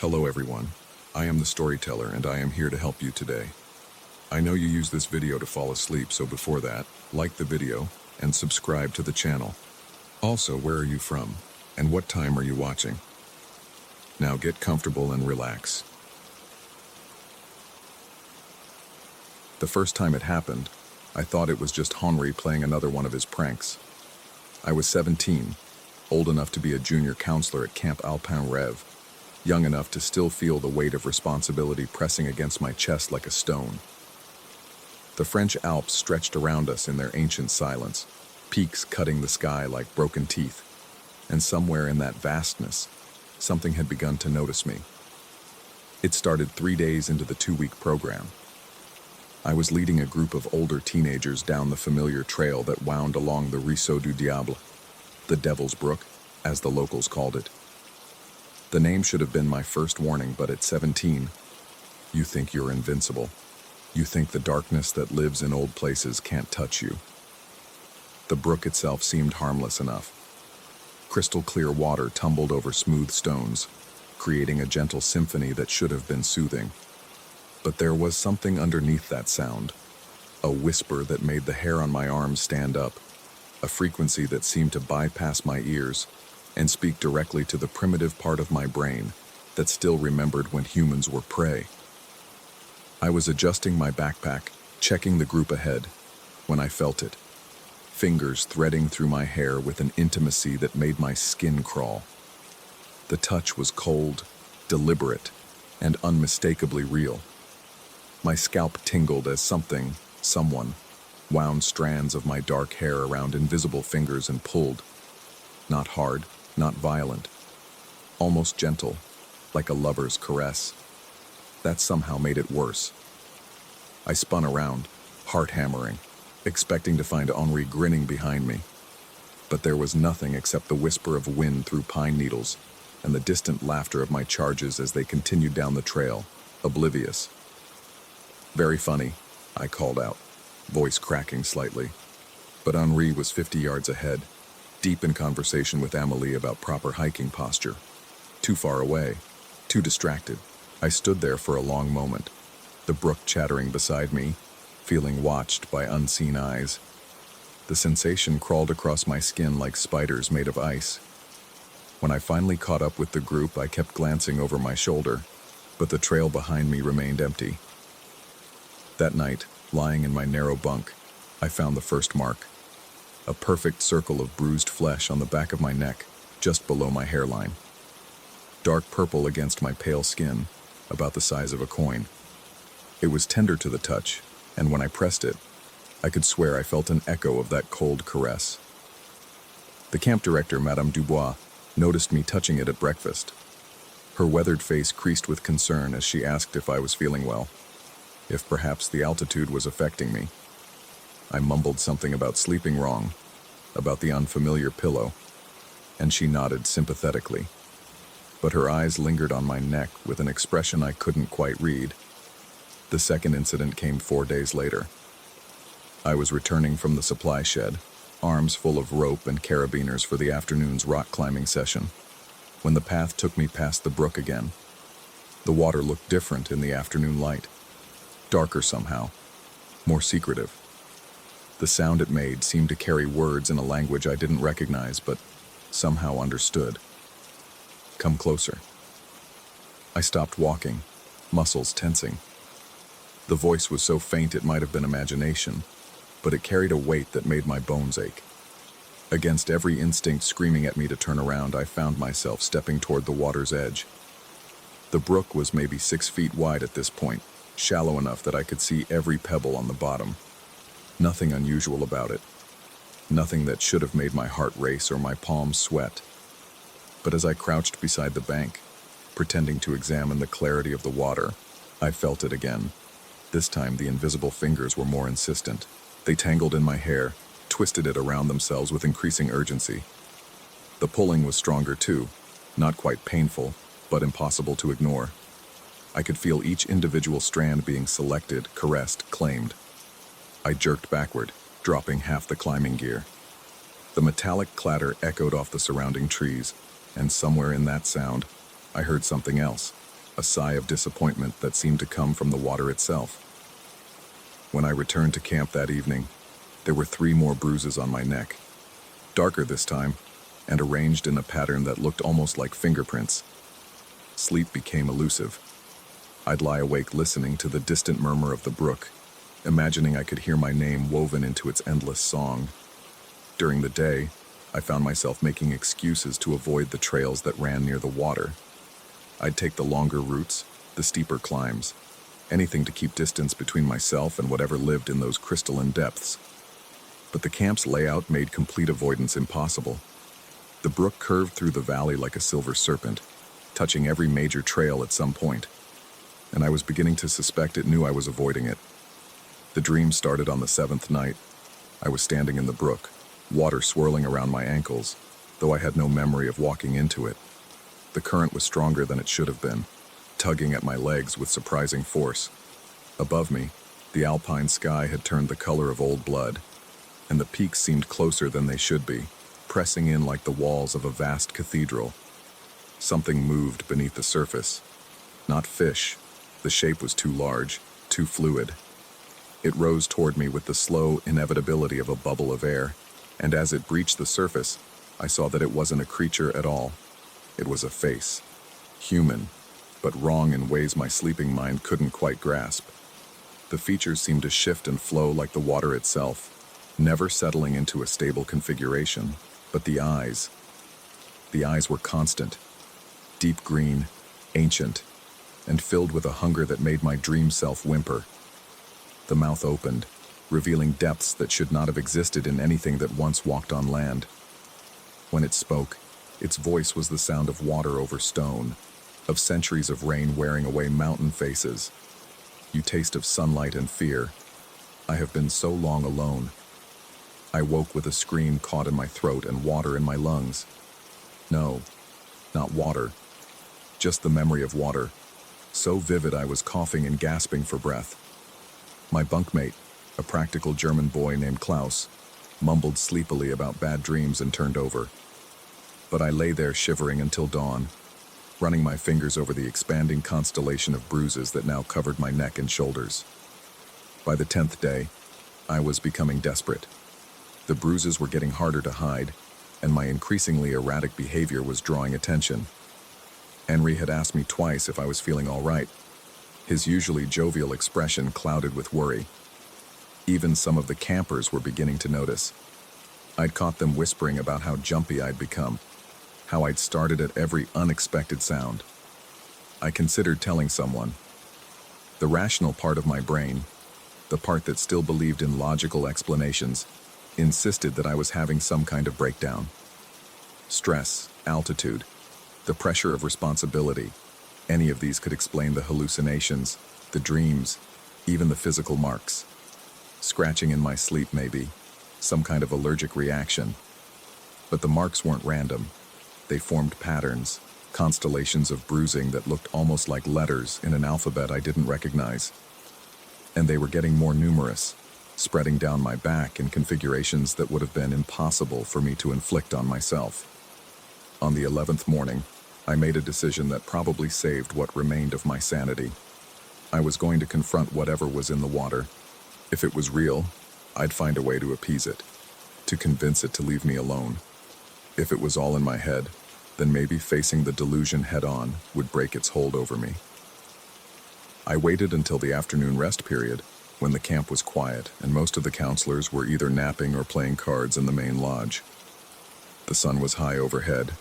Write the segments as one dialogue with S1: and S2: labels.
S1: Hello everyone, I am the storyteller and I am here to help you today. I know you use this video to fall asleep, so before that, like the video and subscribe to the channel. Also, where are you from and what time are you watching? Now get comfortable and relax. The first time it happened, I thought it was just Henri playing another one of his pranks. I was 17, old enough to be a junior counselor at Camp Alpin Rêve, young enough to still feel the weight of responsibility pressing against my chest like a stone. The French Alps stretched around us in their ancient silence, peaks cutting the sky like broken teeth, and somewhere in that vastness, something had begun to notice me. It started 3 days into the 2-week program. I was leading a group of older teenagers down the familiar trail that wound along the Ruisseau du Diable, the Devil's Brook, as the locals called it. The name should have been my first warning, but at 17, you think you're invincible. You think the darkness that lives in old places can't touch you. The brook itself seemed harmless enough. Crystal clear water tumbled over smooth stones, creating a gentle symphony that should have been soothing. But there was something underneath that sound, a whisper that made the hair on my arms stand up, a frequency that seemed to bypass my ears and speak directly to the primitive part of my brain that still remembered when humans were prey. I was adjusting my backpack, checking the group ahead, when I felt it, fingers threading through my hair with an intimacy that made my skin crawl. The touch was cold, deliberate, and unmistakably real. My scalp tingled as someone, wound strands of my dark hair around invisible fingers and pulled. Not hard, not violent, almost gentle, like a lover's caress. That somehow made it worse. I spun around, heart hammering, expecting to find Henri grinning behind me. But there was nothing except the whisper of wind through pine needles and the distant laughter of my charges as they continued down the trail, oblivious. "Very funny," I called out, voice cracking slightly. But Henri was 50 yards ahead, deep in conversation with Amélie about proper hiking posture. Too far away, too distracted. I stood there for a long moment, the brook chattering beside me, feeling watched by unseen eyes. The sensation crawled across my skin like spiders made of ice. When I finally caught up with the group, I kept glancing over my shoulder, but the trail behind me remained empty. That night, lying in my narrow bunk, I found the first mark. A perfect circle of bruised flesh on the back of my neck, just below my hairline. Dark purple against my pale skin, about the size of a coin. It was tender to the touch, and when I pressed it, I could swear I felt an echo of that cold caress. The camp director, Madame Dubois, noticed me touching it at breakfast. Her weathered face creased with concern as she asked if I was feeling well, if perhaps the altitude was affecting me. I mumbled something about sleeping wrong, about the unfamiliar pillow, and she nodded sympathetically. But her eyes lingered on my neck with an expression I couldn't quite read. The second incident came 4 days later. I was returning from the supply shed, arms full of rope and carabiners for the afternoon's rock climbing session, when the path took me past the brook again. The water looked different in the afternoon light, darker somehow, more secretive. The sound it made seemed to carry words in a language I didn't recognize, but somehow understood. "Come closer." I stopped walking, muscles tensing. The voice was so faint it might have been imagination, but it carried a weight that made my bones ache. Against every instinct screaming at me to turn around, I found myself stepping toward the water's edge. The brook was maybe 6 feet wide at this point, shallow enough that I could see every pebble on the bottom. Nothing unusual about it. Nothing that should have made my heart race or my palms sweat. But as I crouched beside the bank, pretending to examine the clarity of the water, I felt it again. This time the invisible fingers were more insistent. They tangled in my hair, twisted it around themselves with increasing urgency. The pulling was stronger too, not quite painful, but impossible to ignore. I could feel each individual strand being selected, caressed, claimed. I jerked backward, dropping half the climbing gear. The metallic clatter echoed off the surrounding trees, and somewhere in that sound, I heard something else, a sigh of disappointment that seemed to come from the water itself. When I returned to camp that evening, there were 3 more bruises on my neck, darker this time, and arranged in a pattern that looked almost like fingerprints. Sleep became elusive. I'd lie awake listening to the distant murmur of the brook, imagining I could hear my name woven into its endless song. During the day, I found myself making excuses to avoid the trails that ran near the water. I'd take the longer routes, the steeper climbs, anything to keep distance between myself and whatever lived in those crystalline depths. But the camp's layout made complete avoidance impossible. The brook curved through the valley like a silver serpent, touching every major trail at some point, and I was beginning to suspect it knew I was avoiding it. The dream started on the 7th night. I was standing in the brook, water swirling around my ankles, though I had no memory of walking into it. The current was stronger than it should have been, tugging at my legs with surprising force. Above me, the alpine sky had turned the color of old blood, and the peaks seemed closer than they should be, pressing in like the walls of a vast cathedral. Something moved beneath the surface. Not fish. The shape was too large, too fluid. It rose toward me with the slow inevitability of a bubble of air, and as it breached the surface, I saw that it wasn't a creature at all. It was a face. Human, but wrong in ways my sleeping mind couldn't quite grasp. The features seemed to shift and flow like the water itself, never settling into a stable configuration. But the eyes were constant, deep green, ancient, and filled with a hunger that made my dream self whimper. The mouth opened, revealing depths that should not have existed in anything that once walked on land. When it spoke, its voice was the sound of water over stone, of centuries of rain wearing away mountain faces. You taste of sunlight and fear. I have been so long alone. I woke with a scream caught in my throat and water in my lungs. No, not water. Just the memory of water. So vivid I was coughing and gasping for breath. My bunkmate, a practical German boy named Klaus, mumbled sleepily about bad dreams and turned over. But I lay there shivering until dawn, running my fingers over the expanding constellation of bruises that now covered my neck and shoulders. By the 10th day, I was becoming desperate. The bruises were getting harder to hide, and my increasingly erratic behavior was drawing attention. Henry had asked me twice if I was feeling all right. His usually jovial expression clouded with worry. Even some of the campers were beginning to notice. I'd caught them whispering about how jumpy I'd become, how I'd started at every unexpected sound. I considered telling someone. The rational part of my brain, the part that still believed in logical explanations, insisted that I was having some kind of breakdown. Stress, altitude, the pressure of responsibility, any of these could explain the hallucinations, the dreams, even the physical marks. Scratching in my sleep maybe, some kind of allergic reaction. But the marks weren't random. They formed patterns, constellations of bruising that looked almost like letters in an alphabet I didn't recognize. And they were getting more numerous, spreading down my back in configurations that would have been impossible for me to inflict on myself. On the 11th morning, I made a decision that probably saved what remained of my sanity. I was going to confront whatever was in the water. If it was real, I'd find a way to appease it, to convince it to leave me alone. If it was all in my head, then maybe facing the delusion head-on would break its hold over me. I waited until the afternoon rest period, when the camp was quiet and most of the counselors were either napping or playing cards in the main lodge. The sun was high overhead,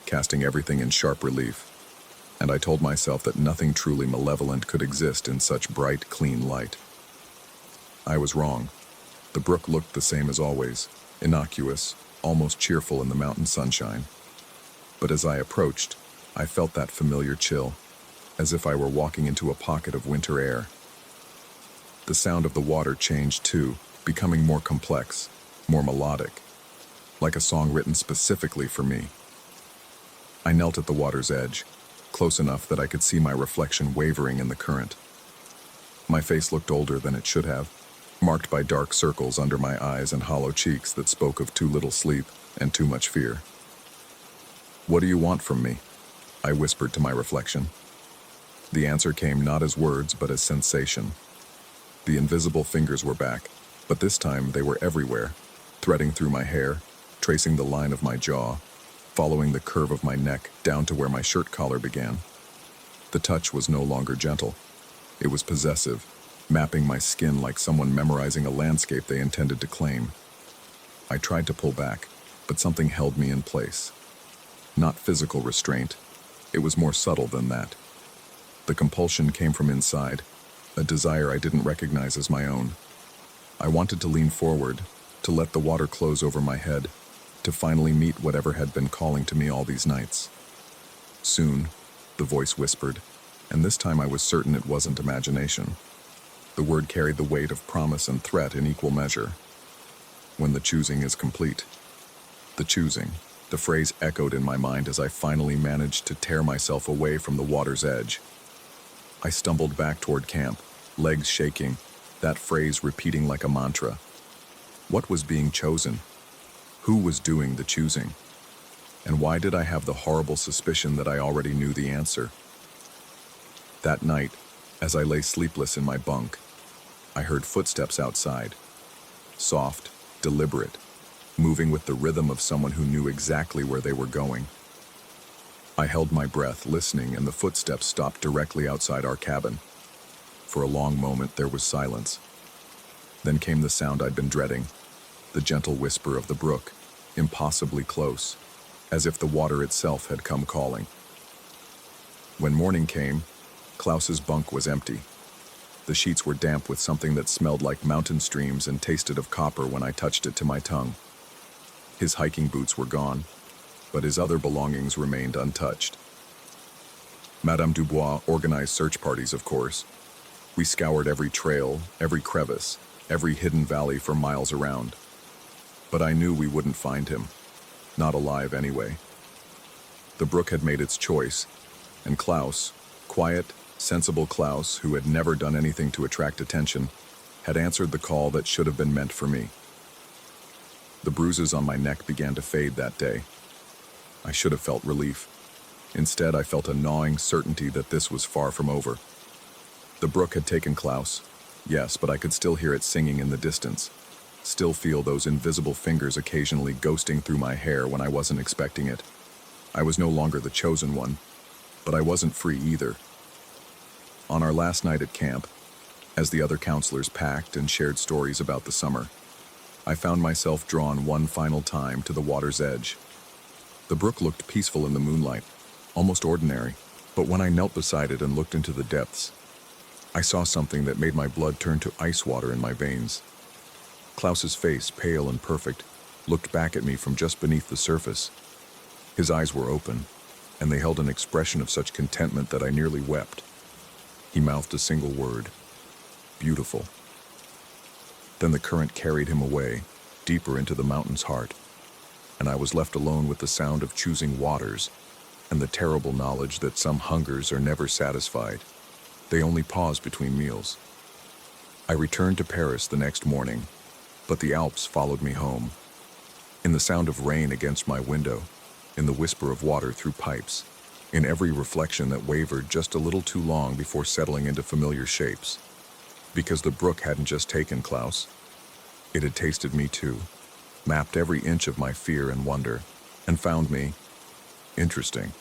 S1: casting everything in sharp relief, and I told myself that nothing truly malevolent could exist in such bright, clean light. I was wrong. The brook looked the same as always, innocuous, almost cheerful in the mountain sunshine. But as I approached, I felt that familiar chill, as if I were walking into a pocket of winter air. The sound of the water changed too, becoming more complex, more melodic, like a song written specifically for me. I knelt at the water's edge, close enough that I could see my reflection wavering in the current. My face looked older than it should have, marked by dark circles under my eyes and hollow cheeks that spoke of too little sleep and too much fear. "What do you want from me?" I whispered to my reflection. The answer came not as words, but as sensation. The invisible fingers were back, but this time they were everywhere, threading through my hair, tracing the line of my jaw, following the curve of my neck down to where my shirt collar began. The touch was no longer gentle. It was possessive, mapping my skin like someone memorizing a landscape they intended to claim. I tried to pull back, but something held me in place. Not physical restraint. It was more subtle than that. The compulsion came from inside, a desire I didn't recognize as my own. I wanted to lean forward, to let the water close over my head, to finally meet whatever had been calling to me all these nights. Soon, the voice whispered, and this time I was certain it wasn't imagination. The word carried the weight of promise and threat in equal measure. When the choosing is complete. The choosing. The phrase echoed in my mind as I finally managed to tear myself away from the water's edge. I stumbled back toward camp, legs shaking, that phrase repeating like a mantra. What was being chosen? Who was doing the choosing? And why did I have the horrible suspicion that I already knew the answer? That night, as I lay sleepless in my bunk, I heard footsteps outside. Soft, deliberate, moving with the rhythm of someone who knew exactly where they were going. I held my breath, listening, and the footsteps stopped directly outside our cabin. For a long moment, there was silence. Then came the sound I'd been dreading, the gentle whisper of the brook, impossibly close, as if the water itself had come calling. When morning came, Klaus's bunk was empty. The sheets were damp with something that smelled like mountain streams and tasted of copper when I touched it to my tongue. His hiking boots were gone, but his other belongings remained untouched. Madame Dubois organized search parties, of course. We scoured every trail, every crevice, every hidden valley for miles around. But I knew we wouldn't find him. Not alive anyway. The brook had made its choice, and Klaus, quiet, sensible Klaus, who had never done anything to attract attention, had answered the call that should have been meant for me. The bruises on my neck began to fade that day. I should have felt relief. Instead, I felt a gnawing certainty that this was far from over. The brook had taken Klaus, yes, but I could still hear it singing in the distance, still feel those invisible fingers occasionally ghosting through my hair when I wasn't expecting it. I was no longer the chosen one, but I wasn't free either. On our last night at camp, as the other counselors packed and shared stories about the summer, I found myself drawn one final time to the water's edge. The brook looked peaceful in the moonlight, almost ordinary, but when I knelt beside it and looked into the depths, I saw something that made my blood turn to ice water in my veins. Klaus's face, pale and perfect, looked back at me from just beneath the surface. His eyes were open, and they held an expression of such contentment that I nearly wept. He mouthed a single word: beautiful. Then the current carried him away, deeper into the mountain's heart, and I was left alone with the sound of choosing waters and the terrible knowledge that some hungers are never satisfied. They only pause between meals. I returned to Paris the next morning, but the Alps followed me home. In the sound of rain against my window, in the whisper of water through pipes, in every reflection that wavered just a little too long before settling into familiar shapes. Because the brook hadn't just taken Klaus, it had tasted me too, mapped every inch of my fear and wonder, and found me interesting.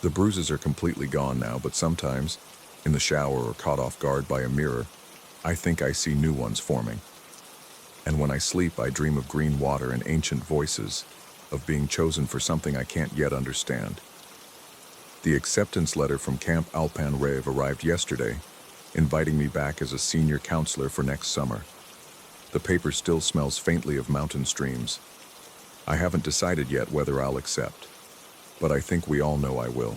S1: The bruises are completely gone now, but sometimes, in the shower or caught off guard by a mirror, I think I see new ones forming. And when I sleep, I dream of green water and ancient voices, of being chosen for something I can't yet understand. The acceptance letter from Camp Alpin Rêve arrived yesterday, inviting me back as a senior counselor for next summer. The paper still smells faintly of mountain streams. I haven't decided yet whether I'll accept, but I think we all know I will.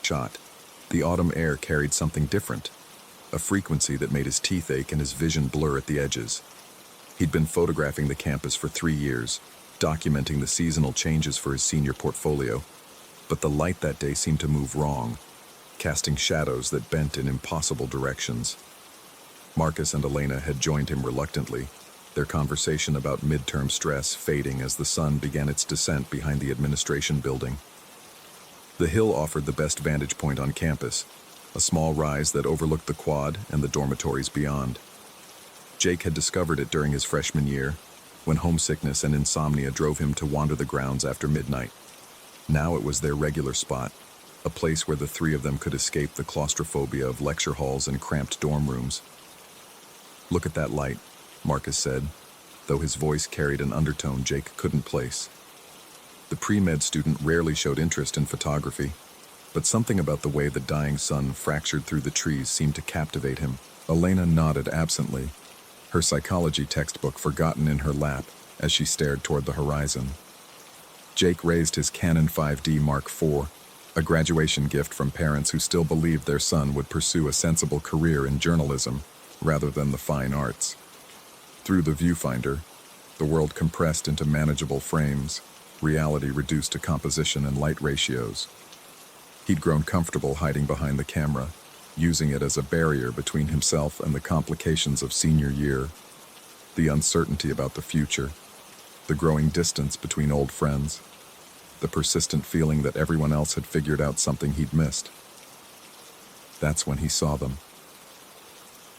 S1: Shot. The autumn air carried something different, a frequency that made his teeth ache and his vision blur at the edges. He'd been photographing the campus for 3 years, documenting the seasonal changes for his senior portfolio, but the light that day seemed to move wrong. casting shadows that bent in impossible directions. Marcus and Elena had joined him reluctantly, their conversation about midterm stress fading as the sun began its descent behind the administration building. The hill offered the best vantage point on campus, a small rise that overlooked the quad and the dormitories beyond. Jake had discovered it during his freshman year, when homesickness and insomnia drove him to wander the grounds after midnight. Now it was their regular spot, a place where the three of them could escape the claustrophobia of lecture halls and cramped dorm rooms. "Look at that light," Marcus said, though his voice carried an undertone Jake couldn't place. The pre-med student rarely showed interest in photography, but something about the way the dying sun fractured through the trees seemed to captivate him. Elena nodded absently, her psychology textbook forgotten in her lap as she stared toward the horizon. Jake raised his Canon 5D Mark IV, a graduation gift from parents who still believed their son would pursue a sensible career in journalism rather than the fine arts. Through the viewfinder, the world compressed into manageable frames, reality reduced to composition and light ratios. He'd grown comfortable hiding behind the camera, using it as a barrier between himself and the complications of senior year, the uncertainty about the future, the growing distance between old friends, the persistent feeling that everyone else had figured out something he'd missed. That's when he saw them.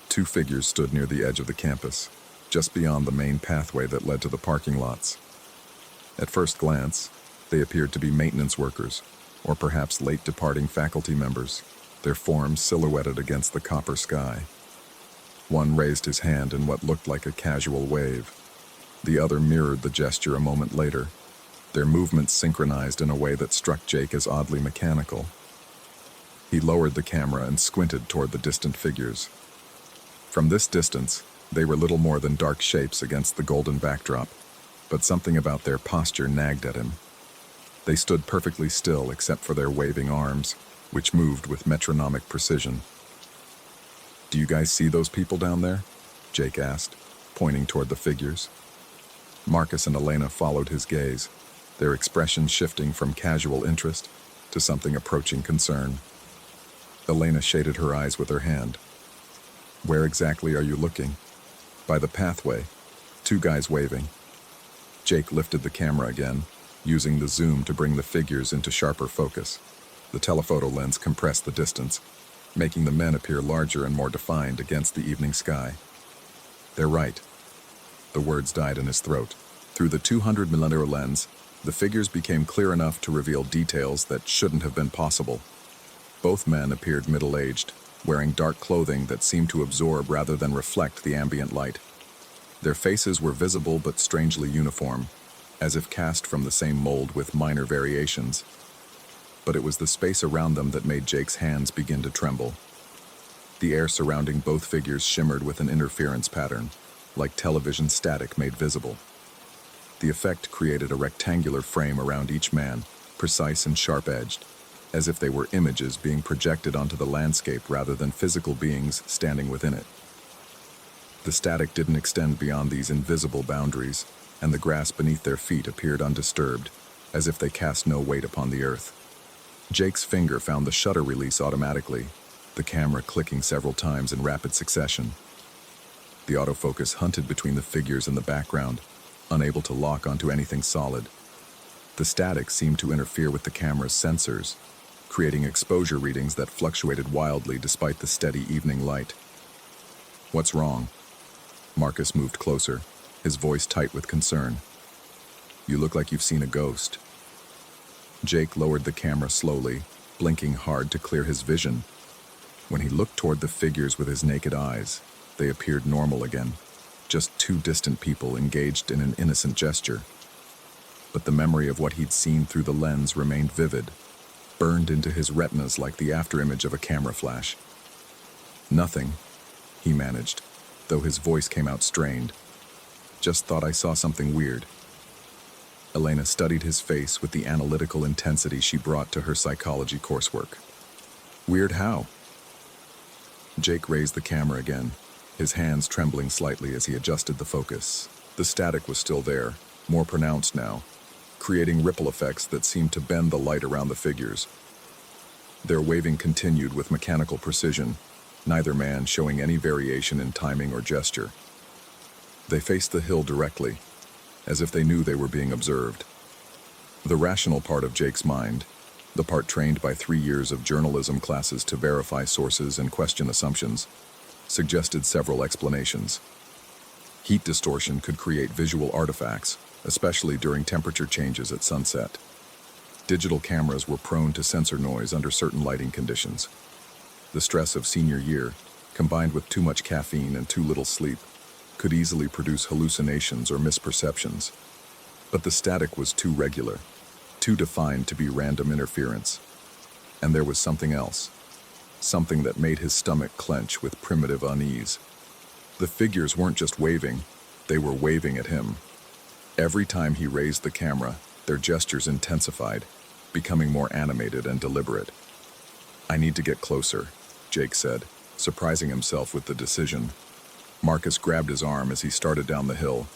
S1: Two figures stood near the edge of the campus, just beyond the main pathway that led to the parking lots. At first glance, they appeared to be maintenance workers, or perhaps late departing faculty members, their forms silhouetted against the copper sky. One raised his hand in what looked like a casual wave. The other mirrored the gesture a moment later, their movements synchronized in a way that struck Jake as oddly mechanical. He lowered the camera and squinted toward the distant figures. From this distance, they were little more than dark shapes against the golden backdrop, but something about their posture nagged at him. They stood perfectly still except for their waving arms, which moved with metronomic precision. "Do you guys see those people down there?" Jake asked, pointing toward the figures. Marcus and Elena followed his gaze, their expressions shifting from casual interest to something approaching concern. Elena shaded her eyes with her hand. "Where exactly are you looking?" "By the pathway. Two guys waving." Jake lifted the camera again, using the zoom to bring the figures into sharper focus. The telephoto lens compressed the distance, making the men appear larger and more defined against the evening sky. "They're right." The words died in his throat. Through the 200mm lens, the figures became clear enough to reveal details that shouldn't have been possible. Both men appeared middle-aged, wearing dark clothing that seemed to absorb rather than reflect the ambient light. Their faces were visible but strangely uniform, as if cast from the same mold with minor variations. But it was the space around them that made Jake's hands begin to tremble. The air surrounding both figures shimmered with an interference pattern, like television static made visible. The effect created a rectangular frame around each man, precise and sharp-edged, as if they were images being projected onto the landscape rather than physical beings standing within it. The static didn't extend beyond these invisible boundaries, and the grass beneath their feet appeared undisturbed, as if they cast no weight upon the earth. Jake's finger found the shutter release automatically, the camera clicking several times in rapid succession. The autofocus hunted between the figures in the background, unable to lock onto anything solid. The static seemed to interfere with the camera's sensors, creating exposure readings that fluctuated wildly despite the steady evening light. "What's wrong?" Marcus moved closer, his voice tight with concern. "You look like you've seen a ghost." Jake lowered the camera slowly, blinking hard to clear his vision. When he looked toward the figures with his naked eyes, they appeared normal again, just two distant people engaged in an innocent gesture. But the memory of what he'd seen through the lens remained vivid, burned into his retinas like the afterimage of a camera flash. "Nothing," he managed, though his voice came out strained. "Just thought I saw something weird." Elena studied his face with the analytical intensity she brought to her psychology coursework. "Weird how?" Jake raised the camera again, his hands trembling slightly as he adjusted the focus. The static was still there, more pronounced now, creating ripple effects that seemed to bend the light around the figures. Their waving continued with mechanical precision, neither man showing any variation in timing or gesture. They faced the hill directly, as if they knew they were being observed. The rational part of Jake's mind, the part trained by 3 years of journalism classes to verify sources and question assumptions, suggested several explanations. Heat distortion could create visual artifacts, especially during temperature changes at sunset. Digital cameras were prone to sensor noise under certain lighting conditions. The stress of senior year, combined with too much caffeine and too little sleep, could easily produce hallucinations or misperceptions. But the static was too regular, too defined to be random interference. And there was something else, something that made his stomach clench with primitive unease. The figures weren't just waving, they were waving at him. Every time he raised the camera, their gestures intensified, becoming more animated and deliberate. "I need to get closer," Jake said, surprising himself with the decision. Marcus grabbed his arm as he started down the hill.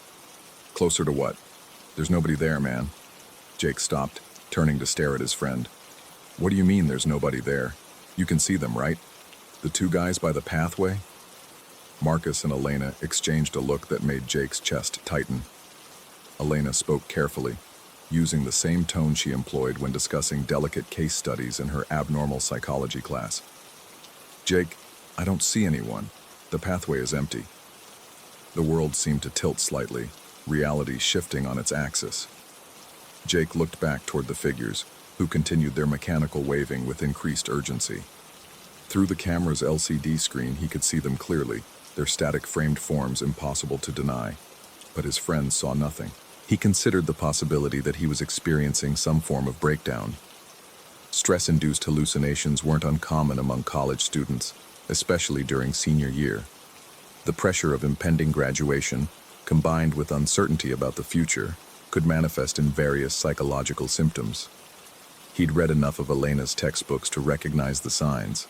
S1: "Closer to what? There's nobody there, man." Jake stopped, turning to stare at his friend. "What do you mean there's nobody there? You can see them, right? The 2 guys by the pathway?" Marcus and Elena exchanged a look that made Jake's chest tighten. Elena spoke carefully, using the same tone she employed when discussing delicate case studies in her abnormal psychology class. "Jake, I don't see anyone. The pathway is empty." The world seemed to tilt slightly, reality shifting on its axis. Jake looked back toward the figures, who continued their mechanical waving with increased urgency. Through the camera's LCD screen, he could see them clearly, their static framed forms impossible to deny. But his friend saw nothing. He considered the possibility that he was experiencing some form of breakdown. Stress-induced hallucinations weren't uncommon among college students, especially during senior year. The pressure of impending graduation, combined with uncertainty about the future, could manifest in various psychological symptoms. He'd read enough of Elena's textbooks to recognize the signs,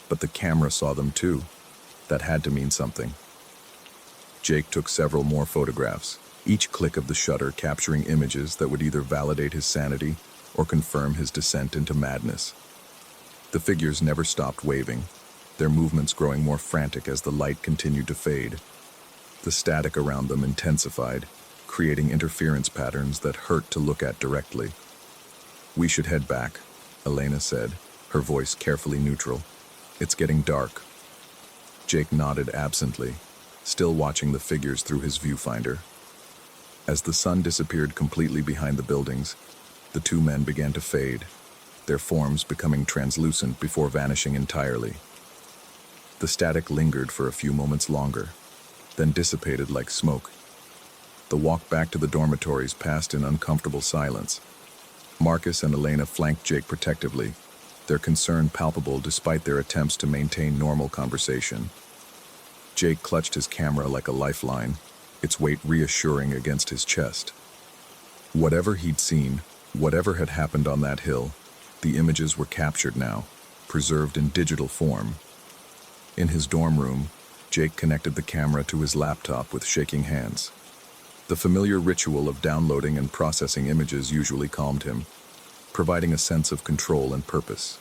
S1: but the camera saw them too. That had to mean something. Jake took several more photographs, each click of the shutter capturing images that would either validate his sanity or confirm his descent into madness. The figures never stopped waving, their movements growing more frantic as the light continued to fade. The static around them intensified, creating interference patterns that hurt to look at directly. "We should head back," Elena said, her voice carefully neutral. "It's getting dark." Jake nodded absently, still watching the figures through his viewfinder. As the sun disappeared completely behind the buildings, the 2 men began to fade, their forms becoming translucent before vanishing entirely. The static lingered for a few moments longer, then dissipated like smoke. The walk back to the dormitories passed in uncomfortable silence. Marcus and Elena flanked Jake protectively, their concern palpable despite their attempts to maintain normal conversation. Jake clutched his camera like a lifeline, its weight reassuring against his chest. Whatever he'd seen, whatever had happened on that hill, the images were captured now, preserved in digital form. In his dorm room, Jake connected the camera to his laptop with shaking hands. The familiar ritual of downloading and processing images usually calmed him, providing a sense of control and purpose.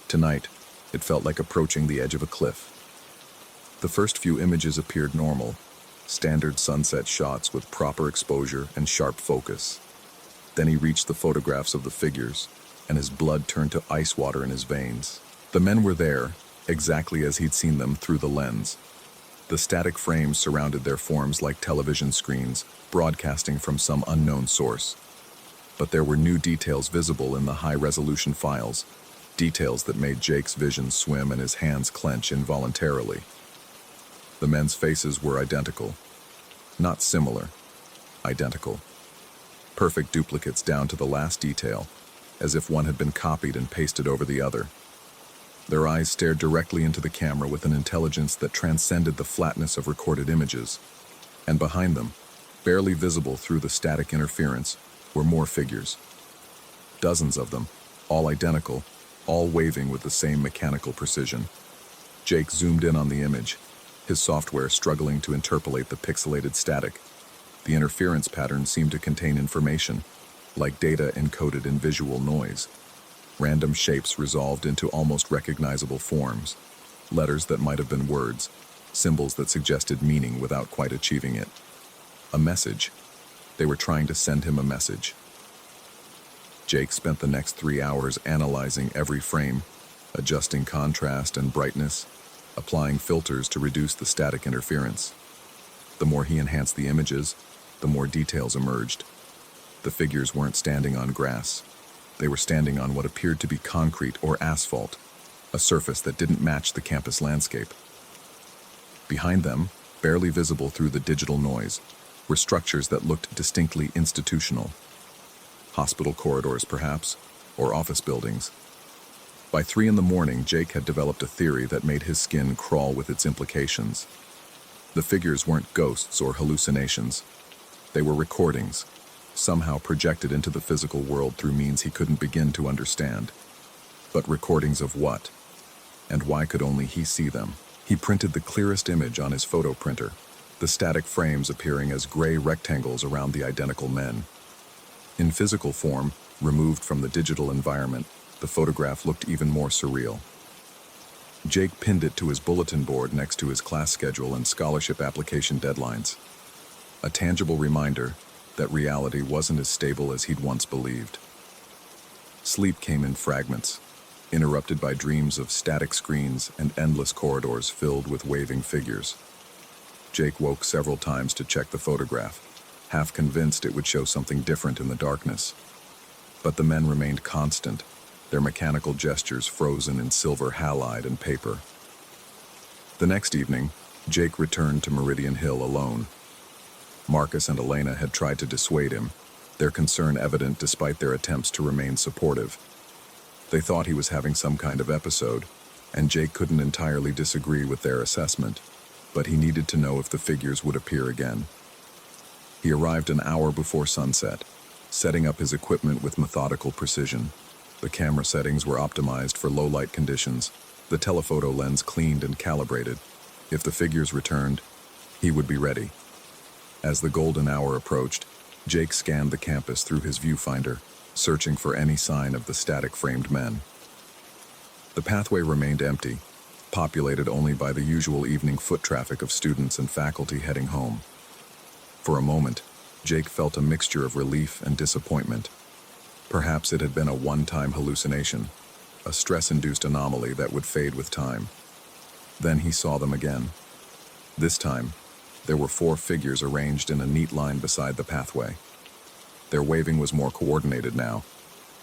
S1: Tonight, it felt like approaching the edge of a cliff. The first few images appeared normal, standard sunset shots with proper exposure and sharp focus. Then he reached the photographs of the figures, and his blood turned to ice water in his veins. The men were there, exactly as he'd seen them through the lens. The static frames surrounded their forms like television screens, broadcasting from some unknown source. But there were new details visible in the high-resolution files, details that made Jake's vision swim and his hands clench involuntarily. The men's faces were identical. Not similar, identical. Perfect duplicates down to the last detail, as if one had been copied and pasted over the other. Their eyes stared directly into the camera with an intelligence that transcended the flatness of recorded images. And behind them, barely visible through the static interference, were more figures. Dozens of them, all identical, all waving with the same mechanical precision. Jake zoomed in on the image, his software struggling to interpolate the pixelated static. The interference pattern seemed to contain information, like data encoded in visual noise. Random shapes resolved into almost recognizable forms, letters that might have been words, symbols that suggested meaning without quite achieving it. A message. They were trying to send him a message. Jake spent the next 3 hours analyzing every frame, adjusting contrast and brightness, applying filters to reduce the static interference. The more he enhanced the images, the more details emerged. The figures weren't standing on grass. They were standing on what appeared to be concrete or asphalt, a surface that didn't match the campus landscape. Behind them, barely visible through the digital noise, were structures that looked distinctly institutional. Hospital corridors, perhaps, or office buildings. By 3 a.m, Jake had developed a theory that made his skin crawl with its implications. The figures weren't ghosts or hallucinations. They were recordings, somehow projected into the physical world through means he couldn't begin to understand. But recordings of what? And why could only he see them? He printed the clearest image on his photo printer, the static frames appearing as gray rectangles around the identical men. In physical form, removed from the digital environment, the photograph looked even more surreal. Jake pinned it to his bulletin board next to his class schedule and scholarship application deadlines. A tangible reminder that reality wasn't as stable as he'd once believed. Sleep came in fragments, interrupted by dreams of static screens and endless corridors filled with waving figures. Jake woke several times to check the photograph, half convinced it would show something different in the darkness. But the men remained constant, their mechanical gestures frozen in silver halide and paper. The next evening, Jake returned to Meridian Hill alone. Marcus and Elena had tried to dissuade him, their concern evident despite their attempts to remain supportive. They thought he was having some kind of episode, and Jake couldn't entirely disagree with their assessment, but he needed to know if the figures would appear again. He arrived an hour before sunset, setting up his equipment with methodical precision. The camera settings were optimized for low-light conditions, the telephoto lens cleaned and calibrated. If the figures returned, he would be ready. As the golden hour approached, Jake scanned the campus through his viewfinder, searching for any sign of the static-framed men. The pathway remained empty, populated only by the usual evening foot traffic of students and faculty heading home. For a moment, Jake felt a mixture of relief and disappointment. Perhaps it had been a one-time hallucination, a stress-induced anomaly that would fade with time. Then he saw them again. This time, there were 4 figures arranged in a neat line beside the pathway. Their waving was more coordinated now,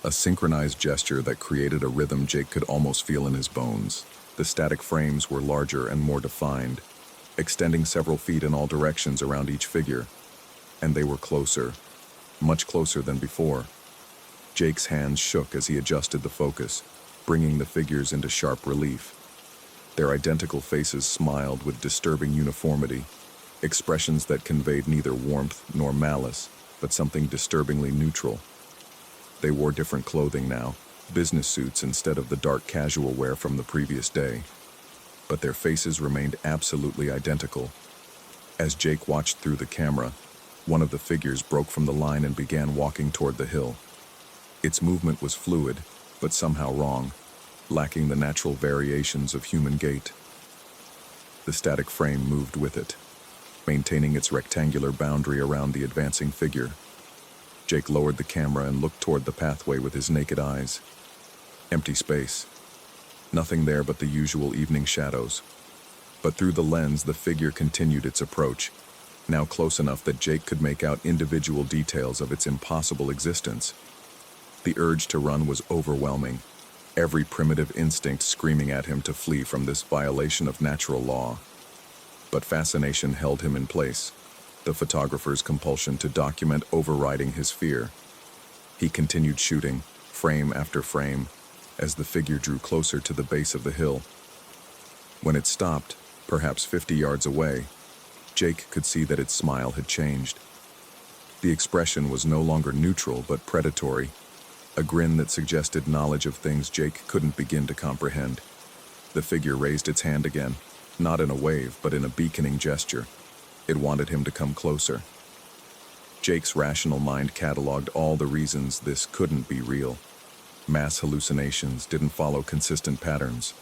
S1: a synchronized gesture that created a rhythm Jake could almost feel in his bones. The static frames were larger and more defined, extending several feet in all directions around each figure. And they were closer, much closer than before. Jake's hands shook as he adjusted the focus, bringing the figures into sharp relief. Their identical faces smiled with disturbing uniformity, expressions that conveyed neither warmth nor malice, but something disturbingly neutral. They wore different clothing now, business suits instead of the dark casual wear from the previous day. But their faces remained absolutely identical. As Jake watched through the camera, one of the figures broke from the line and began walking toward the hill. Its movement was fluid, but somehow wrong, lacking the natural variations of human gait. The static frame moved with it, maintaining its rectangular boundary around the advancing figure. Jake lowered the camera and looked toward the pathway with his naked eyes. Empty space. Nothing there but the usual evening shadows. But through the lens, the figure continued its approach, now close enough that Jake could make out individual details of its impossible existence. The urge to run was overwhelming, every primitive instinct screaming at him to flee from this violation of natural law. But fascination held him in place, the photographer's compulsion to document overriding his fear. He continued shooting, frame after frame, as the figure drew closer to the base of the hill. When it stopped, perhaps 50 yards away, Jake could see that its smile had changed. The expression was no longer neutral but predatory, a grin that suggested knowledge of things Jake couldn't begin to comprehend. The figure raised its hand again, not in a wave but in a beaconing gesture. It wanted him to come closer. Jake's rational mind cataloged all the reasons this couldn't be real. Mass hallucinations didn't follow consistent patterns.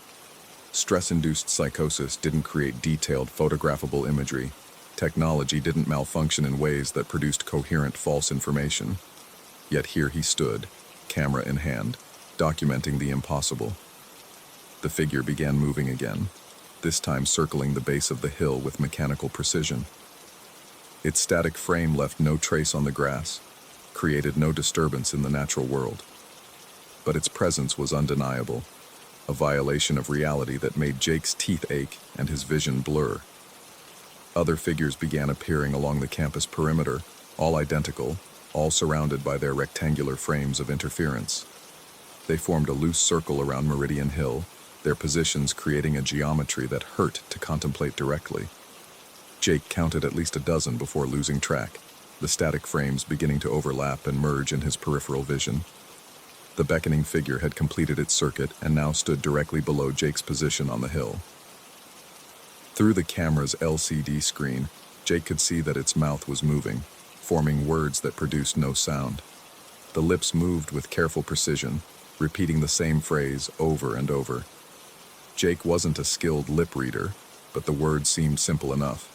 S1: Stress-induced psychosis didn't create detailed photographable imagery. Technology didn't malfunction in ways that produced coherent false information. Yet here he stood, camera in hand, documenting the impossible. The figure began moving again, this time circling the base of the hill with mechanical precision. Its static frame left no trace on the grass, created no disturbance in the natural world. But its presence was undeniable, a violation of reality that made Jake's teeth ache and his vision blur. Other figures began appearing along the campus perimeter, all identical, all surrounded by their rectangular frames of interference. They formed a loose circle around Meridian Hill, their positions creating a geometry that hurt to contemplate directly. Jake counted at least a dozen before losing track, the static frames beginning to overlap and merge in his peripheral vision. The beckoning figure had completed its circuit and now stood directly below Jake's position on the hill. Through the camera's LCD screen, Jake could see that its mouth was moving, forming words that produced no sound. The lips moved with careful precision, repeating the same phrase over and over. Jake wasn't a skilled lip reader, but the words seemed simple enough.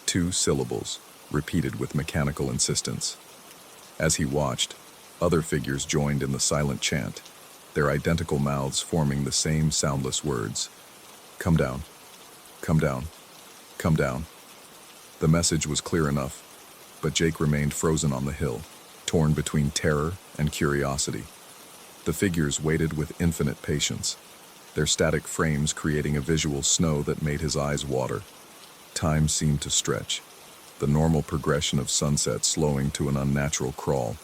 S1: 2 syllables, repeated with mechanical insistence. As he watched, other figures joined in the silent chant, their identical mouths forming the same soundless words. Come down. Come down. Come down. The message was clear enough, but Jake remained frozen on the hill, torn between terror and curiosity. The figures waited with infinite patience, their static frames creating a visual snow that made his eyes water. Time seemed to stretch, the normal progression of sunset slowing to an unnatural crawl.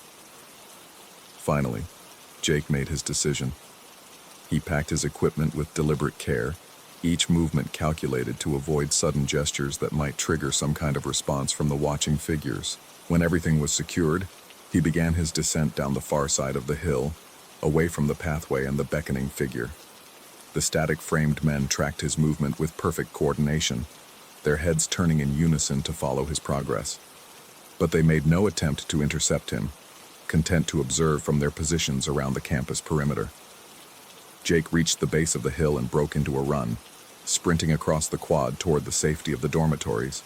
S1: Finally, Jake made his decision. He packed his equipment with deliberate care, each movement calculated to avoid sudden gestures that might trigger some kind of response from the watching figures. When everything was secured, he began his descent down the far side of the hill, away from the pathway and the beckoning figure. The static-framed men tracked his movement with perfect coordination, their heads turning in unison to follow his progress. But they made no attempt to intercept him, content to observe from their positions around the campus perimeter. Jake reached the base of the hill and broke into a run, sprinting across the quad toward the safety of the dormitories.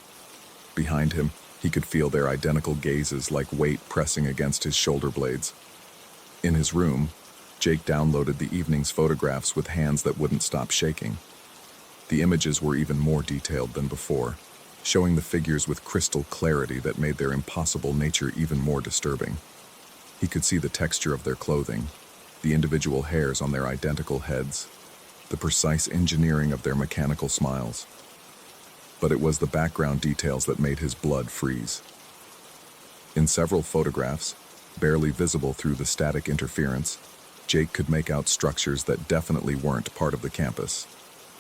S1: Behind him, he could feel their identical gazes like weight pressing against his shoulder blades. In his room, Jake downloaded the evening's photographs with hands that wouldn't stop shaking. The images were even more detailed than before, showing the figures with crystal clarity that made their impossible nature even more disturbing. He could see the texture of their clothing, the individual hairs on their identical heads, the precise engineering of their mechanical smiles. But it was the background details that made his blood freeze. In several photographs, barely visible through the static interference, Jake could make out structures that definitely weren't part of the campus.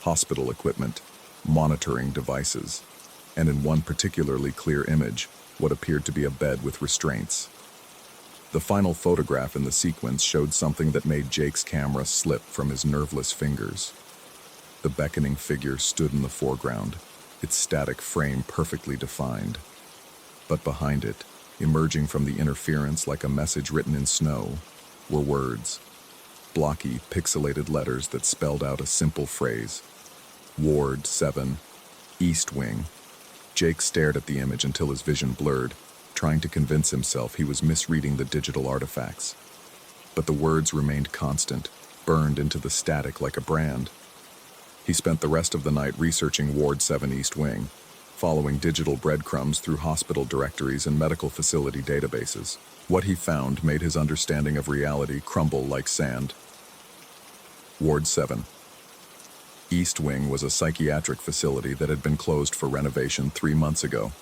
S1: Hospital equipment, monitoring devices, and in one particularly clear image, what appeared to be a bed with restraints. The final photograph in the sequence showed something that made Jake's camera slip from his nerveless fingers. The beckoning figure stood in the foreground, its static frame perfectly defined. But behind it, emerging from the interference like a message written in snow, were words. Blocky, pixelated letters that spelled out a simple phrase. Ward 7, East Wing. Jake stared at the image until his vision blurred, trying to convince himself he was misreading the digital artifacts. But the words remained constant, burned into the static like a brand. He spent the rest of the night researching Ward 7 East Wing, following digital breadcrumbs through hospital directories and medical facility databases. What he found made his understanding of reality crumble like sand. Ward 7. East Wing was a psychiatric facility that had been closed for renovation 3 months ago.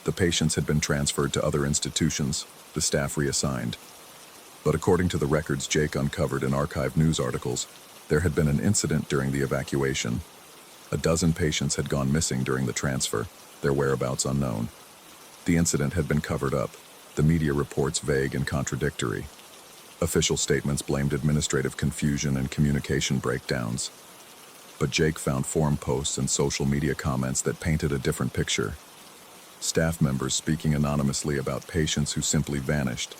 S1: The patients had been transferred to other institutions, the staff reassigned. But according to the records Jake uncovered in archived news articles, there had been an incident during the evacuation. A dozen patients had gone missing during the transfer, their whereabouts unknown. The incident had been covered up, the media reports vague and contradictory. Official statements blamed administrative confusion and communication breakdowns. But Jake found forum posts and social media comments that painted a different picture. Staff members speaking anonymously about patients who simply vanished,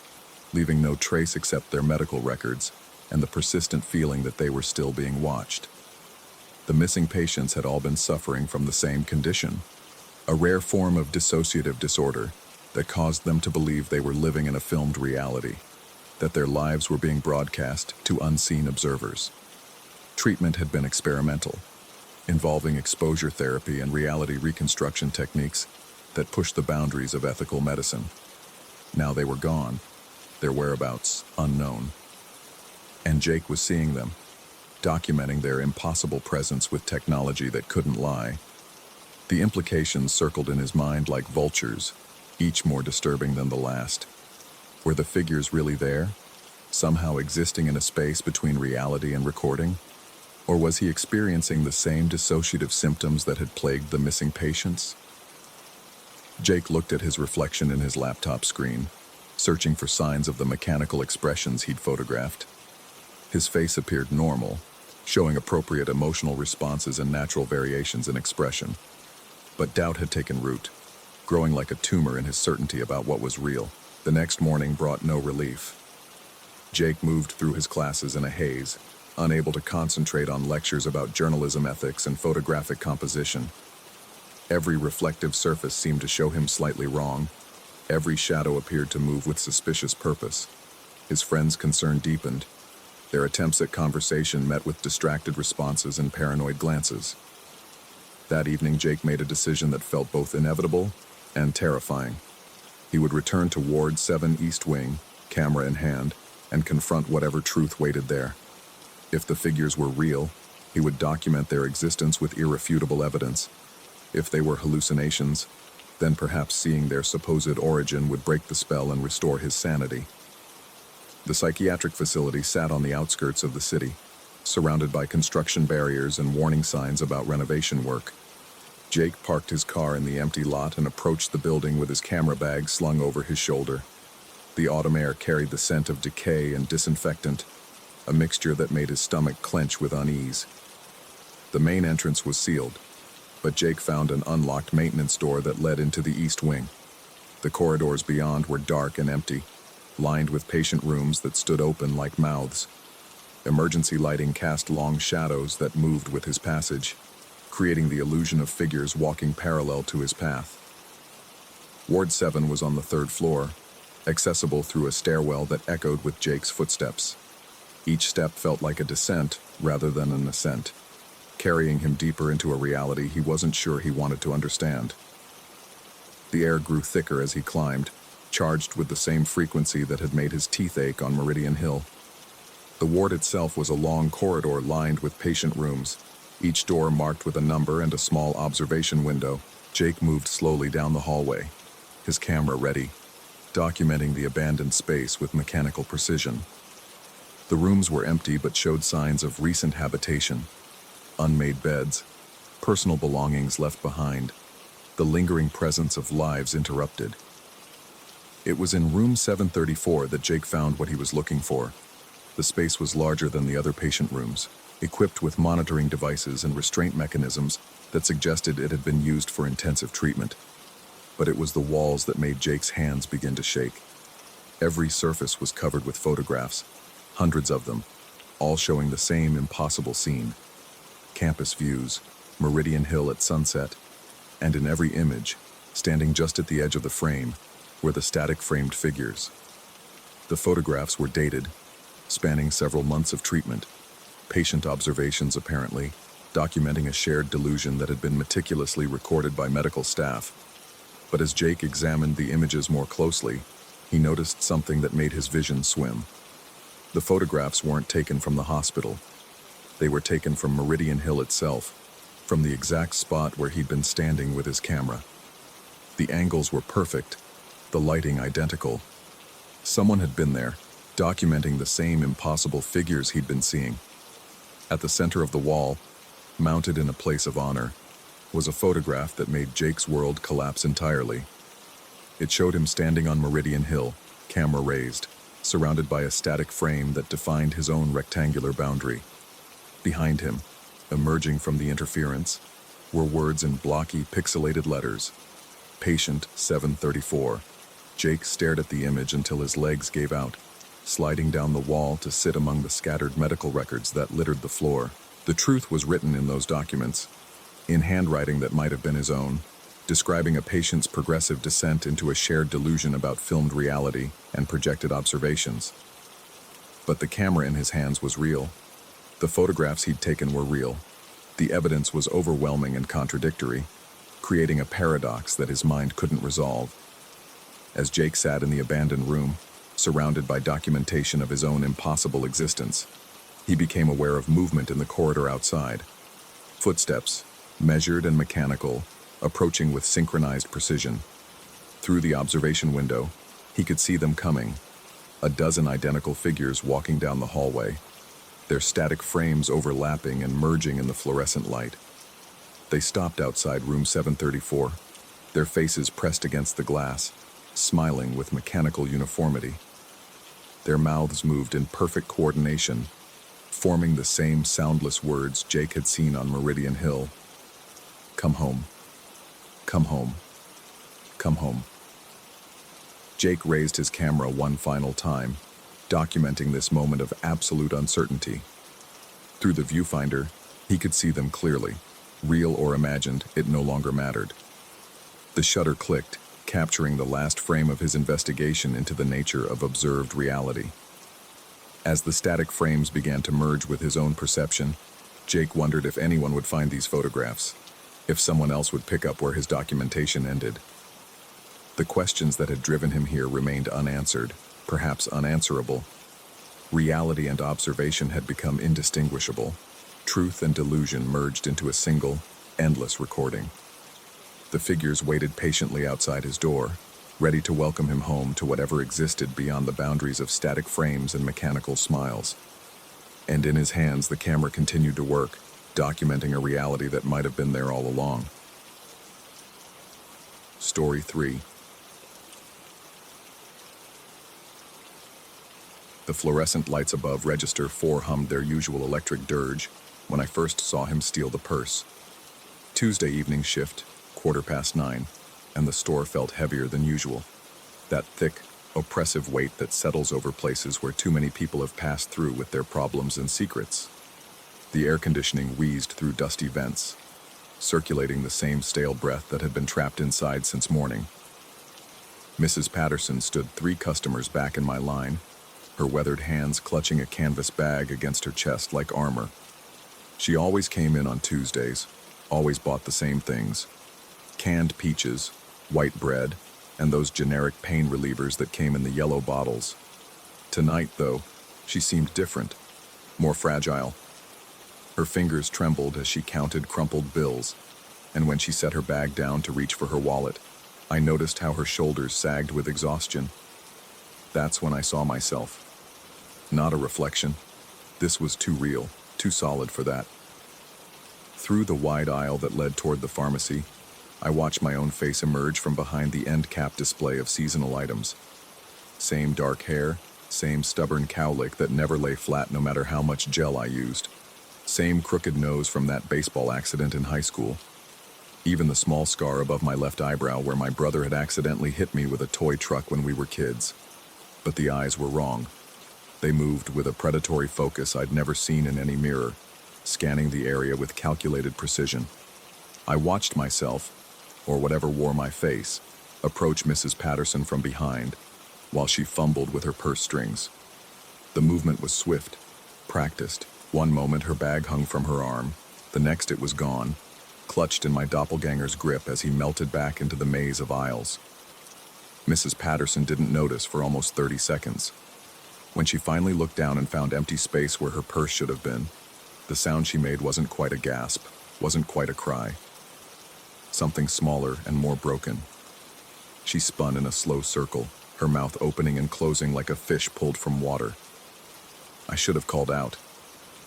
S1: leaving no trace except their medical records, and the persistent feeling that they were still being watched. The missing patients had all been suffering from the same condition, a rare form of dissociative disorder that caused them to believe they were living in a filmed reality, that their lives were being broadcast to unseen observers. Treatment had been experimental, involving exposure therapy and reality reconstruction techniques that pushed the boundaries of ethical medicine. Now they were gone, their whereabouts unknown. And Jake was seeing them, documenting their impossible presence with technology that couldn't lie. The implications circled in his mind like vultures, each more disturbing than the last. Were the figures really there, somehow existing in a space between reality and recording? Or was he experiencing the same dissociative symptoms that had plagued the missing patients? Jake looked at his reflection in his laptop screen, searching for signs of the mechanical expressions he'd photographed. His face appeared normal, showing appropriate emotional responses and natural variations in expression. But doubt had taken root, growing like a tumor in his certainty about what was real. The next morning brought no relief. Jake moved through his classes in a haze, unable to concentrate on lectures about journalism ethics and photographic composition. Every reflective surface seemed to show him slightly wrong. Every shadow appeared to move with suspicious purpose. His friends' concern deepened. Their attempts at conversation met with distracted responses and paranoid glances. That evening, Jake made a decision that felt both inevitable and terrifying. He would return to Ward 7 East Wing, camera in hand, and confront whatever truth waited there. If the figures were real, he would document their existence with irrefutable evidence. If they were hallucinations, then perhaps seeing their supposed origin would break the spell and restore his sanity. The psychiatric facility sat on the outskirts of the city, surrounded by construction barriers and warning signs about renovation work. Jake parked his car in the empty lot and approached the building with his camera bag slung over his shoulder. The autumn air carried the scent of decay and disinfectant, a mixture that made his stomach clench with unease. The main entrance was sealed, but Jake found an unlocked maintenance door that led into the east wing. The corridors beyond were dark and empty, lined with patient rooms that stood open like mouths. Emergency lighting cast long shadows that moved with his passage, creating the illusion of figures walking parallel to his path. Ward 7 was on the third floor, accessible through a stairwell that echoed with Jake's footsteps. Each step felt like a descent rather than an ascent, carrying him deeper into a reality he wasn't sure he wanted to understand. The air grew thicker as he climbed, charged with the same frequency that had made his teeth ache on Meridian Hill. The ward itself was a long corridor lined with patient rooms, each door marked with a number and a small observation window. Jake moved slowly down the hallway, his camera ready, documenting the abandoned space with mechanical precision. The rooms were empty but showed signs of recent habitation. Unmade beds, personal belongings left behind, the lingering presence of lives interrupted. It was in room 734 that Jake found what he was looking for. The space was larger than the other patient rooms, equipped with monitoring devices and restraint mechanisms that suggested it had been used for intensive treatment. But it was the walls that made Jake's hands begin to shake. Every surface was covered with photographs, hundreds of them, all showing the same impossible scene. Campus views, Meridian Hill at sunset, and in every image, standing just at the edge of the frame, were the static framed figures. The photographs were dated, spanning several months of treatment, patient observations apparently, documenting a shared delusion that had been meticulously recorded by medical staff. But as Jake examined the images more closely, he noticed something that made his vision swim. The photographs weren't taken from the hospital. They were taken from Meridian Hill itself, from the exact spot where he'd been standing with his camera. The angles were perfect, the lighting identical. Someone had been there, documenting the same impossible figures he'd been seeing. At the center of the wall, mounted in a place of honor, was a photograph that made Jake's world collapse entirely. It showed him standing on Meridian Hill, camera raised, surrounded by a static frame that defined his own rectangular boundary. Behind him, emerging from the interference, were words in blocky, pixelated letters. Patient 734. Jake stared at the image until his legs gave out. sliding down the wall to sit among the scattered medical records that littered the floor. The truth was written in those documents, in handwriting that might have been his own, describing a patient's progressive descent into a shared delusion about filmed reality and projected observations. But the camera in his hands was real. The photographs he'd taken were real. The evidence was overwhelming and contradictory, creating a paradox that his mind couldn't resolve. As Jake sat in the abandoned room, surrounded by documentation of his own impossible existence, he became aware of movement in the corridor outside. Footsteps, measured and mechanical, approaching with synchronized precision. Through the observation window, he could see them coming, a dozen identical figures walking down the hallway, their static frames overlapping and merging in the fluorescent light. They stopped outside room 734, their faces pressed against the glass, smiling with mechanical uniformity. Their mouths moved in perfect coordination, forming the same soundless words Jake had seen on Meridian Hill. Come home. Come home. Come home. Jake raised his camera one final time, documenting this moment of absolute uncertainty. Through the viewfinder, he could see them clearly. Real or imagined, it no longer mattered. The shutter clicked, capturing the last frame of his investigation into the nature of observed reality. As the static frames began to merge with his own perception, Jake wondered if anyone would find these photographs, if someone else would pick up where his documentation ended. The questions that had driven him here remained unanswered, perhaps unanswerable. Reality and observation had become indistinguishable. Truth and delusion merged into a single, endless recording. The figures waited patiently outside his door, ready to welcome him home to whatever existed beyond the boundaries of static frames and mechanical smiles. And in his hands, the camera continued to work, documenting a reality that might have been there all along. Story 3. The fluorescent lights above Register 4 hummed their usual electric dirge when I first saw him steal the purse. Tuesday evening shift, 9:15, and the store felt heavier than usual. That thick, oppressive weight that settles over places where too many people have passed through with their problems and secrets. The air conditioning wheezed through dusty vents, circulating the same stale breath that had been trapped inside since morning. Mrs. Patterson stood 3 customers back in my line, her weathered hands clutching a canvas bag against her chest like armor. She always came in on Tuesdays, always bought the same things: canned peaches, white bread, and those generic pain relievers that came in the yellow bottles. Tonight, though, she seemed different, more fragile. Her fingers trembled as she counted crumpled bills, and when she set her bag down to reach for her wallet, I noticed how her shoulders sagged with exhaustion. That's when I saw myself. Not a reflection. This was too real, too solid for that. Through the wide aisle that led toward the pharmacy, I watched my own face emerge from behind the end cap display of seasonal items. Same dark hair, same stubborn cowlick that never lay flat no matter how much gel I used. Same crooked nose from that baseball accident in high school. Even the small scar above my left eyebrow where my brother had accidentally hit me with a toy truck when we were kids. But the eyes were wrong. They moved with a predatory focus I'd never seen in any mirror, scanning the area with calculated precision. I watched myself, or whatever wore my face, approach Mrs. Patterson from behind, while she fumbled with her purse strings. The movement was swift, practiced. One moment her bag hung from her arm, the next it was gone, clutched in my doppelganger's grip as he melted back into the maze of aisles. Mrs. Patterson didn't notice for almost 30 seconds. When she finally looked down and found empty space where her purse should have been, the sound she made wasn't quite a gasp, wasn't quite a cry. Something smaller and more broken. She spun in a slow circle, her mouth opening and closing like a fish pulled from water. I should have called out.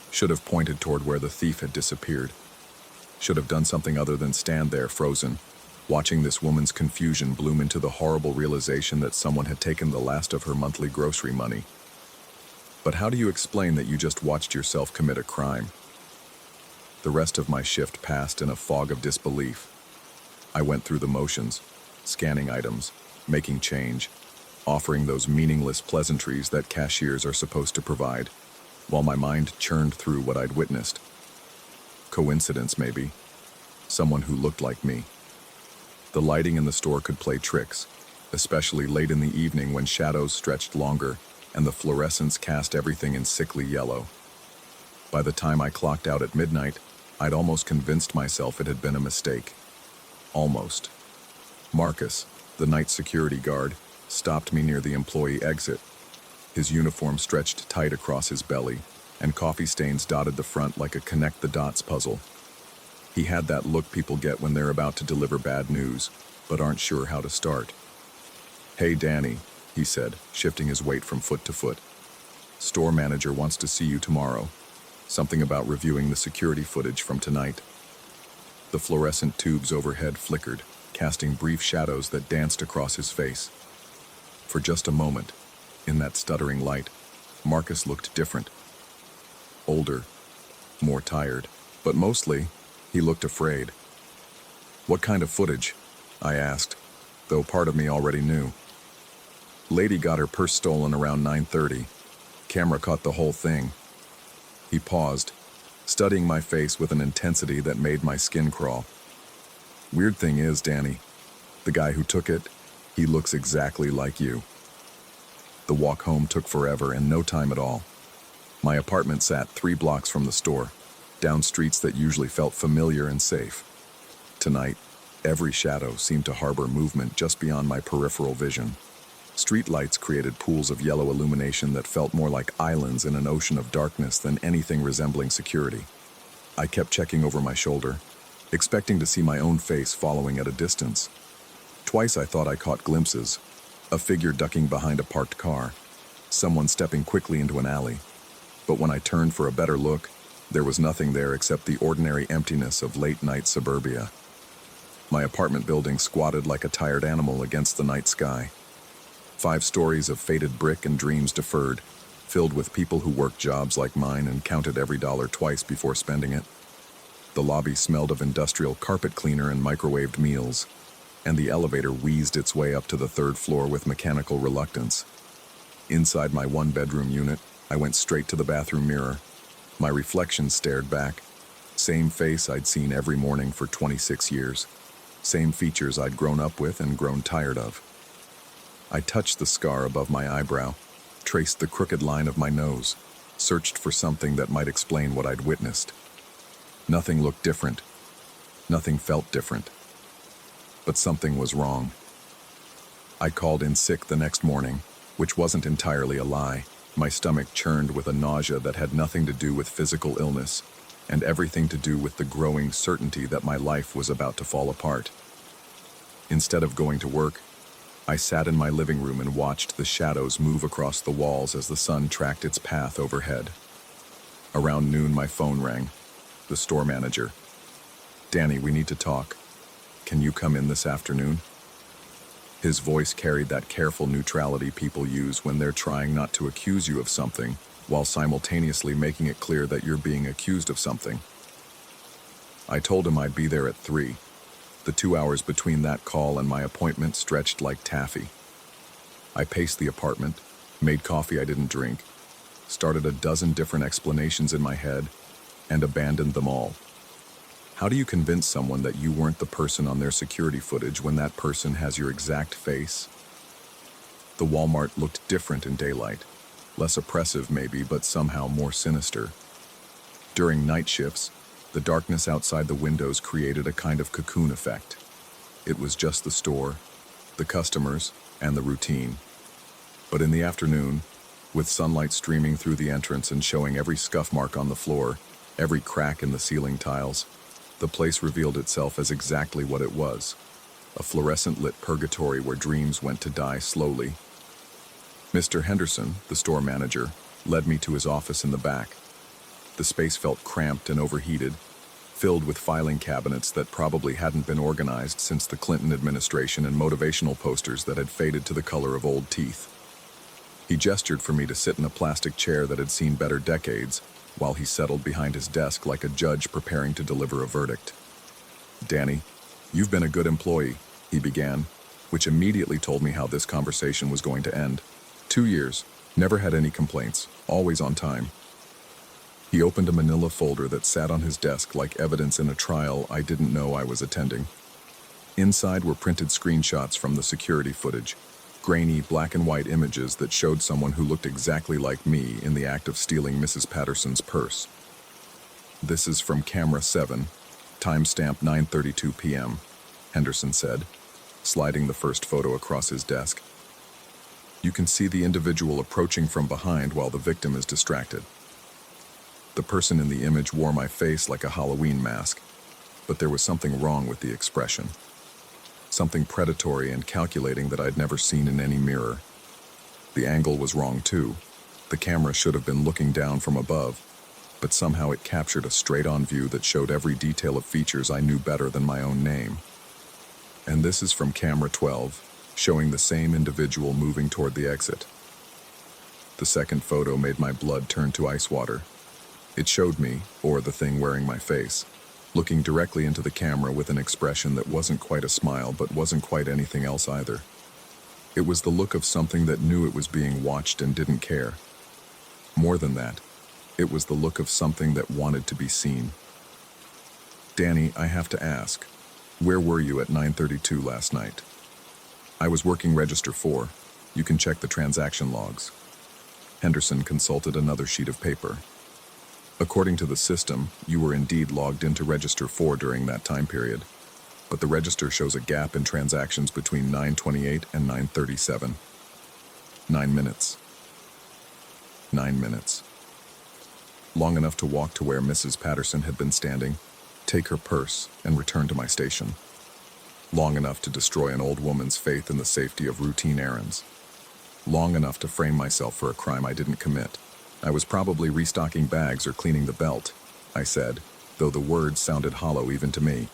S1: Should have pointed toward where the thief had disappeared. Should have done something other than stand there frozen, watching this woman's confusion bloom into the horrible realization that someone had taken the last of her monthly grocery money. But how do you explain that you just watched yourself commit a crime? The rest of my shift passed in a fog of disbelief. I went through the motions, scanning items, making change, offering those meaningless pleasantries that cashiers are supposed to provide, while my mind churned through what I'd witnessed. Coincidence, maybe. Someone who looked like me. The lighting in the store could play tricks, especially late in the evening when shadows stretched longer and the fluorescence cast everything in sickly yellow. By the time I clocked out at midnight, I'd almost convinced myself it had been a mistake. Almost. Marcus, the night security guard, stopped me near the employee exit. His uniform stretched tight across his belly, and coffee stains dotted the front like a connect-the-dots puzzle. He had that look people get when they're about to deliver bad news, but aren't sure how to start. "Hey, Danny," he said, shifting his weight from foot to foot. "Store manager wants to see you tomorrow. Something about reviewing the security footage from tonight." The fluorescent tubes overhead flickered, casting brief shadows that danced across his face. For just a moment, in that stuttering light, Marcus looked different. Older, more tired, but mostly, he looked afraid. "What kind of footage?" I asked, though part of me already knew. "Lady got her purse stolen around 9:30. Camera caught the whole thing." He paused, studying my face with an intensity that made my skin crawl. "Weird thing is, Danny, the guy who took it, he looks exactly like you." The walk home took forever and no time at all. My apartment sat 3 blocks from the store, down streets that usually felt familiar and safe. Tonight, every shadow seemed to harbor movement just beyond my peripheral vision. Street lights created pools of yellow illumination that felt more like islands in an ocean of darkness than anything resembling security. I kept checking over my shoulder, expecting to see my own face following at a distance. Twice I thought I caught glimpses, a figure ducking behind a parked car, someone stepping quickly into an alley. But when I turned for a better look, there was nothing there except the ordinary emptiness of late-night suburbia. My apartment building squatted like a tired animal against the night sky. 5 stories of faded brick and dreams deferred, filled with people who worked jobs like mine and counted every dollar twice before spending it. The lobby smelled of industrial carpet cleaner and microwaved meals, and the elevator wheezed its way up to the 3rd floor with mechanical reluctance. Inside my 1-bedroom unit, I went straight to the bathroom mirror. My reflection stared back. Same face I'd seen every morning for 26 years. Same features I'd grown up with and grown tired of. I touched the scar above my eyebrow, traced the crooked line of my nose, searched for something that might explain what I'd witnessed. Nothing looked different. Nothing felt different. But something was wrong. I called in sick the next morning, which wasn't entirely a lie. My stomach churned with a nausea that had nothing to do with physical illness, and everything to do with the growing certainty that my life was about to fall apart. Instead of going to work, I sat in my living room and watched the shadows move across the walls as the sun tracked its path overhead. Around noon, my phone rang. The store manager. "Danny, we need to talk. Can you come in this afternoon?" His voice carried that careful neutrality people use when they're trying not to accuse you of something, while simultaneously making it clear that you're being accused of something. I told him I'd be there at 3. The 2 hours between that call and my appointment stretched like taffy. I paced the apartment, made coffee I didn't drink, started a dozen different explanations in my head, and abandoned them all. How do you convince someone that you weren't the person on their security footage when that person has your exact face? The Walmart looked different in daylight, less oppressive maybe, but somehow more sinister. During night shifts, the darkness outside the windows created a kind of cocoon effect. It was just the store, the customers, and the routine. But in the afternoon, with sunlight streaming through the entrance and showing every scuff mark on the floor, every crack in the ceiling tiles, the place revealed itself as exactly what it was, a fluorescent-lit purgatory where dreams went to die slowly. Mr. Henderson, the store manager, led me to his office in the back. The space felt cramped and overheated, filled with filing cabinets that probably hadn't been organized since the Clinton administration and motivational posters that had faded to the color of old teeth. He gestured for me to sit in a plastic chair that had seen better decades, while he settled behind his desk like a judge preparing to deliver a verdict. "Danny, you've been a good employee," he began, which immediately told me how this conversation was going to end. 2 years, never had any complaints, always on time. He opened a manila folder that sat on his desk like evidence in a trial I didn't know I was attending. Inside were printed screenshots from the security footage, grainy black and white images that showed someone who looked exactly like me in the act of stealing Mrs. Patterson's purse. "This is from camera 7, timestamp 9:32 p.m., Henderson said, sliding the first photo across his desk. "You can see the individual approaching from behind while the victim is distracted. The person in the image wore my face like a Halloween mask, but there was something wrong with the expression. Something predatory and calculating that I'd never seen in any mirror. The angle was wrong too. The camera should have been looking down from above, but somehow it captured a straight-on view that showed every detail of features I knew better than my own name. And this is from camera 12, showing the same individual moving toward the exit. The second photo made my blood turn to ice water. It showed me, or the thing wearing my face, looking directly into the camera with an expression that wasn't quite a smile but wasn't quite anything else either. It was the look of something that knew it was being watched and didn't care. More than that, it was the look of something that wanted to be seen. Danny, I have to ask, where were you at 9:32 last night? I was working Register 4. You can check the transaction logs. Henderson consulted another sheet of paper. According to the system, you were indeed logged into Register 4 during that time period, but the register shows a gap in transactions between 9:28 and 9:37. 9 minutes. 9 minutes. Long enough to walk to where Mrs. Patterson had been standing, take her purse, and return to my station. Long enough to destroy an old woman's faith in the safety of routine errands. Long enough to frame myself for a crime I didn't commit. I was probably restocking bags or cleaning the belt, I said, though the words sounded hollow even to me.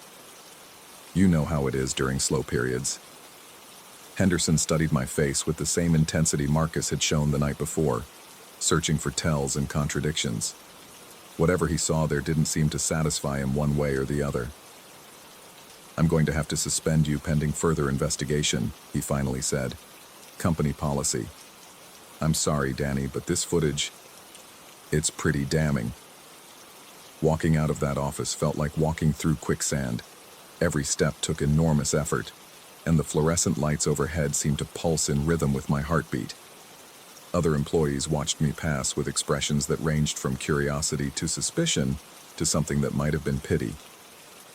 S1: You know how it is during slow periods. Henderson studied my face with the same intensity Marcus had shown the night before, searching for tells and contradictions. Whatever he saw there didn't seem to satisfy him one way or the other. I'm going to have to suspend you pending further investigation, he finally said. Company policy. I'm sorry, Danny, but this footage, it's pretty damning. Walking out of that office felt like walking through quicksand. Every step took enormous effort, and the fluorescent lights overhead seemed to pulse in rhythm with my heartbeat. Other employees watched me pass with expressions that ranged from curiosity to suspicion to something that might have been pity.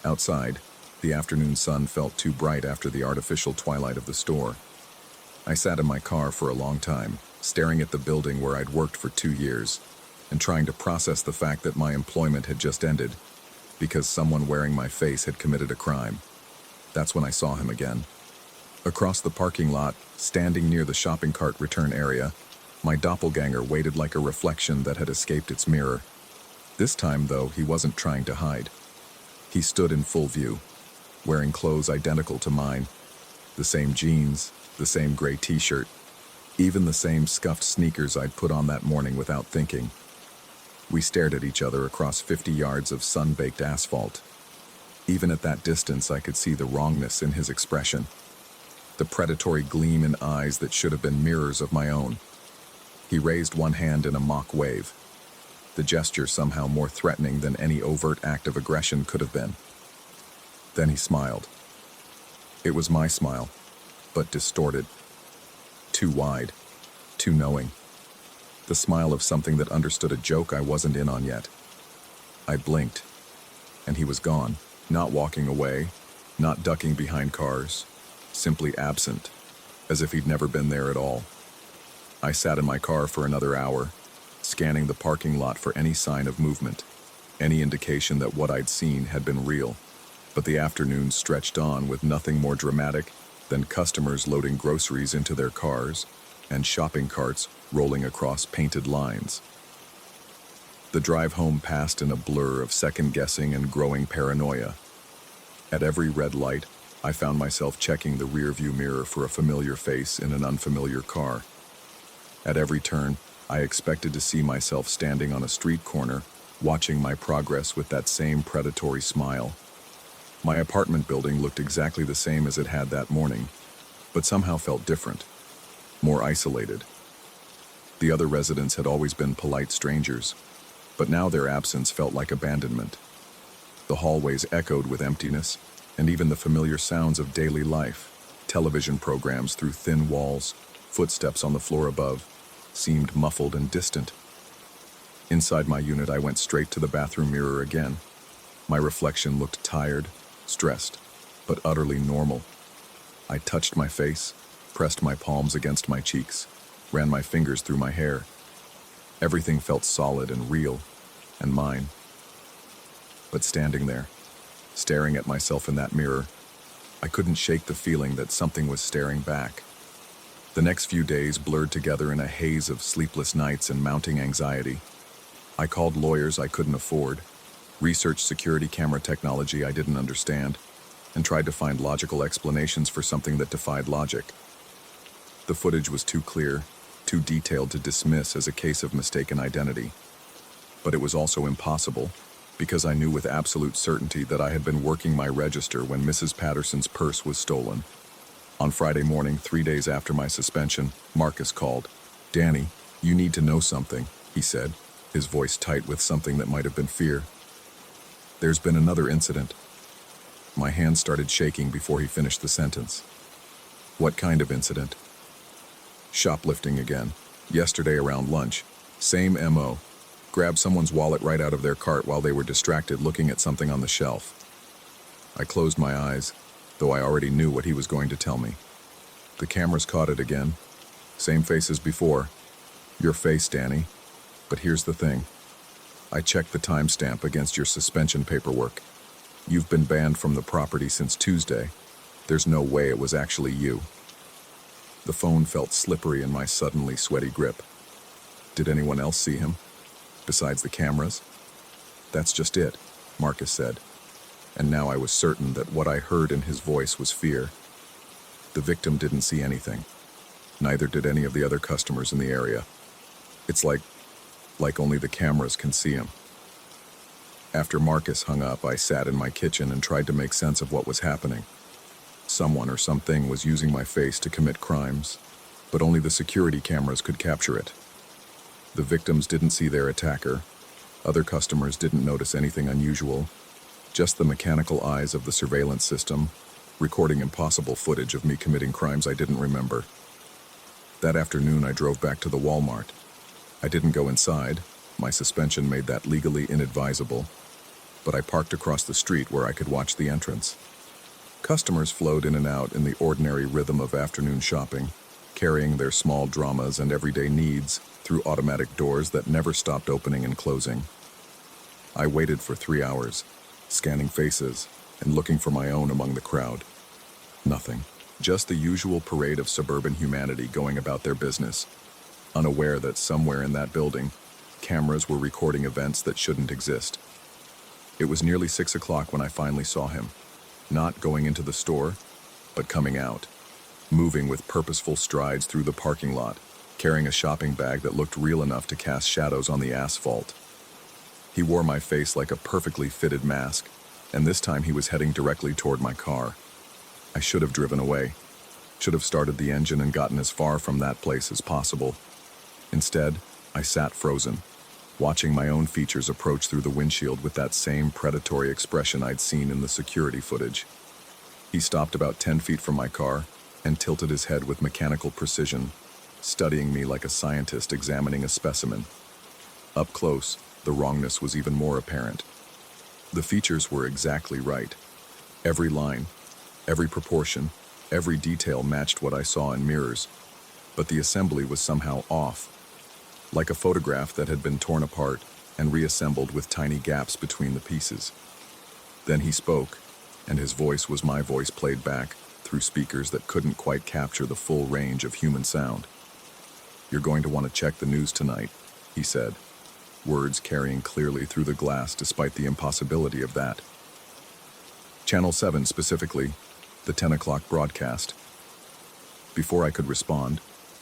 S1: Outside, the afternoon sun felt too bright after the artificial twilight of the store. I sat in my car for a long time, staring at the building where I'd worked for 2 years, and trying to process the fact that my employment had just ended, because someone wearing my face had committed a crime. That's when I saw him again. Across the parking lot, standing near the shopping cart return area, my doppelganger waited like a reflection that had escaped its mirror. This time, though, he wasn't trying to hide. He stood in full view, wearing clothes identical to mine, the same jeans, the same gray t-shirt, even the same scuffed sneakers I'd put on that morning without thinking. We stared at each other across 50 yards of sun-baked asphalt. Even at that distance, I could see the wrongness in his expression, the predatory gleam in eyes that should have been mirrors of my own. He raised one hand in a mock wave, the gesture somehow more threatening than any overt act of aggression could have been. Then he smiled. It was my smile, but distorted. Too wide, too knowing. The smile of something that understood a joke I wasn't in on yet. I blinked, and he was gone, not walking away, not ducking behind cars, simply absent, as if he'd never been there at all. I sat in my car for another hour, scanning the parking lot for any sign of movement, any indication that what I'd seen had been real. But the afternoon stretched on with nothing more dramatic than customers loading groceries into their cars and shopping carts rolling across painted lines. The drive home passed in a blur of second-guessing and growing paranoia. At every red light, I found myself checking the rearview mirror for a familiar face in an unfamiliar car. At every turn, I expected to see myself standing on a street corner, watching my progress with that same predatory smile. My apartment building looked exactly the same as it had that morning. but somehow felt different, more isolated. The other residents had always been polite strangers, but now their absence felt like abandonment. The hallways echoed with emptiness, and even the familiar sounds of daily life, television programs through thin walls, footsteps on the floor above, seemed muffled and distant. Inside my unit, I went straight to the bathroom mirror again. My reflection looked tired, stressed, but utterly normal. I touched my face, pressed my palms against my cheeks, ran my fingers through my hair. Everything felt solid and real, and mine. But standing there, staring at myself in that mirror, I couldn't shake the feeling that something was staring back. The next few days blurred together in a haze of sleepless nights and mounting anxiety. I called lawyers I couldn't afford, researched security camera technology I didn't understand, and tried to find logical explanations for something that defied logic. The footage was too clear, too detailed to dismiss as a case of mistaken identity. But it was also impossible, because I knew with absolute certainty that I had been working my register when Mrs. Patterson's purse was stolen. On Friday morning, 3 days after my suspension, Marcus called. "Danny, you need to know something," he said, his voice tight with something that might have been fear. "There's been another incident." My hand started shaking before he finished the sentence. "What kind of incident?" "Shoplifting again. Yesterday around lunch. Same MO. Grabbed someone's wallet right out of their cart while they were distracted looking at something on the shelf." I closed my eyes, though I already knew what he was going to tell me. "The cameras caught it again. Same face as before. Your face, Danny. But here's the thing. I checked the timestamp against your suspension paperwork. You've been banned from the property since Tuesday. There's no way it was actually you." The phone felt slippery in my suddenly sweaty grip. Did anyone else see him? Besides the cameras? "That's just it," Marcus said. And now I was certain that what I heard in his voice was fear. The victim didn't see anything. Neither did any of the other customers in the area. It's like only the cameras can see him. After Marcus hung up, I sat in my kitchen and tried to make sense of what was happening. Someone or something was using my face to commit crimes, but only the security cameras could capture it. The victims didn't see their attacker. Other customers didn't notice anything unusual. Just the mechanical eyes of the surveillance system, recording impossible footage of me committing crimes I didn't remember. That afternoon, I drove back to the Walmart. I didn't go inside. My suspension made that legally inadvisable. But I parked across the street where I could watch the entrance. Customers flowed in and out in the ordinary rhythm of afternoon shopping, carrying their small dramas and everyday needs through automatic doors that never stopped opening and closing. I waited for 3 hours, scanning faces and looking for my own among the crowd. Nothing. Just the usual parade of suburban humanity going about their business, unaware that somewhere in that building, cameras were recording events that shouldn't exist. It was nearly 6 o'clock when I finally saw him, not going into the store, but coming out, moving with purposeful strides through the parking lot, carrying a shopping bag that looked real enough to cast shadows on the asphalt. He wore my face like a perfectly fitted mask, and this time he was heading directly toward my car. I should have driven away, should have started the engine and gotten as far from that place as possible. Instead, I sat frozen, watching my own features approach through the windshield with that same predatory expression I'd seen in the security footage. He stopped about 10 feet from my car and tilted his head with mechanical precision, studying me like a scientist examining a specimen. Up close, the wrongness was even more apparent. The features were exactly right. Every line, every proportion, every detail matched what I saw in mirrors, but the assembly was somehow off, like a photograph that had been torn apart and reassembled with tiny gaps between the pieces. Then he spoke, and his voice was my voice played back through speakers that couldn't quite capture the full range of human sound. "You're going to want to check the news tonight," he said, words carrying clearly through the glass despite the impossibility of that. Channel 7 specifically, the 10 o'clock broadcast. Before I could respond,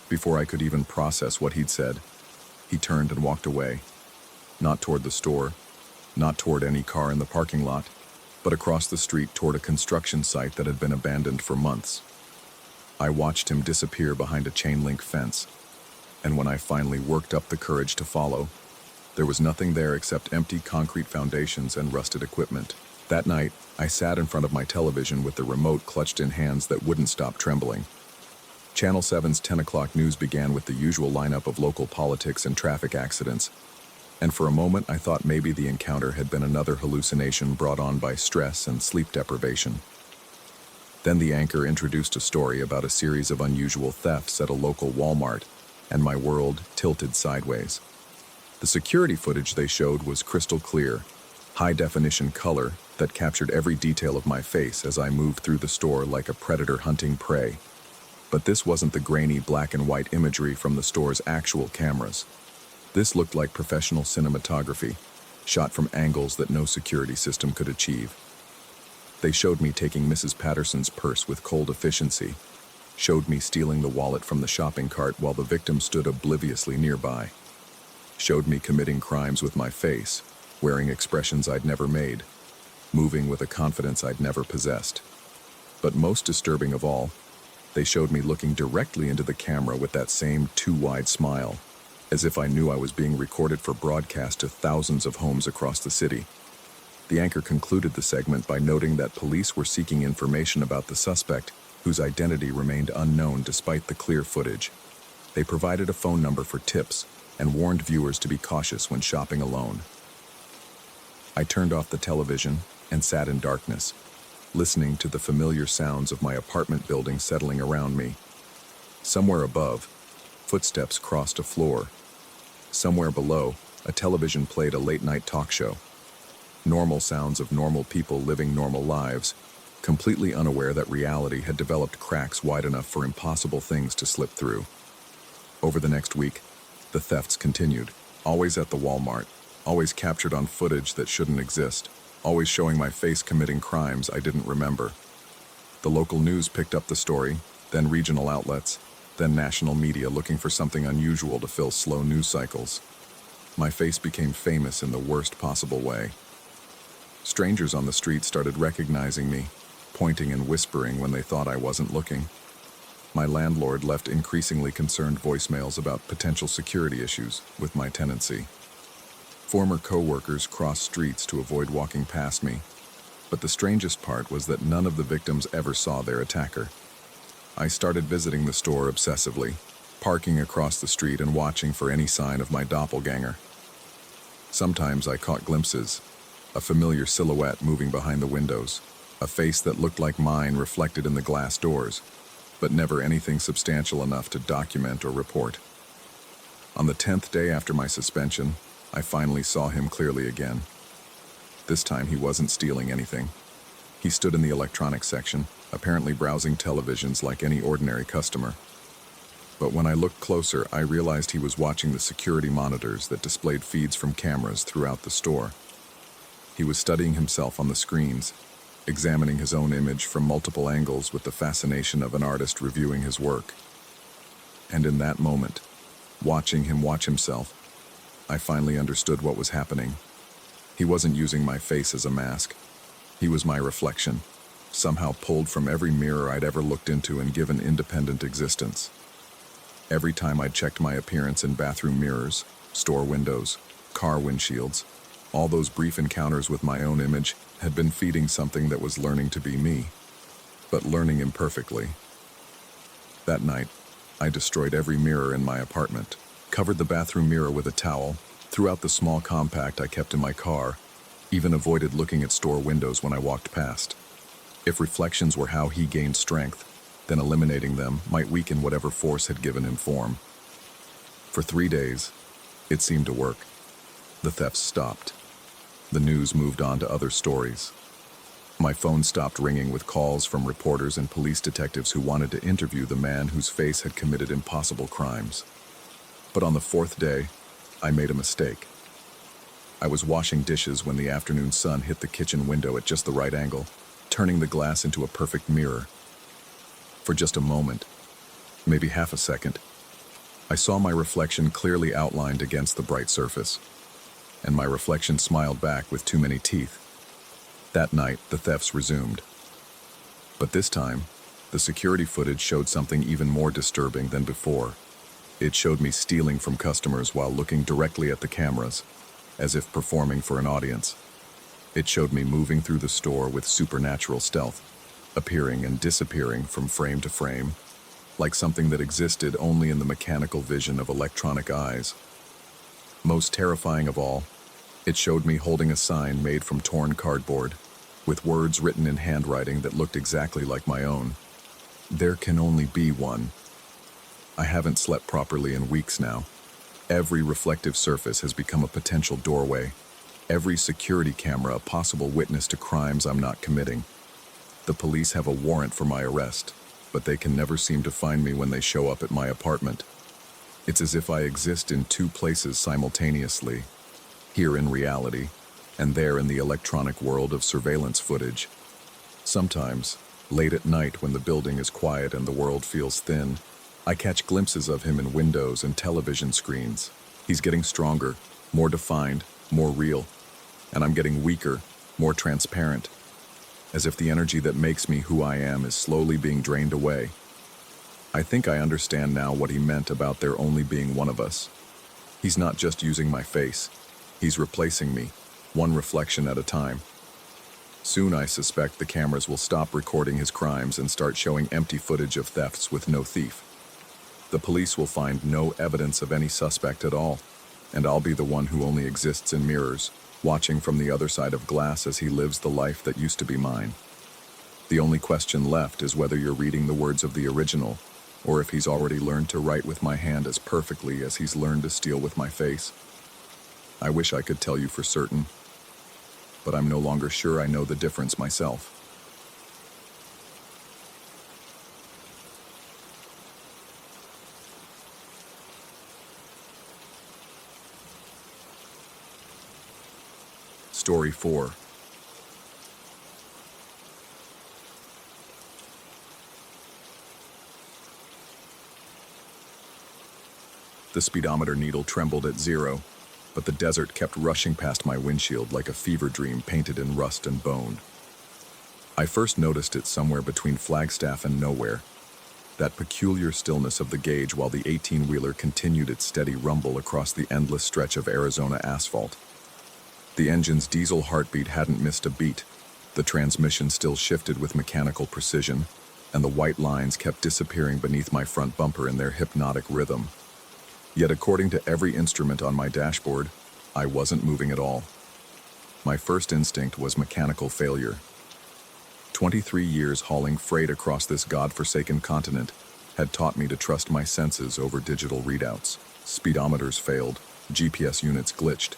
S1: before I could even process what he'd said, he turned and walked away, not toward the store, not toward any car in the parking lot, but across the street toward a construction site that had been abandoned for months. I watched him disappear behind a chain-link fence, and when I finally worked up the courage to follow, there was nothing there except empty concrete foundations and rusted equipment. That night, I sat in front of my television with the remote clutched in hands that wouldn't stop trembling. Channel 7's 10 o'clock news began with the usual lineup of local politics and traffic accidents, and for a moment I thought maybe the encounter had been another hallucination brought on by stress and sleep deprivation. Then the anchor introduced a story about a series of unusual thefts at a local Walmart, and my world tilted sideways. The security footage they showed was crystal clear, high-definition color that captured every detail of my face as I moved through the store like a predator hunting prey. But this wasn't the grainy black and white imagery from the store's actual cameras. This looked like professional cinematography, shot from angles that no security system could achieve. They showed me taking Mrs. Patterson's purse with cold efficiency, showed me stealing the wallet from the shopping cart while the victim stood obliviously nearby, showed me committing crimes with my face, wearing expressions I'd never made, moving with a confidence I'd never possessed. But most disturbing of all, they showed me looking directly into the camera with that same too-wide smile, as if I knew I was being recorded for broadcast to thousands of homes across the city. The anchor concluded the segment by noting that police were seeking information about the suspect, whose identity remained unknown despite the clear footage. They provided a phone number for tips and warned viewers to be cautious when shopping alone. I turned off the television and sat in darkness, listening to the familiar sounds of my apartment building settling around me. Somewhere above, footsteps crossed a floor. Somewhere below, a television played a late-night talk show. Normal sounds of normal people living normal lives, completely unaware that reality had developed cracks wide enough for impossible things to slip through. Over the next week, the thefts continued, always at the Walmart, always captured on footage that shouldn't exist, always showing my face committing crimes I didn't remember. The local news picked up the story, then regional outlets, then national media looking for something unusual to fill slow news cycles. My face became famous in the worst possible way. Strangers on the street started recognizing me, pointing and whispering when they thought I wasn't looking. My landlord left increasingly concerned voicemails about potential security issues with my tenancy. Former co-workers crossed streets to avoid walking past me, but the strangest part was that none of the victims ever saw their attacker. I started visiting the store obsessively, parking across the street and watching for any sign of my doppelganger. Sometimes I caught glimpses, a familiar silhouette moving behind the windows, a face that looked like mine reflected in the glass doors, but never anything substantial enough to document or report. On the 10th day after my suspension, I finally saw him clearly again. This time he wasn't stealing anything. He stood in the electronics section, apparently browsing televisions like any ordinary customer. But when I looked closer, I realized he was watching the security monitors that displayed feeds from cameras throughout the store. He was studying himself on the screens, examining his own image from multiple angles with the fascination of an artist reviewing his work. And in that moment, watching him watch himself, I finally understood what was happening. He wasn't using my face as a mask. He was my reflection, somehow pulled from every mirror I'd ever looked into and given independent existence. Every time I'd checked my appearance in bathroom mirrors, store windows, car windshields, all those brief encounters with my own image had been feeding something that was learning to be me, but learning imperfectly. That night, I destroyed every mirror in my apartment, covered the bathroom mirror with a towel, threw out the small compact I kept in my car, even avoided looking at store windows when I walked past. If reflections were how he gained strength, then eliminating them might weaken whatever force had given him form. For 3 days, it seemed to work. The thefts stopped. The news moved on to other stories. My phone stopped ringing with calls from reporters and police detectives who wanted to interview the man whose face had committed impossible crimes. But on the 4th day, I made a mistake. I was washing dishes when the afternoon sun hit the kitchen window at just the right angle, turning the glass into a perfect mirror. For just a moment, maybe half a second, I saw my reflection clearly outlined against the bright surface, and my reflection smiled back with too many teeth. That night, the thefts resumed. But this time, The security footage showed something even more disturbing than before. It showed me stealing from customers while looking directly at the cameras, as if performing for an audience. It showed me moving through the store with supernatural stealth, appearing and disappearing from frame to frame, like something that existed only in the mechanical vision of electronic eyes. Most terrifying of all, it showed me holding a sign made from torn cardboard, with words written in handwriting that looked exactly like my own. There can only be one. I haven't slept properly in weeks now. Every reflective surface has become a potential doorway. Every security camera a possible witness to crimes I'm not committing. The police have a warrant for my arrest, but they can never seem to find me when they show up at my apartment. It's as if I exist in two places simultaneously, here in reality, and there in the electronic world of surveillance footage. Sometimes, late at night when the building is quiet and the world feels thin, I catch glimpses of him in windows and television screens. He's getting stronger, more defined, more real, and I'm getting weaker, more transparent, as if the energy that makes me who I am is slowly being drained away. I think I understand now what he meant about there only being one of us. He's not just using my face, he's replacing me, one reflection at a time. Soon I suspect the cameras will stop recording his crimes and start showing empty footage of thefts with no thief. The police will find no evidence of any suspect at all, and I'll be the one who only exists in mirrors, watching from the other side of glass as he lives the life that used to be mine. The only question left is whether you're reading the words of the original, or if he's already learned to write with my hand as perfectly as he's learned to steal with my face. I wish I could tell you for certain, but I'm no longer sure I know the difference myself. Story 4. The speedometer needle trembled at 0, but the desert kept rushing past my windshield like a fever dream painted in rust and bone. I first noticed it somewhere between Flagstaff and nowhere, that peculiar stillness of the gauge while the 18-wheeler continued its steady rumble across the endless stretch of Arizona asphalt. The engine's diesel heartbeat hadn't missed a beat, the transmission still shifted with mechanical precision, and the white lines kept disappearing beneath my front bumper in their hypnotic rhythm. Yet according to every instrument on my dashboard, I wasn't moving at all. My first instinct was mechanical failure. 23 years hauling freight across this godforsaken continent had taught me to trust my senses over digital readouts. Speedometers failed, GPS units glitched,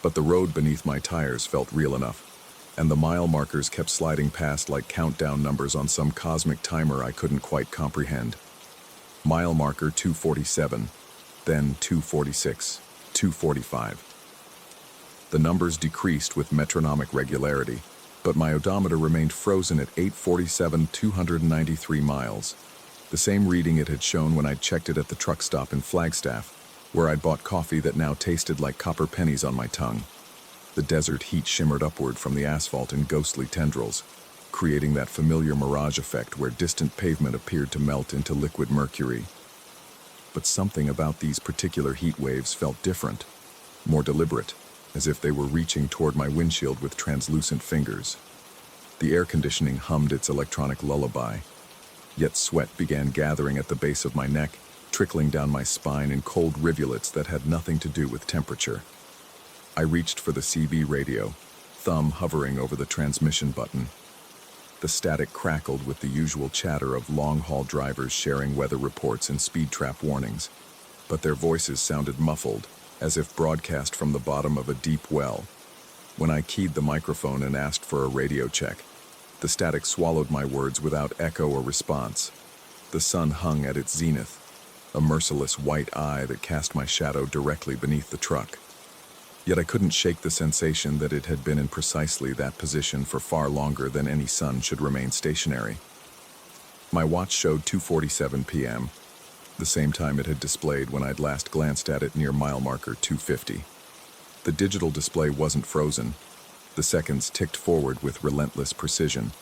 S1: but the road beneath my tires felt real enough, and the mile markers kept sliding past like countdown numbers on some cosmic timer I couldn't quite comprehend. Mile marker 247, then 246, 245. The numbers decreased with metronomic regularity, but my odometer remained frozen at 847, 293 miles, the same reading it had shown when I'd checked it at the truck stop in Flagstaff, where I'd bought coffee that now tasted like copper pennies on my tongue. The desert heat shimmered upward from the asphalt in ghostly tendrils, creating that familiar mirage effect where distant pavement appeared to melt into liquid mercury. But something about these particular heat waves felt different, more deliberate, as if they were reaching toward my windshield with translucent fingers. The air conditioning hummed its electronic lullaby, yet sweat began gathering at the base of my neck, trickling down my spine in cold rivulets that had nothing to do with temperature. I reached for the CB radio, thumb hovering over the transmission button. The static crackled with the usual chatter of long-haul drivers sharing weather reports and speed trap warnings, but their voices sounded muffled, as if broadcast from the bottom of a deep well. When I keyed the microphone and asked for a radio check, the static swallowed my words without echo or response. The sun hung at its zenith, a merciless white eye that cast my shadow directly beneath the truck. Yet I couldn't shake the sensation that it had been in precisely that position for far longer than any sun should remain stationary. My watch showed 2:47 p.m., the same time it had displayed when I'd last glanced at it near mile marker 250. The digital display wasn't frozen. The seconds ticked forward with relentless precision.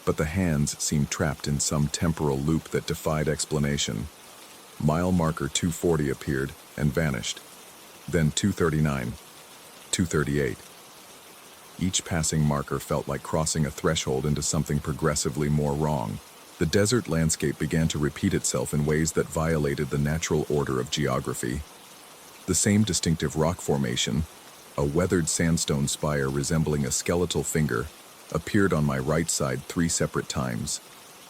S1: but the hands seemed trapped in some temporal loop that defied explanation. Mile marker 240 appeared and vanished. Then 239, 238. Each passing marker felt like crossing a threshold into something progressively more wrong. The desert landscape began to repeat itself in ways that violated the natural order of geography. The same distinctive rock formation, a weathered sandstone spire resembling a skeletal finger, appeared on my right side 3 separate times.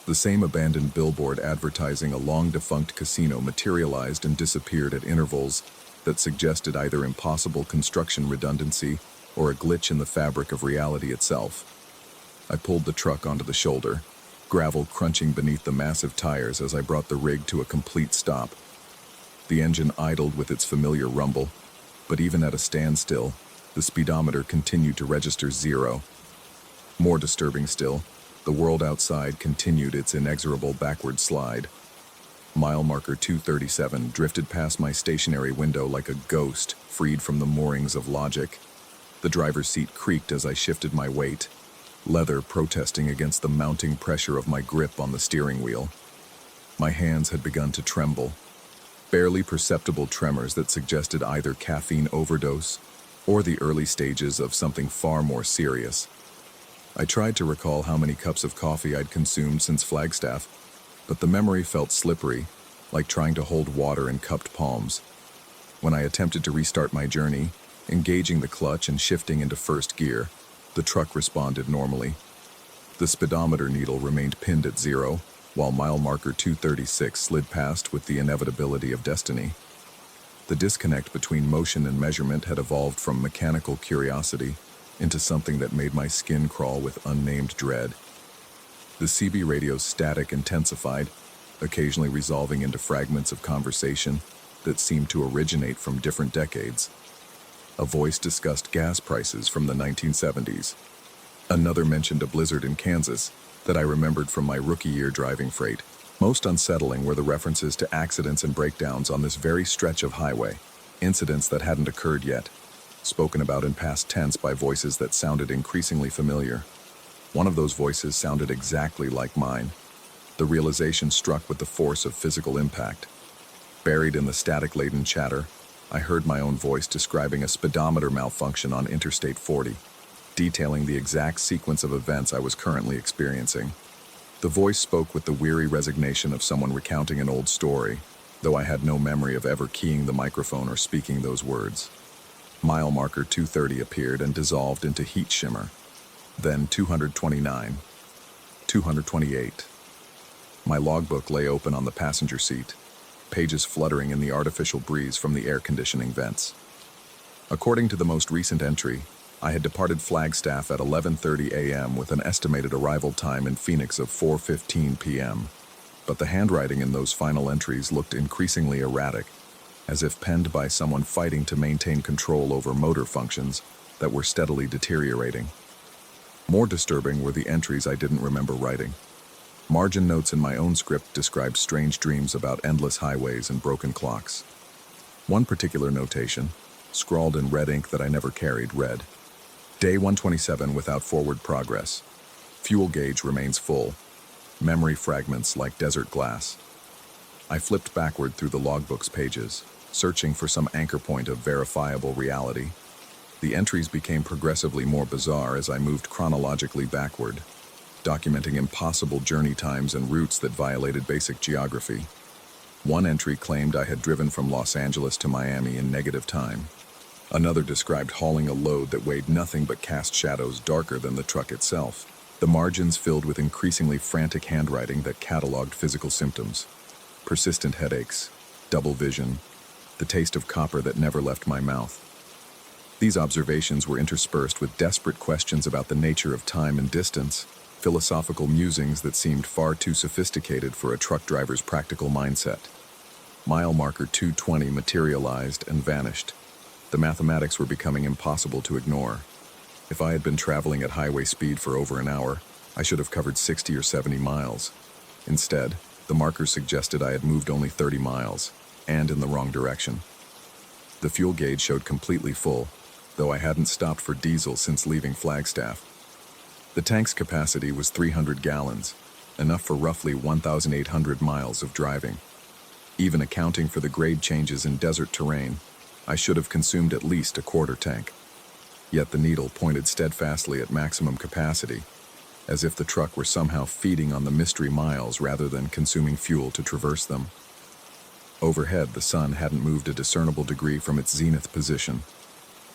S1: The same abandoned billboard advertising a long-defunct casino materialized and disappeared at intervals that suggested either impossible construction redundancy or a glitch in the fabric of reality itself. I pulled the truck onto the shoulder, gravel crunching beneath the massive tires as I brought the rig to a complete stop. The engine idled with its familiar rumble, but even at a standstill, the speedometer continued to register 0. More disturbing still, the world outside continued its inexorable backward slide. Mile marker 237 drifted past my stationary window like a ghost freed from the moorings of logic. The driver's seat creaked as I shifted my weight, leather protesting against the mounting pressure of my grip on the steering wheel. My hands had begun to tremble, barely perceptible tremors that suggested either caffeine overdose or the early stages of something far more serious. I tried to recall how many cups of coffee I'd consumed since Flagstaff, but the memory felt slippery, like trying to hold water in cupped palms. When I attempted to restart my journey, engaging the clutch and shifting into first gear, the truck responded normally. The speedometer needle remained pinned at 0, while mile marker 236 slid past with the inevitability of destiny. The disconnect between motion and measurement had evolved from mechanical curiosity into something that made my skin crawl with unnamed dread. The CB radio's static intensified, occasionally resolving into fragments of conversation that seemed to originate from different decades. A voice discussed gas prices from the 1970s. Another mentioned a blizzard in Kansas that I remembered from my rookie year driving freight. Most unsettling were the references to accidents and breakdowns on this very stretch of highway, incidents that hadn't occurred yet, spoken about in past tense by voices that sounded increasingly familiar. One of those voices sounded exactly like mine. The realization struck with the force of physical impact. Buried in the static-laden chatter, I heard my own voice describing a speedometer malfunction on Interstate 40, detailing the exact sequence of events I was currently experiencing. The voice spoke with the weary resignation of someone recounting an old story, though I had no memory of ever keying the microphone or speaking those words. Mile marker 230 appeared and dissolved into heat shimmer. Then 229, 228. My logbook lay open on the passenger seat, pages fluttering in the artificial breeze from the air conditioning vents. According to the most recent entry, I had departed Flagstaff at 11:30 a.m. with an estimated arrival time in Phoenix of 4:15 p.m. But the handwriting in those final entries looked increasingly erratic, as if penned by someone fighting to maintain control over motor functions that were steadily deteriorating. More disturbing were the entries I didn't remember writing. Margin notes in my own script described strange dreams about endless highways and broken clocks. One particular notation, scrawled in red ink that I never carried, read, Day 127 without forward progress. Fuel gauge remains full. Memory fragments like desert glass. I flipped backward through the logbook's pages, searching for some anchor point of verifiable reality. The entries became progressively more bizarre as I moved chronologically backward, documenting impossible journey times and routes that violated basic geography. One entry claimed I had driven from Los Angeles to Miami in negative time. Another described hauling a load that weighed nothing but cast shadows darker than the truck itself. The margins filled with increasingly frantic handwriting that cataloged physical symptoms. Persistent headaches, double vision, the taste of copper that never left my mouth. These observations were interspersed with desperate questions about the nature of time and distance, philosophical musings that seemed far too sophisticated for a truck driver's practical mindset. Mile marker 220 materialized and vanished. The mathematics were becoming impossible to ignore. If I had been traveling at highway speed for over an hour, I should have covered 60 or 70 miles. Instead, the markers suggested I had moved only 30 miles, and in the wrong direction. The fuel gauge showed completely full, though I hadn't stopped for diesel since leaving Flagstaff. The tank's capacity was 300 gallons, enough for roughly 1,800 miles of driving. Even accounting for the grade changes in desert terrain, I should have consumed at least a quarter tank. Yet the needle pointed steadfastly at maximum capacity, as if the truck were somehow feeding on the mystery miles rather than consuming fuel to traverse them. Overhead, the sun hadn't moved a discernible degree from its zenith position.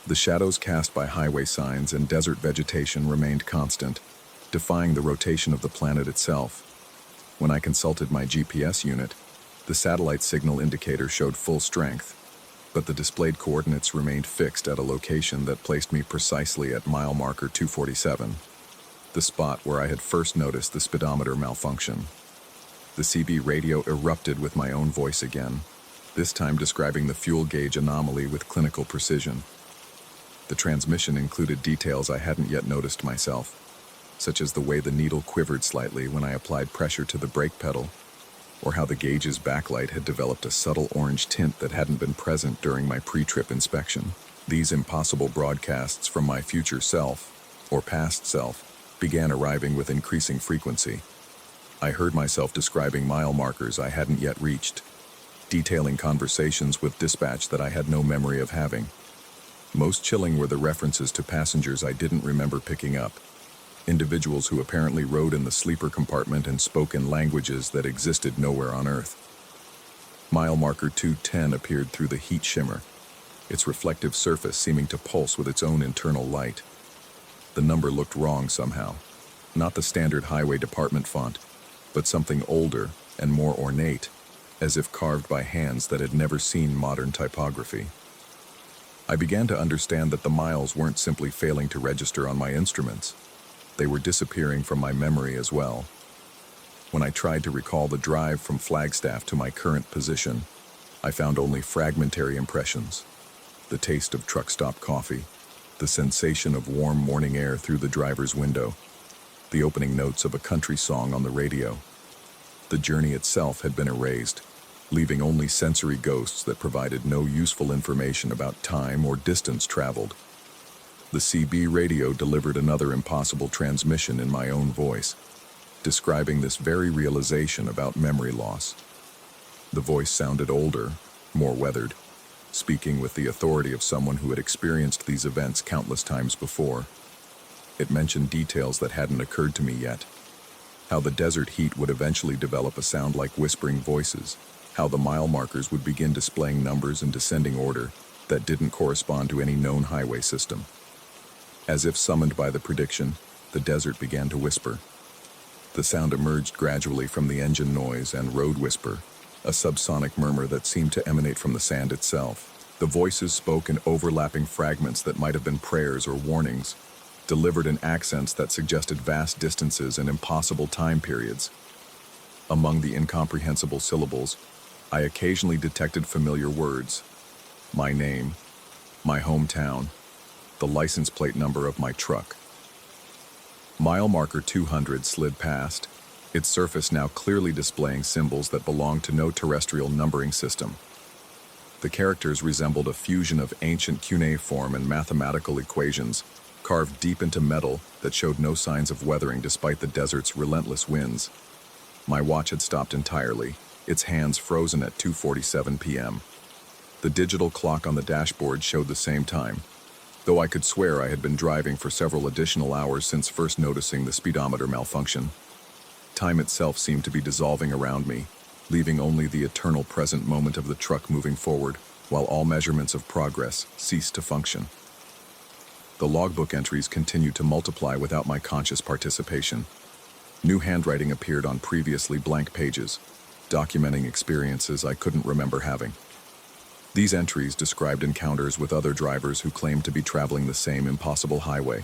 S1: The shadows cast by highway signs and desert vegetation remained constant, defying the rotation of the planet itself. When I consulted my GPS unit, the satellite signal indicator showed full strength, but the displayed coordinates remained fixed at a location that placed me precisely at mile marker 247, the spot where I had first noticed the speedometer malfunction. The CB radio erupted with my own voice again, this time describing the fuel gauge anomaly with clinical precision. The transmission included details I hadn't yet noticed myself, such as the way the needle quivered slightly when I applied pressure to the brake pedal, or how the gauge's backlight had developed a subtle orange tint that hadn't been present during my pre-trip inspection. These impossible broadcasts from my future self, or past self, began arriving with increasing frequency. I heard myself describing mile markers I hadn't yet reached, detailing conversations with dispatch that I had no memory of having. Most chilling were the references to passengers I didn't remember picking up, individuals who apparently rode in the sleeper compartment and spoke in languages that existed nowhere on Earth. Mile marker 210 appeared through the heat shimmer, its reflective surface seeming to pulse with its own internal light. The number looked wrong somehow, not the standard highway department font, but something older and more ornate, as if carved by hands that had never seen modern typography. I began to understand that the miles weren't simply failing to register on my instruments. They were disappearing from my memory as well. When I tried to recall the drive from Flagstaff to my current position, I found only fragmentary impressions. The taste of truck stop coffee, the sensation of warm morning air through the driver's window, the opening notes of a country song on the radio. The journey itself had been erased, leaving only sensory ghosts that provided no useful information about time or distance traveled. The CB radio delivered another impossible transmission in my own voice, describing this very realization about memory loss. The voice sounded older, more weathered, speaking with the authority of someone who had experienced these events countless times before. It mentioned details that hadn't occurred to me yet. How the desert heat would eventually develop a sound like whispering voices, how the mile markers would begin displaying numbers in descending order that didn't correspond to any known highway system. As if summoned by the prediction, the desert began to whisper. The sound emerged gradually from the engine noise and road whisper, a subsonic murmur that seemed to emanate from the sand itself. The voices spoke in overlapping fragments that might have been prayers or warnings, delivered in accents that suggested vast distances and impossible time periods. Among the incomprehensible syllables, I occasionally detected familiar words. My name, my hometown, the license plate number of my truck. Mile marker 200 slid past, its surface now clearly displaying symbols that belonged to no terrestrial numbering system. The characters resembled a fusion of ancient cuneiform and mathematical equations, carved deep into metal that showed no signs of weathering despite the desert's relentless winds. My watch had stopped entirely, its hands frozen at 2:47 p.m. The digital clock on the dashboard showed the same time, though I could swear I had been driving for several additional hours since first noticing the speedometer malfunction. Time itself seemed to be dissolving around me, leaving only the eternal present moment of the truck moving forward, while all measurements of progress ceased to function. The logbook entries continued to multiply without my conscious participation. New handwriting appeared on previously blank pages, documenting experiences I couldn't remember having. These entries described encounters with other drivers who claimed to be traveling the same impossible highway,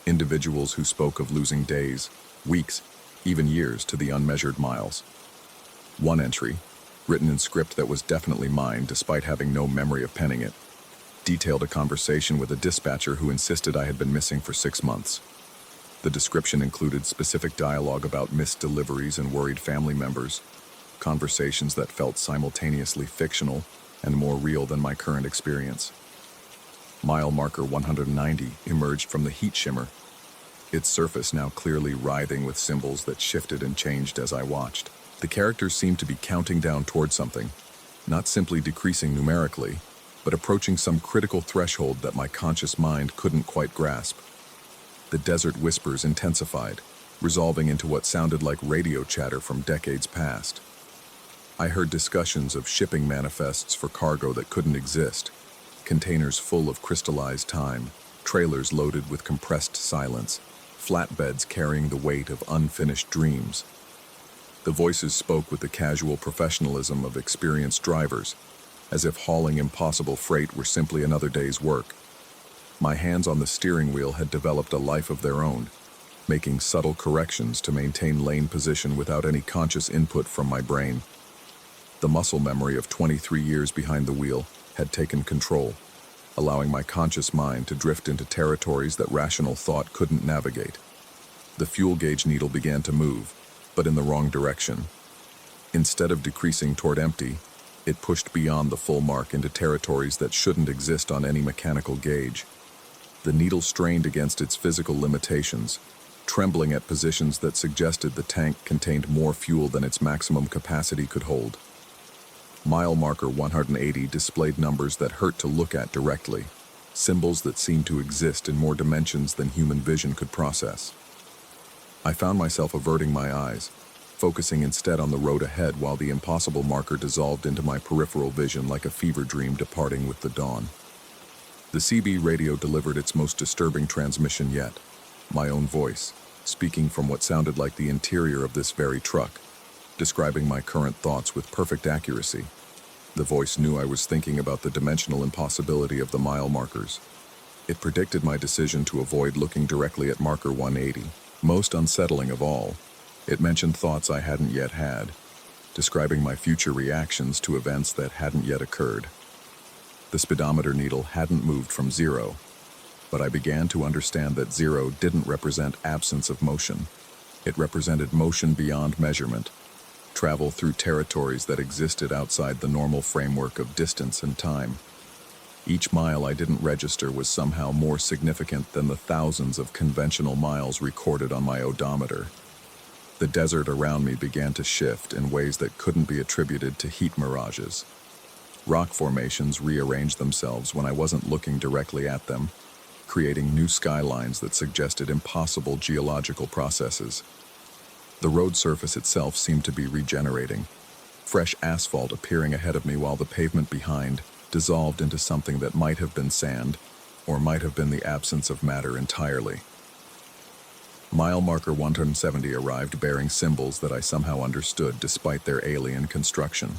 S1: individuals who spoke of losing days, weeks, even years to the unmeasured miles. One entry, written in script that was definitely mine despite having no memory of penning it, detailed a conversation with a dispatcher who insisted I had been missing for 6 months. The description included specific dialogue about missed deliveries and worried family members, conversations that felt simultaneously fictional and more real than my current experience. Mile marker 190 emerged from the heat shimmer, its surface now clearly writhing with symbols that shifted and changed as I watched. The characters seemed to be counting down toward something, not simply decreasing numerically, but approaching some critical threshold that my conscious mind couldn't quite grasp. The desert whispers intensified, resolving into what sounded like radio chatter from decades past. I heard discussions of shipping manifests for cargo that couldn't exist, containers full of crystallized time, trailers loaded with compressed silence, flatbeds carrying the weight of unfinished dreams. The voices spoke with the casual professionalism of experienced drivers, as if hauling impossible freight were simply another day's work. My hands on the steering wheel had developed a life of their own, making subtle corrections to maintain lane position without any conscious input from my brain. The muscle memory of 23 years behind the wheel had taken control, allowing my conscious mind to drift into territories that rational thought couldn't navigate. The fuel gauge needle began to move, but in the wrong direction. Instead of decreasing toward empty, it pushed beyond the full mark into territories that shouldn't exist on any mechanical gauge. The needle strained against its physical limitations, trembling at positions that suggested the tank contained more fuel than its maximum capacity could hold. Mile marker 180 displayed numbers that hurt to look at directly, symbols that seemed to exist in more dimensions than human vision could process. I found myself averting my eyes, focusing instead on the road ahead while the impossible marker dissolved into my peripheral vision like a fever dream departing with the dawn. The CB radio delivered its most disturbing transmission yet, my own voice, speaking from what sounded like the interior of this very truck, describing my current thoughts with perfect accuracy. The voice knew I was thinking about the dimensional impossibility of the mile markers. It predicted my decision to avoid looking directly at marker 180. Most unsettling of all, it mentioned thoughts I hadn't yet had, describing my future reactions to events that hadn't yet occurred. The speedometer needle hadn't moved from zero, but I began to understand that zero didn't represent absence of motion. It represented motion beyond measurement, travel through territories that existed outside the normal framework of distance and time. Each mile I didn't register was somehow more significant than the thousands of conventional miles recorded on my odometer. The desert around me began to shift in ways that couldn't be attributed to heat mirages. Rock formations rearranged themselves when I wasn't looking directly at them, creating new skylines that suggested impossible geological processes. The road surface itself seemed to be regenerating, fresh asphalt appearing ahead of me while the pavement behind dissolved into something that might have been sand, or might have been the absence of matter entirely. Mile marker 170 arrived bearing symbols that I somehow understood despite their alien construction.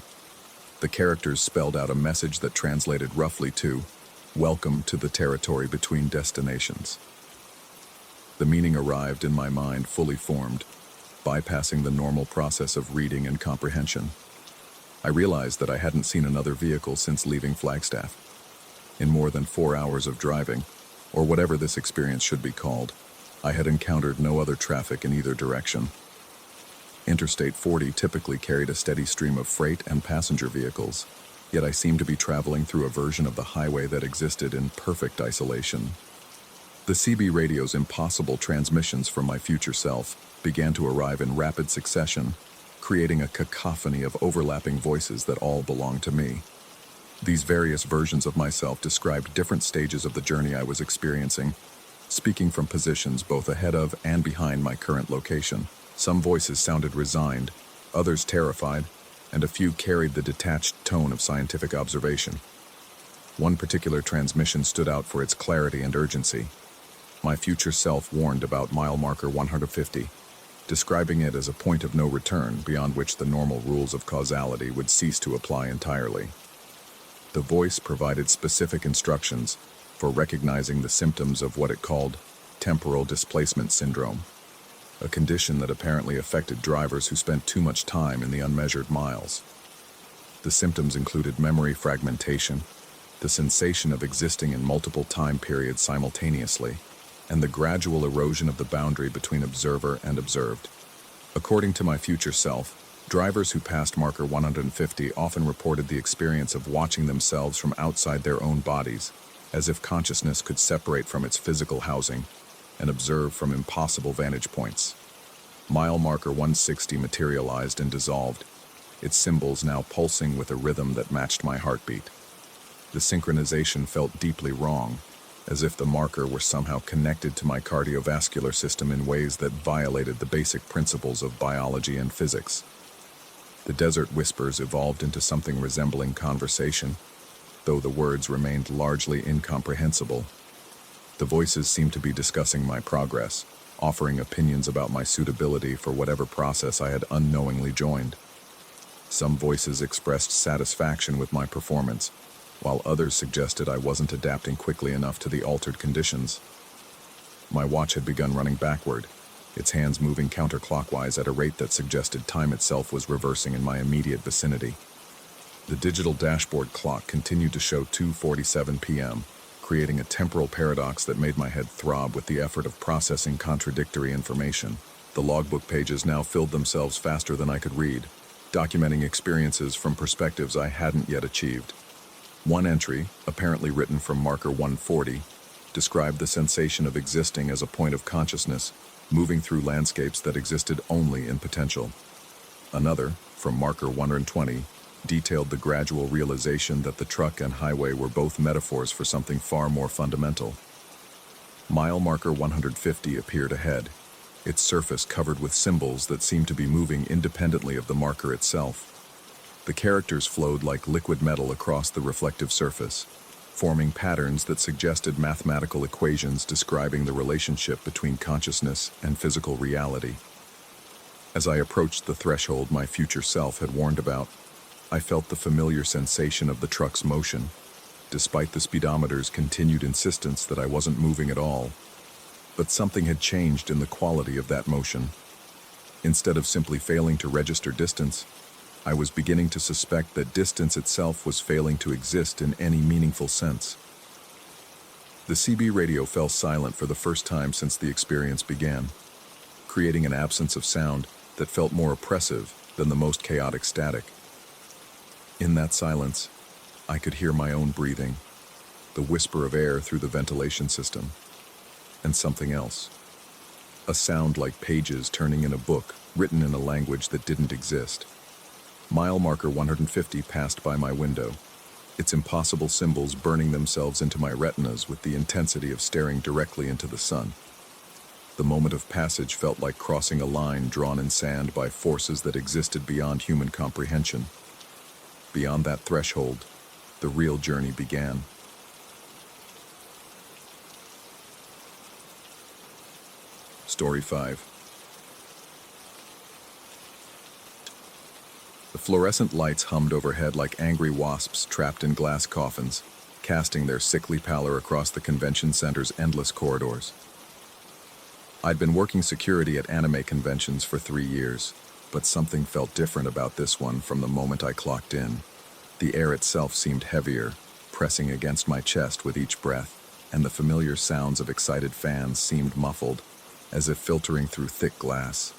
S1: The characters spelled out a message that translated roughly to, "Welcome to the territory between destinations." The meaning arrived in my mind fully formed, bypassing the normal process of reading and comprehension. I realized that I hadn't seen another vehicle since leaving Flagstaff. In more than 4 hours of driving, or whatever this experience should be called, I had encountered no other traffic in either direction. Interstate 40 typically carried a steady stream of freight and passenger vehicles, yet I seemed to be traveling through a version of the highway that existed in perfect isolation. The CB radio's impossible transmissions from my future self began to arrive in rapid succession, creating a cacophony of overlapping voices that all belonged to me. These various versions of myself described different stages of the journey I was experiencing, speaking from positions both ahead of and behind my current location. Some voices sounded resigned, others terrified, and a few carried the detached tone of scientific observation. One particular transmission stood out for its clarity and urgency. My future self warned about mile marker 150, describing it as a point of no return beyond which the normal rules of causality would cease to apply entirely. The voice provided specific instructions for recognizing the symptoms of what it called temporal displacement syndrome, a condition that apparently affected drivers who spent too much time in the unmeasured miles. The symptoms included memory fragmentation, the sensation of existing in multiple time periods simultaneously, and the gradual erosion of the boundary between observer and observed. According to my future self, drivers who passed marker 150 often reported the experience of watching themselves from outside their own bodies, as if consciousness could separate from its physical housing, and observe from impossible vantage points. Mile marker 160 materialized and dissolved, its symbols now pulsing with a rhythm that matched my heartbeat. The synchronization felt deeply wrong, as if the marker were somehow connected to my cardiovascular system in ways that violated the basic principles of biology and physics. The desert whispers evolved into something resembling conversation, though the words remained largely incomprehensible. The voices seemed to be discussing my progress, offering opinions about my suitability for whatever process I had unknowingly joined. Some voices expressed satisfaction with my performance, while others suggested I wasn't adapting quickly enough to the altered conditions. My watch had begun running backward, its hands moving counterclockwise at a rate that suggested time itself was reversing in my immediate vicinity. The digital dashboard clock continued to show 2:47 p.m., creating a temporal paradox that made my head throb with the effort of processing contradictory information. The logbook pages now filled themselves faster than I could read, documenting experiences from perspectives I hadn't yet achieved. One entry, apparently written from marker 140, described the sensation of existing as a point of consciousness, moving through landscapes that existed only in potential. Another, from marker 120, detailed the gradual realization that the truck and highway were both metaphors for something far more fundamental. Mile marker 150 appeared ahead, its surface covered with symbols that seemed to be moving independently of the marker itself. The characters flowed like liquid metal across the reflective surface, forming patterns that suggested mathematical equations describing the relationship between consciousness and physical reality. As I approached the threshold my future self had warned about, I felt the familiar sensation of the truck's motion, despite the speedometer's continued insistence that I wasn't moving at all. But something had changed in the quality of that motion. Instead of simply failing to register distance, I was beginning to suspect that distance itself was failing to exist in any meaningful sense. The CB radio fell silent for the first time since the experience began, creating an absence of sound that felt more oppressive than the most chaotic static. In that silence, I could hear my own breathing, the whisper of air through the ventilation system, and something else. A sound like pages turning in a book written in a language that didn't exist. Mile marker 150 passed by my window, its impossible symbols burning themselves into my retinas with the intensity of staring directly into the sun. The moment of passage felt like crossing a line drawn in sand by forces that existed beyond human comprehension. Beyond that threshold, the real journey began. Story 5. The fluorescent lights hummed overhead like angry wasps trapped in glass coffins, casting their sickly pallor across the convention center's endless corridors. I'd been working security at anime conventions for 3 years, but something felt different about this one from the moment I clocked in. The air itself seemed heavier, pressing against my chest with each breath, and the familiar sounds of excited fans seemed muffled, as if filtering through thick glass.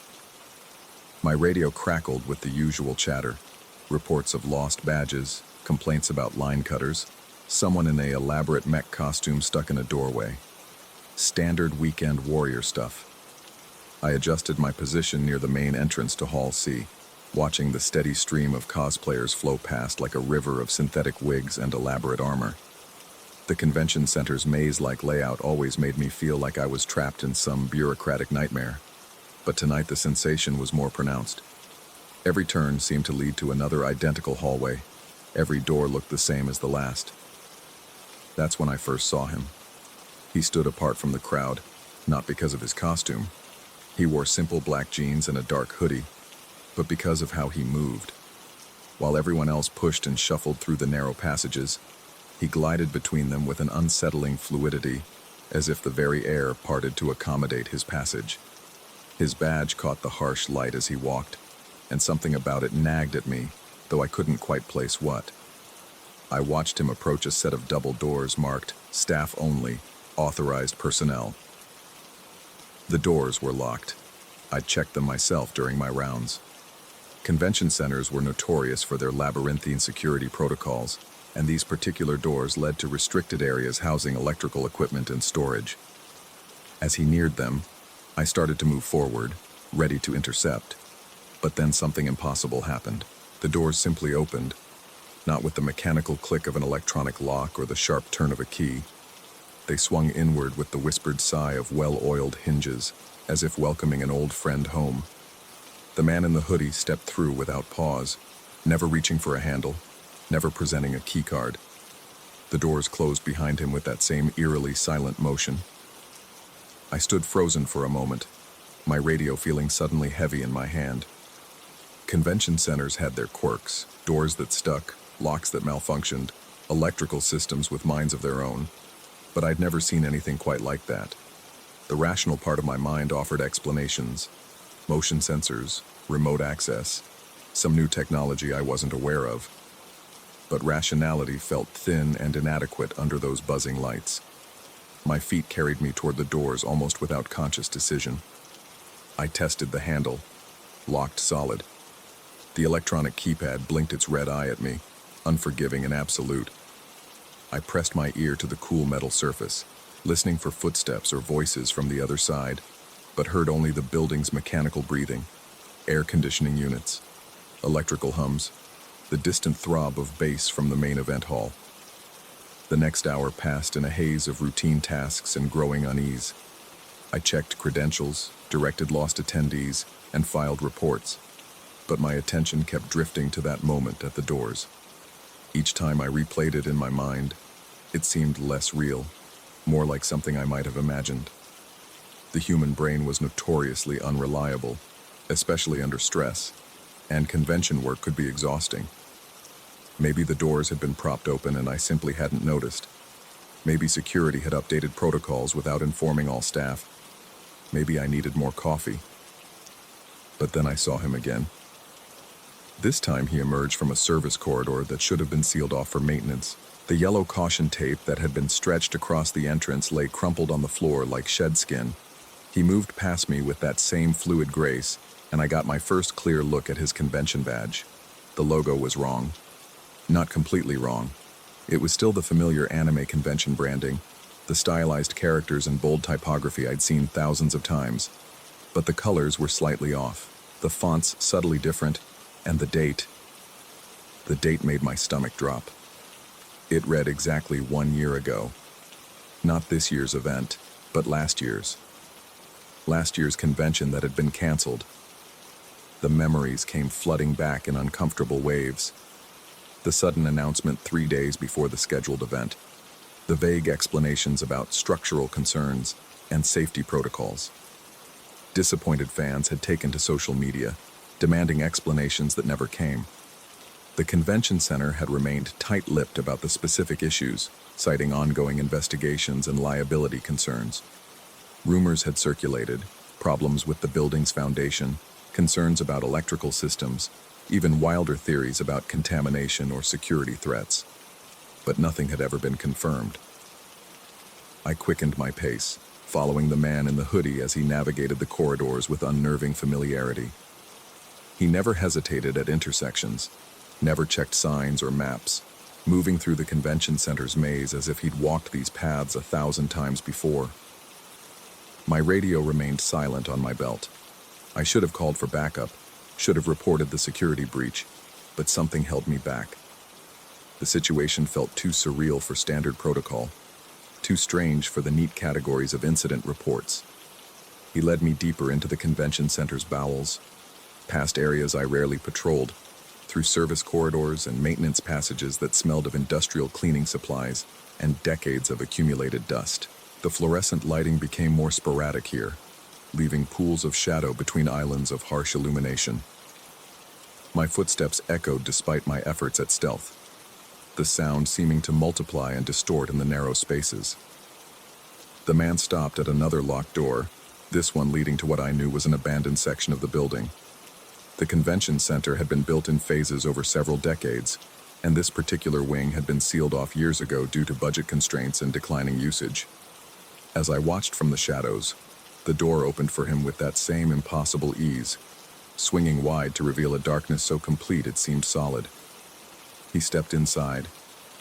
S1: My radio crackled with the usual chatter, reports of lost badges, complaints about line cutters, someone in an elaborate mech costume stuck in a doorway. Standard weekend warrior stuff. I adjusted my position near the main entrance to Hall C, watching the steady stream of cosplayers flow past like a river of synthetic wigs and elaborate armor. The convention center's maze-like layout always made me feel like I was trapped in some bureaucratic nightmare. But tonight the sensation was more pronounced. Every turn seemed to lead to another identical hallway. Every door looked the same as the last. That's when I first saw him. He stood apart from the crowd, not because of his costume. He wore simple black jeans and a dark hoodie, but because of how he moved. While everyone else pushed and shuffled through the narrow passages, he glided between them with an unsettling fluidity, as if the very air parted to accommodate his passage. His badge caught the harsh light as he walked, and something about it nagged at me, though I couldn't quite place what. I watched him approach a set of double doors marked "Staff Only, Authorized Personnel." The doors were locked. I'd checked them myself during my rounds. Convention centers were notorious for their labyrinthine security protocols, and these particular doors led to restricted areas housing electrical equipment and storage. As he neared them, I started to move forward, ready to intercept. But then something impossible happened. The doors simply opened, not with the mechanical click of an electronic lock or the sharp turn of a key. They swung inward with the whispered sigh of well-oiled hinges, as if welcoming an old friend home. The man in the hoodie stepped through without pause, never reaching for a handle, never presenting a key card. The doors closed behind him with that same eerily silent motion. I stood frozen for a moment, my radio feeling suddenly heavy in my hand. Convention centers had their quirks, doors that stuck, locks that malfunctioned, electrical systems with minds of their own. But I'd never seen anything quite like that. The rational part of my mind offered explanations. Motion sensors, remote access, some new technology I wasn't aware of. But rationality felt thin and inadequate under those buzzing lights. My feet carried me toward the doors almost without conscious decision. I tested the handle, locked solid. The electronic keypad blinked its red eye at me, unforgiving and absolute. I pressed my ear to the cool metal surface, listening for footsteps or voices from the other side, but heard only the building's mechanical breathing, air conditioning units, electrical hums, the distant throb of bass from the main event hall. The next hour passed in a haze of routine tasks and growing unease. I checked credentials, directed lost attendees, and filed reports, but my attention kept drifting to that moment at the doors. Each time I replayed it in my mind, it seemed less real, more like something I might have imagined. The human brain was notoriously unreliable, especially under stress, and convention work could be exhausting. Maybe the doors had been propped open and I simply hadn't noticed. Maybe security had updated protocols without informing all staff. Maybe I needed more coffee. But then I saw him again. This time he emerged from a service corridor that should have been sealed off for maintenance. The yellow caution tape that had been stretched across the entrance lay crumpled on the floor like shed skin. He moved past me with that same fluid grace, and I got my first clear look at his convention badge. The logo was wrong. Not completely wrong. It was still the familiar anime convention branding, the stylized characters and bold typography I'd seen thousands of times. But the colors were slightly off, the fonts subtly different, and the date made my stomach drop. It read exactly 1 year ago. Not this year's event, but last year's. Last year's convention that had been canceled. The memories came flooding back in uncomfortable waves. The sudden announcement 3 days before the scheduled event. The vague explanations about structural concerns and safety protocols. Disappointed fans had taken to social media, demanding explanations that never came. The convention center had remained tight-lipped about the specific issues, citing ongoing investigations and liability concerns. Rumors had circulated, problems with the building's foundation, concerns about electrical systems, even wilder theories about contamination or security threats. But nothing had ever been confirmed. I quickened my pace, following the man in the hoodie as he navigated the corridors with unnerving familiarity. He never hesitated at intersections, never checked signs or maps, moving through the convention center's maze as if he'd walked these paths 1,000 times before. My radio remained silent on my belt. I should have called for backup, should have reported the security breach, but something held me back. The situation felt too surreal for standard protocol, too strange for the neat categories of incident reports. He led me deeper into the convention center's bowels, past areas I rarely patrolled, through service corridors and maintenance passages that smelled of industrial cleaning supplies and decades of accumulated dust. The fluorescent lighting became more sporadic here, leaving pools of shadow between islands of harsh illumination. My footsteps echoed despite my efforts at stealth, the sound seeming to multiply and distort in the narrow spaces. The man stopped at another locked door, this one leading to what I knew was an abandoned section of the building. The convention center had been built in phases over several decades, and this particular wing had been sealed off years ago due to budget constraints and declining usage. As I watched from the shadows, the door opened for him with that same impossible ease, swinging wide to reveal a darkness so complete it seemed solid. He stepped inside,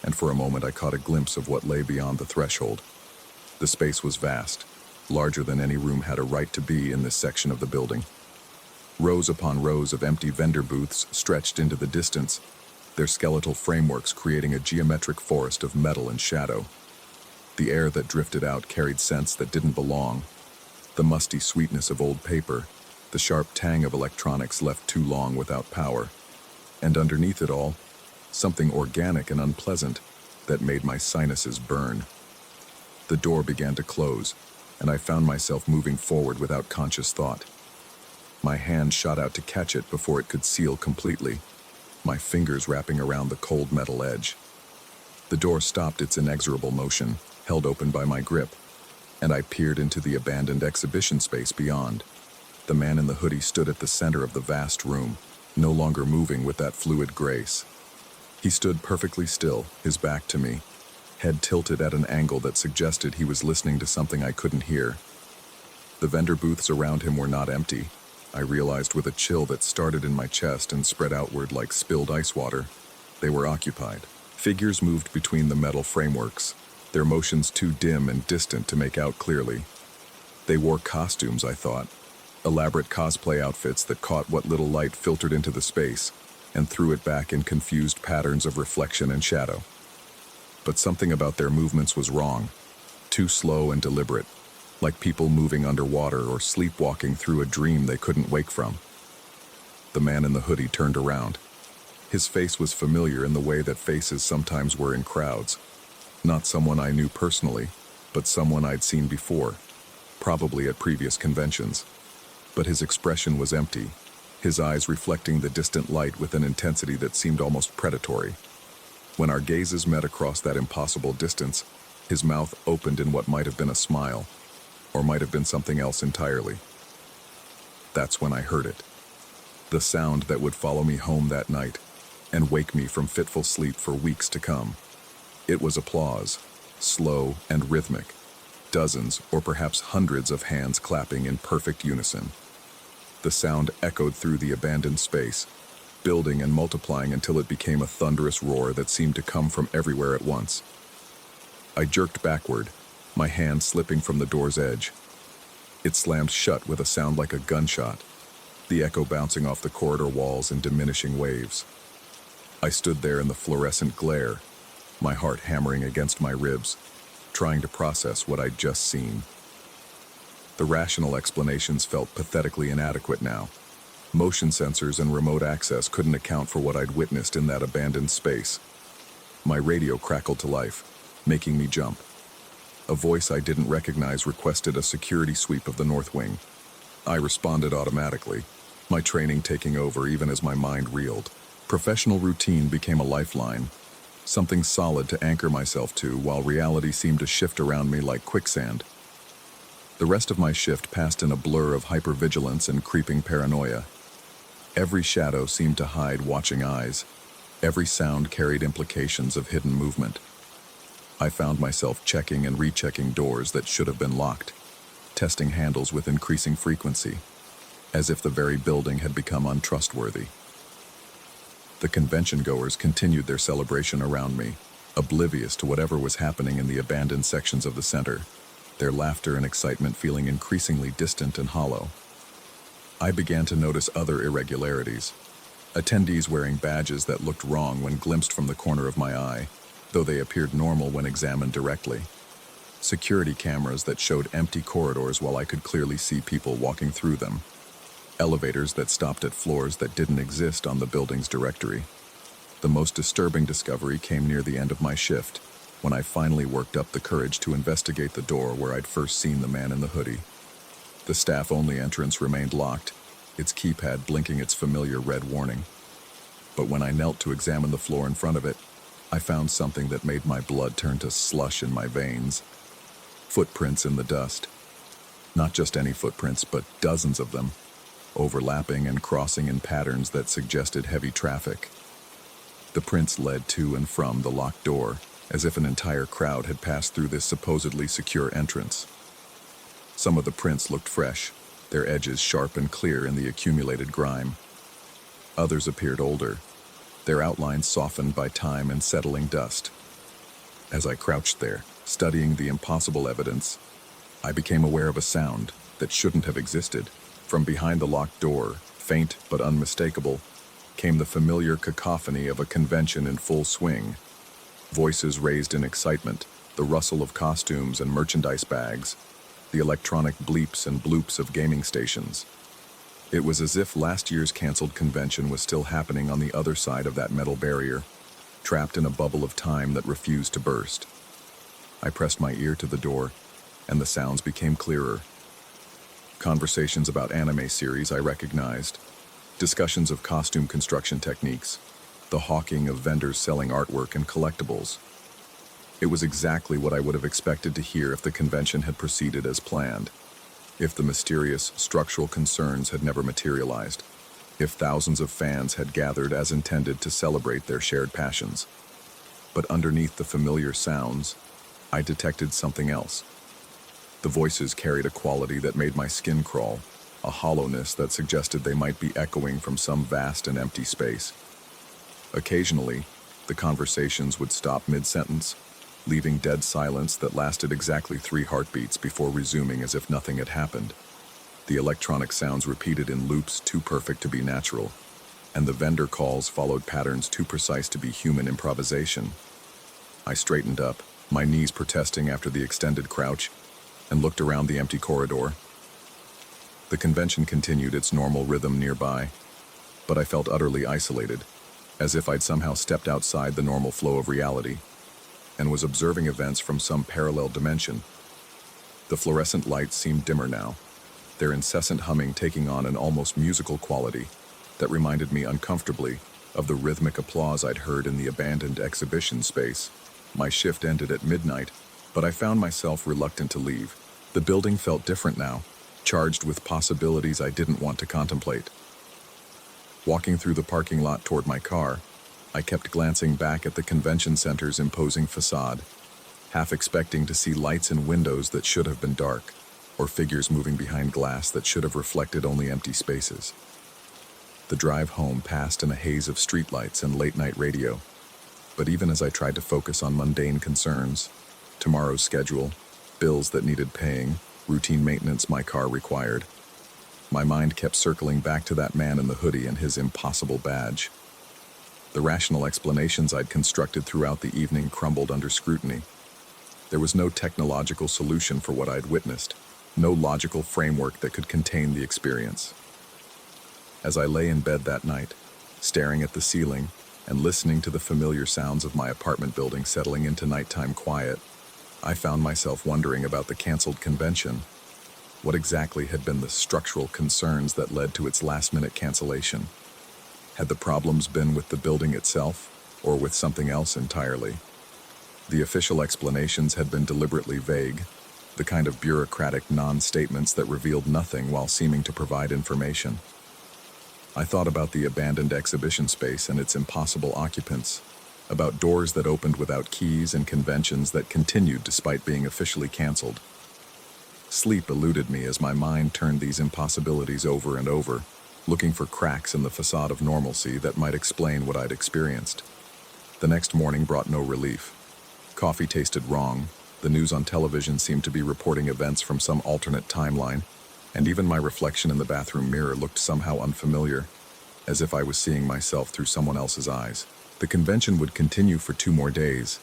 S1: and for a moment I caught a glimpse of what lay beyond the threshold. The space was vast, larger than any room had a right to be in this section of the building. Rows upon rows of empty vendor booths stretched into the distance, their skeletal frameworks creating a geometric forest of metal and shadow. The air that drifted out carried scents that didn't belong, the musty sweetness of old paper, the sharp tang of electronics left too long without power, and underneath it all, something organic and unpleasant that made my sinuses burn. The door began to close, and I found myself moving forward without conscious thought. My hand shot out to catch it before it could seal completely, my fingers wrapping around the cold metal edge. The door stopped its inexorable motion, held open by my grip, and I peered into the abandoned exhibition space beyond. The man in the hoodie stood at the center of the vast room, no longer moving with that fluid grace. He stood perfectly still, his back to me, head tilted at an angle that suggested he was listening to something I couldn't hear. The vendor booths around him were not empty, I realized with a chill that started in my chest and spread outward like spilled ice water. They were occupied. Figures moved between the metal frameworks, their motions too dim and distant to make out clearly. They wore costumes, I thought, elaborate cosplay outfits that caught what little light filtered into the space and threw it back in confused patterns of reflection and shadow. But something about their movements was wrong, too slow and deliberate, like people moving underwater or sleepwalking through a dream they couldn't wake from. The man in the hoodie turned around. His face was familiar in the way that faces sometimes were in crowds. Not someone I knew personally, but someone I'd seen before, probably at previous conventions. But his expression was empty, his eyes reflecting the distant light with an intensity that seemed almost predatory. When our gazes met across that impossible distance, his mouth opened in what might have been a smile, or might have been something else entirely. That's when I heard it. The sound that would follow me home that night and wake me from fitful sleep for weeks to come. It was applause, slow and rhythmic, dozens or perhaps hundreds of hands clapping in perfect unison. The sound echoed through the abandoned space, building and multiplying until it became a thunderous roar that seemed to come from everywhere at once. I jerked backward, my hand slipping from the door's edge. It slammed shut with a sound like a gunshot, the echo bouncing off the corridor walls in diminishing waves. I stood there in the fluorescent glare, my heart hammering against my ribs, trying to process what I'd just seen. The rational explanations felt pathetically inadequate now. Motion sensors and remote access couldn't account for what I'd witnessed in that abandoned space. My radio crackled to life, making me jump. A voice I didn't recognize requested a security sweep of the North Wing. I responded automatically, my training taking over even as my mind reeled. Professional routine became a lifeline, something solid to anchor myself to while reality seemed to shift around me like quicksand. The rest of my shift passed in a blur of hypervigilance and creeping paranoia. Every shadow seemed to hide watching eyes. Every sound carried implications of hidden movement. I found myself checking and rechecking doors that should have been locked, testing handles with increasing frequency, as if the very building had become untrustworthy. The convention-goers continued their celebration around me, oblivious to whatever was happening in the abandoned sections of the center, their laughter and excitement feeling increasingly distant and hollow. I began to notice other irregularities. Attendees wearing badges that looked wrong when glimpsed from the corner of my eye, though they appeared normal when examined directly. Security cameras that showed empty corridors while I could clearly see people walking through them. Elevators that stopped at floors that didn't exist on the building's directory. The most disturbing discovery came near the end of my shift, when I finally worked up the courage to investigate the door where I'd first seen the man in the hoodie. The staff-only entrance remained locked, its keypad blinking its familiar red warning. But when I knelt to examine the floor in front of it, I found something that made my blood turn to slush in my veins. Footprints in the dust. Not just any footprints, but dozens of them, overlapping and crossing in patterns that suggested heavy traffic. The prints led to and from the locked door, as if an entire crowd had passed through this supposedly secure entrance. Some of the prints looked fresh, their edges sharp and clear in the accumulated grime. Others appeared older, their outlines softened by time and settling dust. As I crouched there, studying the impossible evidence, I became aware of a sound that shouldn't have existed. From behind the locked door, faint but unmistakable, came the familiar cacophony of a convention in full swing. Voices raised in excitement, the rustle of costumes and merchandise bags, the electronic bleeps and bloops of gaming stations. It was as if last year's canceled convention was still happening on the other side of that metal barrier, trapped in a bubble of time that refused to burst. I pressed my ear to the door, and the sounds became clearer. Conversations about anime series I recognized, discussions of costume construction techniques, the hawking of vendors selling artwork and collectibles. It was exactly what I would have expected to hear if the convention had proceeded as planned, if the mysterious structural concerns had never materialized, if thousands of fans had gathered as intended to celebrate their shared passions. But underneath the familiar sounds, I detected something else. The voices carried a quality that made my skin crawl, a hollowness that suggested they might be echoing from some vast and empty space. Occasionally, the conversations would stop mid-sentence, leaving dead silence that lasted exactly 3 heartbeats before resuming as if nothing had happened. The electronic sounds repeated in loops too perfect to be natural, and the vendor calls followed patterns too precise to be human improvisation. I straightened up, my knees protesting after the extended crouch, and looked around the empty corridor. The convention continued its normal rhythm nearby, but I felt utterly isolated, as if I'd somehow stepped outside the normal flow of reality, and was observing events from some parallel dimension. The fluorescent lights seemed dimmer now, their incessant humming taking on an almost musical quality that reminded me uncomfortably of the rhythmic applause I'd heard in the abandoned exhibition space. My shift ended at midnight, but I found myself reluctant to leave. The building felt different now, charged with possibilities I didn't want to contemplate. Walking through the parking lot toward my car, I kept glancing back at the convention center's imposing facade, half expecting to see lights in windows that should have been dark, or figures moving behind glass that should have reflected only empty spaces. The drive home passed in a haze of streetlights and late-night radio, but even as I tried to focus on mundane concerns, tomorrow's schedule, bills that needed paying, routine maintenance my car required, my mind kept circling back to that man in the hoodie and his impossible badge. The rational explanations I'd constructed throughout the evening crumbled under scrutiny. There was no technological solution for what I'd witnessed, no logical framework that could contain the experience. As I lay in bed that night, staring at the ceiling and listening to the familiar sounds of my apartment building settling into nighttime quiet, I found myself wondering about the canceled convention. What exactly had been the structural concerns that led to its last-minute cancellation? Had the problems been with the building itself, or with something else entirely? The official explanations had been deliberately vague, the kind of bureaucratic non-statements that revealed nothing while seeming to provide information. I thought about the abandoned exhibition space and its impossible occupants, about doors that opened without keys and conventions that continued despite being officially canceled. Sleep eluded me as my mind turned these impossibilities over and over, looking for cracks in the facade of normalcy that might explain what I'd experienced. The next morning brought no relief. Coffee tasted wrong, the news on television seemed to be reporting events from some alternate timeline, and even my reflection in the bathroom mirror looked somehow unfamiliar, as if I was seeing myself through someone else's eyes. The convention would continue for 2 more days,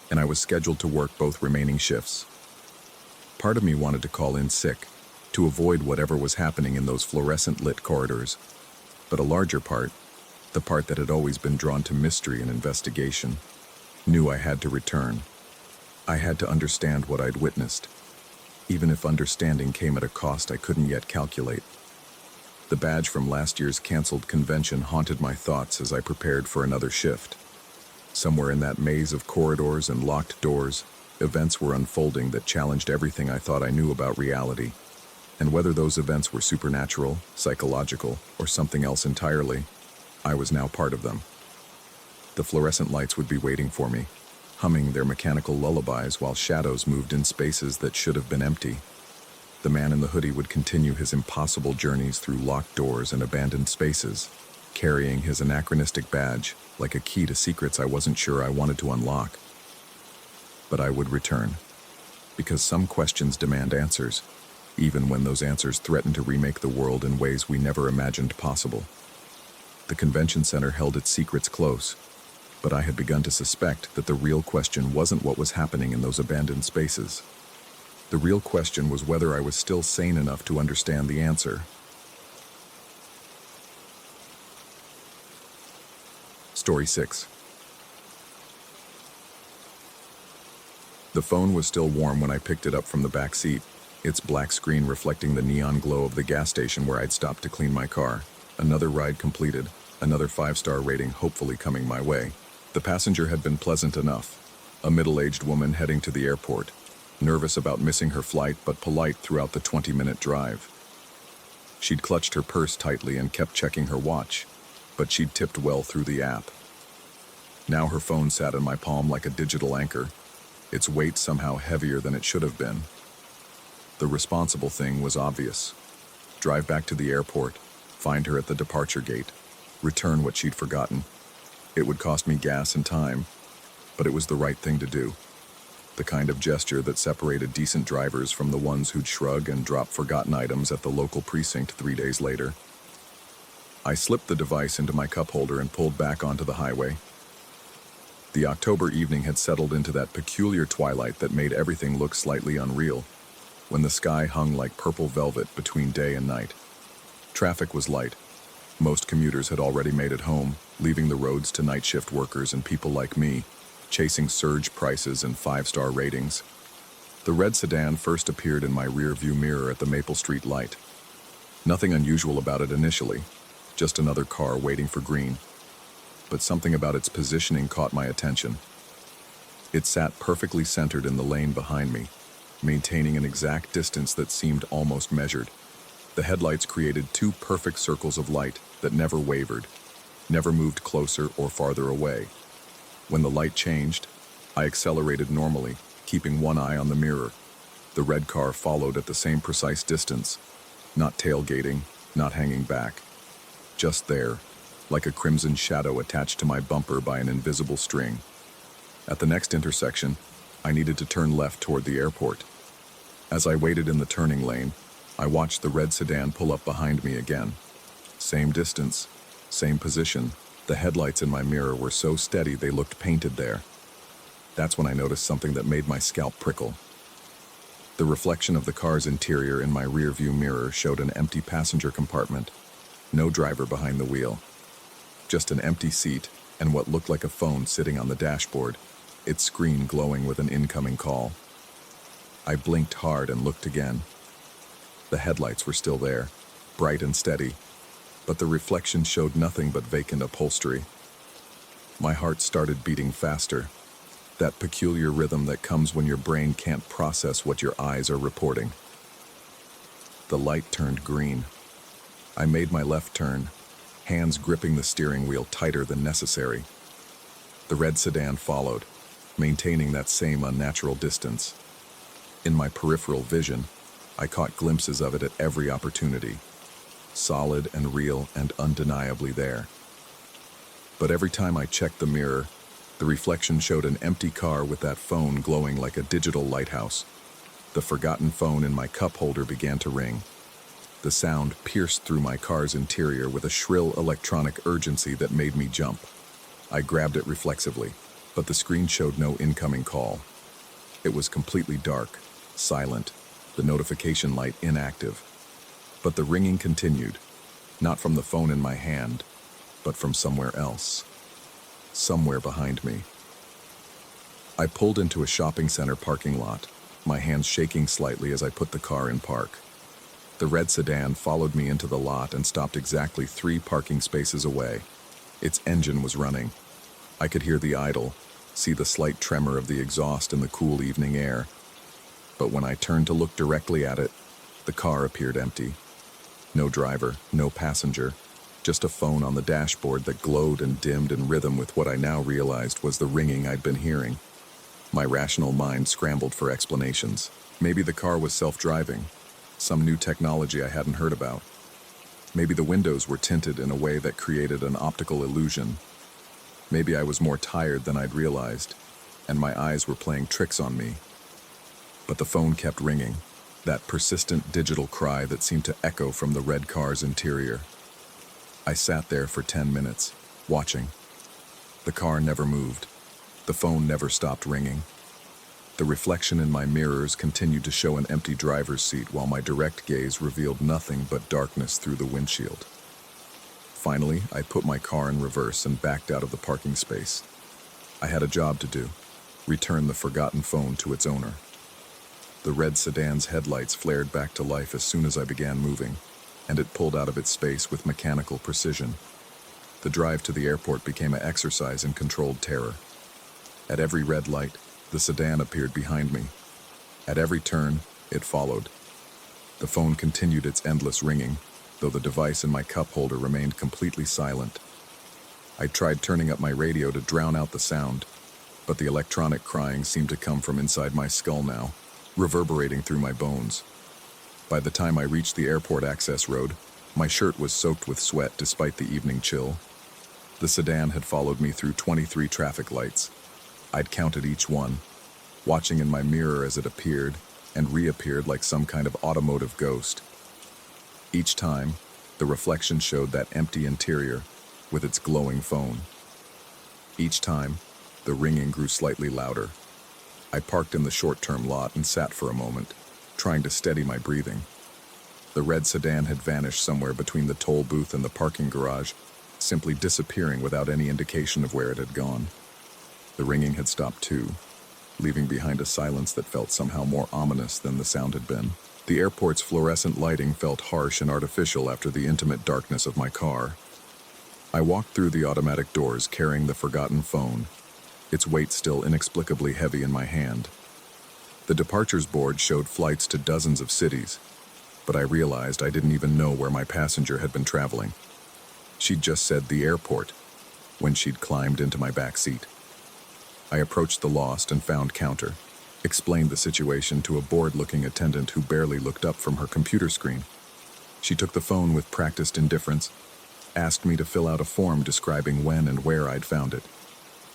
S1: and I was scheduled to work both remaining shifts. Part of me wanted to call in sick, to avoid whatever was happening in those fluorescent-lit corridors, but a larger part, the part that had always been drawn to mystery and investigation, knew I had to return. I had to understand what I'd witnessed, even if understanding came at a cost I couldn't yet calculate. The badge from last year's canceled convention haunted my thoughts as I prepared for another shift. Somewhere in that maze of corridors and locked doors, events were unfolding that challenged everything I thought I knew about reality. And whether those events were supernatural, psychological, or something else entirely, I was now part of them. The fluorescent lights would be waiting for me, humming their mechanical lullabies while shadows moved in spaces that should have been empty. The man in the hoodie would continue his impossible journeys through locked doors and abandoned spaces, carrying his anachronistic badge like a key to secrets I wasn't sure I wanted to unlock. But I would return, because some questions demand answers, even when those answers threaten to remake the world in ways we never imagined possible. The convention center held its secrets close, but I had begun to suspect that the real question wasn't what was happening in those abandoned spaces. The real question was whether I was still sane enough to understand the answer. Story 6. The phone was still warm when I picked it up from the back seat, its black screen reflecting the neon glow of the gas station where I'd stopped to clean my car. Another ride completed, another 5-star rating hopefully coming my way. The passenger had been pleasant enough, a middle-aged woman heading to the airport, nervous about missing her flight but polite throughout the 20-minute drive. She'd clutched her purse tightly and kept checking her watch, but she'd tipped well through the app. Now her phone sat in my palm like a digital anchor, its weight somehow heavier than it should have been. The responsible thing was obvious. Drive back to the airport, find her at the departure gate, return what she'd forgotten. It would cost me gas and time, but it was the right thing to do. The kind of gesture that separated decent drivers from the ones who'd shrug and drop forgotten items at the local precinct 3 days later. I slipped the device into my cup holder and pulled back onto the highway. The October evening had settled into that peculiar twilight that made everything look slightly unreal, when the sky hung like purple velvet between day and night. Traffic was light. Most commuters had already made it home, leaving the roads to night shift workers and people like me, chasing surge prices and 5-star ratings. The red sedan first appeared in my rear-view mirror at the Maple Street light. Nothing unusual about it initially, just another car waiting for green. But something about its positioning caught my attention. It sat perfectly centered in the lane behind me, maintaining an exact distance that seemed almost measured. The headlights created 2 perfect circles of light that never wavered, never moved closer or farther away. When the light changed, I accelerated normally, keeping one eye on the mirror. The red car followed at the same precise distance, not tailgating, not hanging back. Just there, like a crimson shadow attached to my bumper by an invisible string. At the next intersection, I needed to turn left toward the airport. As I waited in the turning lane, I watched the red sedan pull up behind me again. Same distance, same position. The headlights in my mirror were so steady they looked painted there. That's when I noticed something that made my scalp prickle. The reflection of the car's interior in my rearview mirror showed an empty passenger compartment. No driver behind the wheel. Just an empty seat and what looked like a phone sitting on the dashboard, its screen glowing with an incoming call. I blinked hard and looked again. The headlights were still there, bright and steady, but the reflection showed nothing but vacant upholstery. My heart started beating faster, that peculiar rhythm that comes when your brain can't process what your eyes are reporting. The light turned green. I made my left turn, hands gripping the steering wheel tighter than necessary. The red sedan followed, maintaining that same unnatural distance. In my peripheral vision, I caught glimpses of it at every opportunity, solid and real and undeniably there. But every time I checked the mirror, the reflection showed an empty car with that phone glowing like a digital lighthouse. The forgotten phone in my cup holder began to ring. The sound pierced through my car's interior with a shrill electronic urgency that made me jump. I grabbed it reflexively, but the screen showed no incoming call. It was completely dark, silent, the notification light inactive. But the ringing continued, not from the phone in my hand, but from somewhere else. Somewhere behind me. I pulled into a shopping center parking lot, my hands shaking slightly as I put the car in park. The red sedan followed me into the lot and stopped exactly 3 parking spaces away. Its engine was running. I could hear the idle, see the slight tremor of the exhaust in the cool evening air. But when I turned to look directly at it, the car appeared empty. No driver, no passenger, just a phone on the dashboard that glowed and dimmed in rhythm with what I now realized was the ringing I'd been hearing. My rational mind scrambled for explanations. Maybe the car was self-driving, some new technology I hadn't heard about. Maybe the windows were tinted in a way that created an optical illusion. Maybe I was more tired than I'd realized, and my eyes were playing tricks on me. But the phone kept ringing, that persistent digital cry that seemed to echo from the red car's interior. I sat there for 10 minutes, watching. The car never moved. The phone never stopped ringing. The reflection in my mirrors continued to show an empty driver's seat while my direct gaze revealed nothing but darkness through the windshield. Finally, I put my car in reverse and backed out of the parking space. I had a job to do: return the forgotten phone to its owner. The red sedan's headlights flared back to life as soon as I began moving, and it pulled out of its space with mechanical precision. The drive to the airport became an exercise in controlled terror. At every red light, the sedan appeared behind me. At every turn, it followed. The phone continued its endless ringing, though the device in my cup holder remained completely silent. I tried turning up my radio to drown out the sound, but the electronic crying seemed to come from inside my skull now, reverberating through my bones. By the time I reached the airport access road, my shirt was soaked with sweat despite the evening chill. The sedan had followed me through 23 traffic lights. I'd counted each one, watching in my mirror as it appeared and reappeared like some kind of automotive ghost. Each time, the reflection showed that empty interior with its glowing phone. Each time, the ringing grew slightly louder. I parked in the short-term lot and sat for a moment, trying to steady my breathing. The red sedan had vanished somewhere between the toll booth and the parking garage, simply disappearing without any indication of where it had gone. The ringing had stopped too, leaving behind a silence that felt somehow more ominous than the sound had been. The airport's fluorescent lighting felt harsh and artificial after the intimate darkness of my car. I walked through the automatic doors carrying the forgotten phone, its weight still inexplicably heavy in my hand. The departures board showed flights to dozens of cities, but I realized I didn't even know where my passenger had been traveling. She'd just said the airport when she'd climbed into my back seat. I approached the lost and found counter, explained the situation to a bored-looking attendant who barely looked up from her computer screen. She took the phone with practiced indifference, asked me to fill out a form describing when and where I'd found it.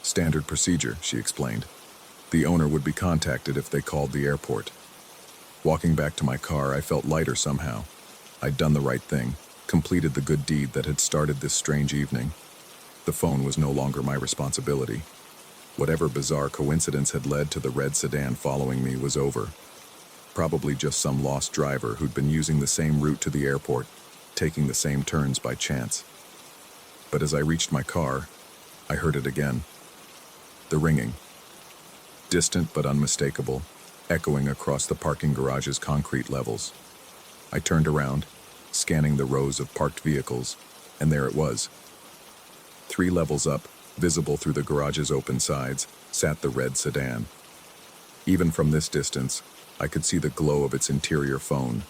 S1: Standard procedure, she explained. The owner would be contacted if they called the airport. Walking back to my car, I felt lighter somehow. I'd done the right thing, completed the good deed that had started this strange evening. The phone was no longer my responsibility. Whatever bizarre coincidence had led to the red sedan following me was over. Probably just some lost driver who'd been using the same route to the airport, taking the same turns by chance. But as I reached my car, I heard it again. The ringing. Distant but unmistakable, echoing across the parking garage's concrete levels. I turned around, scanning the rows of parked vehicles, and there it was. 3 levels up, visible through the garage's open sides, sat the red sedan. Even from this distance, I could see the glow of its interior phone,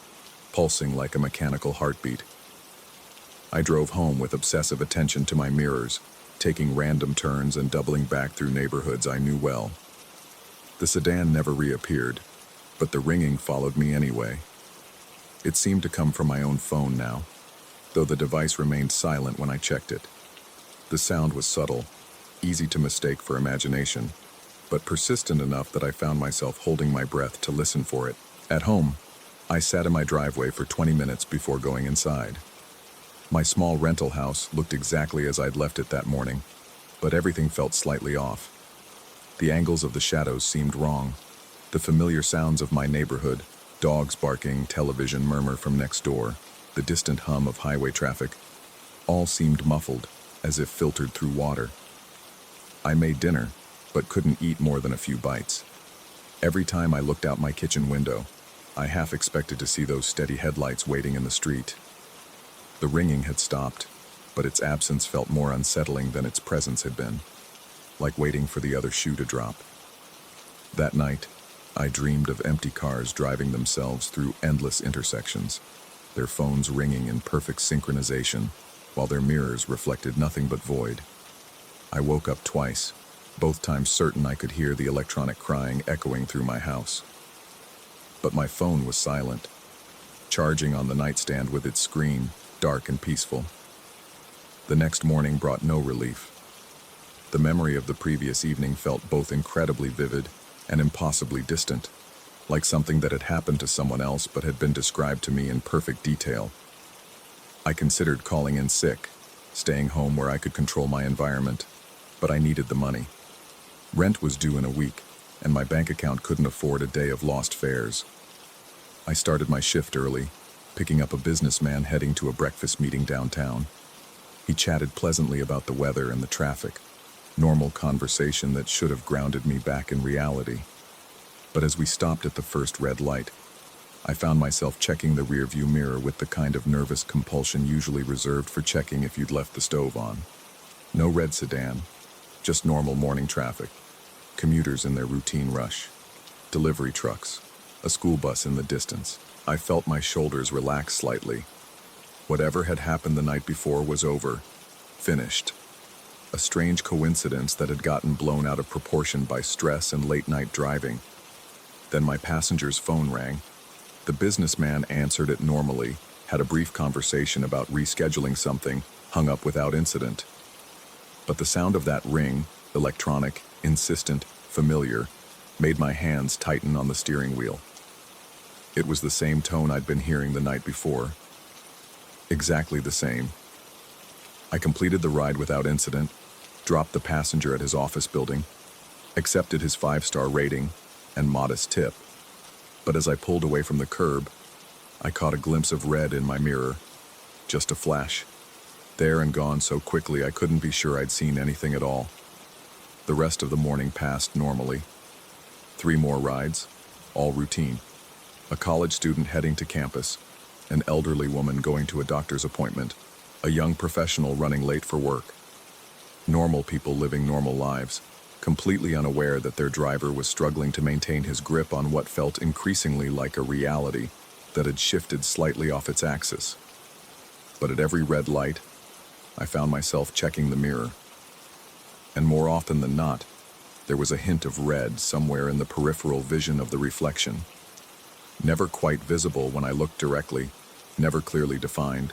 S1: pulsing like a mechanical heartbeat. I drove home with obsessive attention to my mirrors, taking random turns and doubling back through neighborhoods I knew well. The sedan never reappeared, but the ringing followed me anyway. It seemed to come from my own phone now, though the device remained silent when I checked it. The sound was subtle, easy to mistake for imagination, but persistent enough that I found myself holding my breath to listen for it. At home, I sat in my driveway for 20 minutes before going inside. My small rental house looked exactly as I'd left it that morning, but everything felt slightly off. The angles of the shadows seemed wrong. The familiar sounds of my neighborhood, dogs barking, television murmur from next door, the distant hum of highway traffic, all seemed muffled, as if filtered through water. I made dinner, but couldn't eat more than a few bites. Every time I looked out my kitchen window, I half expected to see those steady headlights waiting in the street. The ringing had stopped, but its absence felt more unsettling than its presence had been, like waiting for the other shoe to drop. That night, I dreamed of empty cars driving themselves through endless intersections, their phones ringing in perfect synchronization, while their mirrors reflected nothing but void. I woke up twice, both times certain I could hear the electronic crying echoing through my house. But my phone was silent, charging on the nightstand with its screen, dark and peaceful. The next morning brought no relief. The memory of the previous evening felt both incredibly vivid and impossibly distant. like something that had happened to someone else but had been described to me in perfect detail. I considered calling in sick, staying home where I could control my environment, but I needed the money. Rent was due in a week, and my bank account couldn't afford a day of lost fares. I started my shift early, picking up a businessman heading to a breakfast meeting downtown. He chatted pleasantly about the weather and the traffic, normal conversation that should have grounded me back in reality. But as we stopped at the first red light, I found myself checking the rearview mirror with the kind of nervous compulsion usually reserved for checking if you'd left the stove on. No red sedan, just normal morning traffic, commuters in their routine rush, delivery trucks, a school bus in the distance. I felt my shoulders relax slightly. Whatever had happened the night before was over, finished. A strange coincidence that had gotten blown out of proportion by stress and late-night driving. Then my passenger's phone rang. The businessman answered it normally, had a brief conversation about rescheduling something, hung up without incident. But the sound of that ring, electronic, insistent, familiar, made my hands tighten on the steering wheel. It was the same tone I'd been hearing the night before. Exactly the same. I completed the ride without incident, dropped the passenger at his office building, accepted his 5-star rating and modest tip. But as I pulled away from the curb, I caught a glimpse of red in my mirror. Just a flash. There and gone so quickly I couldn't be sure I'd seen anything at all. The rest of the morning passed normally. 3 more rides, all routine. A college student heading to campus, an elderly woman going to a doctor's appointment, a young professional running late for work. Normal people living normal lives, completely unaware that their driver was struggling to maintain his grip on what felt increasingly like a reality that had shifted slightly off its axis. But at every red light, I found myself checking the mirror. And more often than not, there was a hint of red somewhere in the peripheral vision of the reflection. Never quite visible when I looked directly, never clearly defined,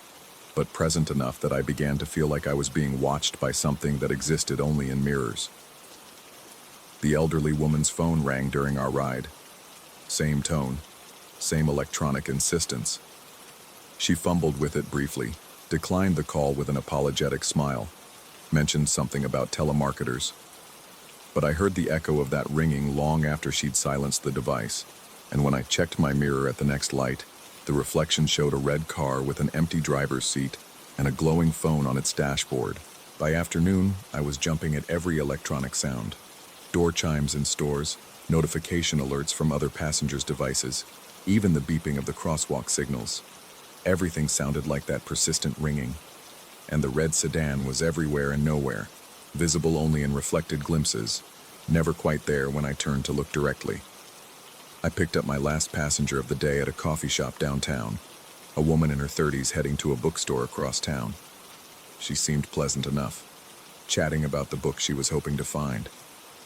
S1: but present enough that I began to feel like I was being watched by something that existed only in mirrors. The elderly woman's phone rang during our ride. Same tone, same electronic insistence. She fumbled with it briefly, declined the call with an apologetic smile, mentioned something about telemarketers. But I heard the echo of that ringing long after she'd silenced the device. And when I checked my mirror at the next light, the reflection showed a red car with an empty driver's seat and a glowing phone on its dashboard. By afternoon, I was jumping at every electronic sound. Door chimes in stores, notification alerts from other passengers' devices, even the beeping of the crosswalk signals. Everything sounded like that persistent ringing. And the red sedan was everywhere and nowhere, visible only in reflected glimpses, never quite there when I turned to look directly. I picked up my last passenger of the day at a coffee shop downtown, a woman in her 30s heading to a bookstore across town. She seemed pleasant enough, chatting about the book she was hoping to find,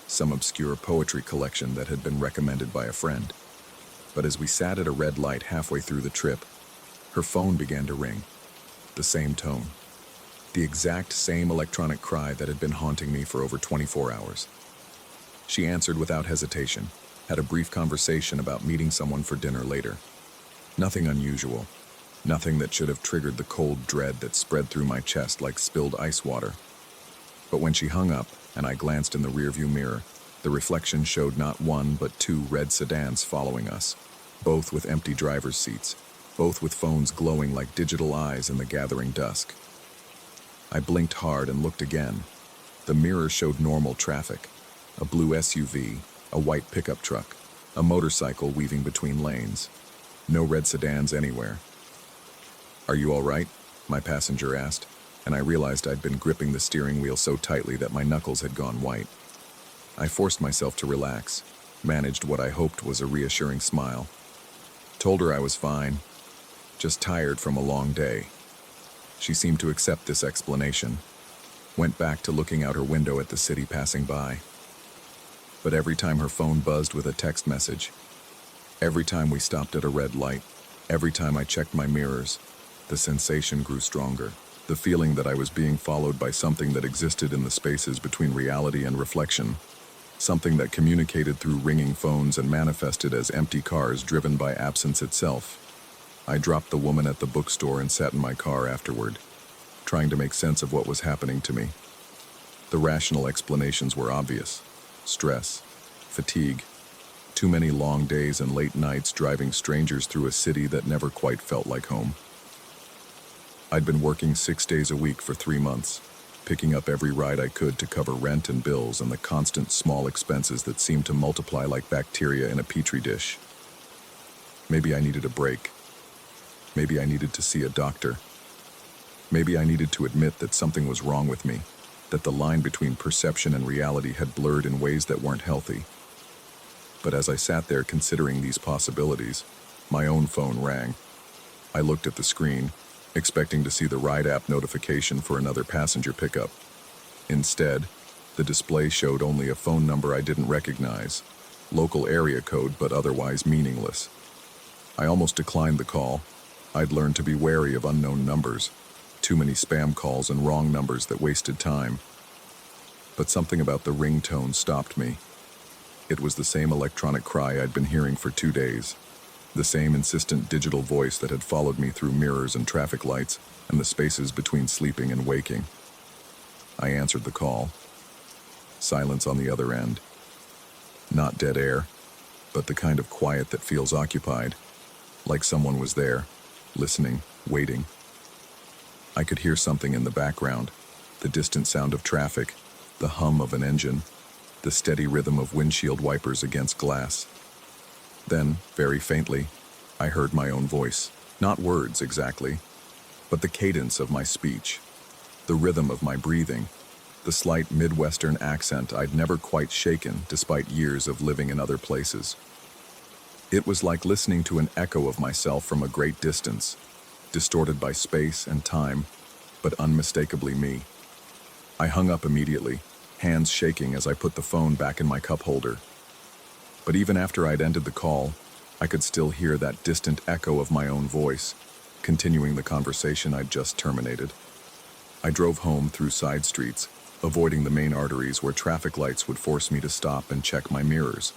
S1: some obscure poetry collection that had been recommended by a friend. But as we sat at a red light halfway through the trip, her phone began to ring, the same tone, the exact same electronic cry that had been haunting me for over 24 hours. She answered without hesitation, had a brief conversation about meeting someone for dinner later. Nothing unusual, nothing that should have triggered the cold dread that spread through my chest like spilled ice water. But when she hung up and I glanced in the rearview mirror, the reflection showed not 1 but 2 red sedans following us, both with empty driver's seats, both with phones glowing like digital eyes in the gathering dusk. I blinked hard and looked again. The mirror showed normal traffic, a blue SUV, a white pickup truck, a motorcycle weaving between lanes. No red sedans anywhere. "Are you all right?" my passenger asked, and I realized I'd been gripping the steering wheel so tightly that my knuckles had gone white. I forced myself to relax, managed what I hoped was a reassuring smile. Told her I was fine, just tired from a long day. She seemed to accept this explanation, went back to looking out her window at the city passing by. But every time her phone buzzed with a text message, every time we stopped at a red light, every time I checked my mirrors, the sensation grew stronger. The feeling that I was being followed by something that existed in the spaces between reality and reflection. something that communicated through ringing phones and manifested as empty cars driven by absence itself. I dropped the woman at the bookstore and sat in my car afterward, trying to make sense of what was happening to me. The rational explanations were obvious: stress, fatigue, too many long days and late nights driving strangers through a city that never quite felt like home. I'd been working 6 days a week for 3 months, picking up every ride I could to cover rent and bills and the constant small expenses that seemed to multiply like bacteria in a petri dish. Maybe I needed a break. Maybe I needed to see a doctor. Maybe I needed to admit that something was wrong with me, that the line between perception and reality had blurred in ways that weren't healthy. But as I sat there considering these possibilities, my own phone rang. I looked at the screen, expecting to see the ride app notification for another passenger pickup. Instead, the display showed only a phone number I didn't recognize, local area code but otherwise meaningless. I almost declined the call. I'd learned to be wary of unknown numbers, too many spam calls and wrong numbers that wasted time. But something about the ringtone stopped me. It was the same electronic cry I'd been hearing for 2 days, the same insistent digital voice that had followed me through mirrors and traffic lights and the spaces between sleeping and waking. I answered the call. Silence on the other end. Not dead air, but the kind of quiet that feels occupied, like someone was there, listening, waiting. I could hear something in the background, the distant sound of traffic, the hum of an engine, the steady rhythm of windshield wipers against glass. Then, very faintly, I heard my own voice. Not words exactly, but the cadence of my speech, the rhythm of my breathing, the slight Midwestern accent I'd never quite shaken despite years of living in other places. It was like listening to an echo of myself from a great distance, distorted by space and time, but unmistakably me. I hung up immediately, hands shaking as I put the phone back in my cup holder. But even after I'd ended the call, I could still hear that distant echo of my own voice, continuing the conversation I'd just terminated. I drove home through side streets, avoiding the main arteries where traffic lights would force me to stop and check my mirrors.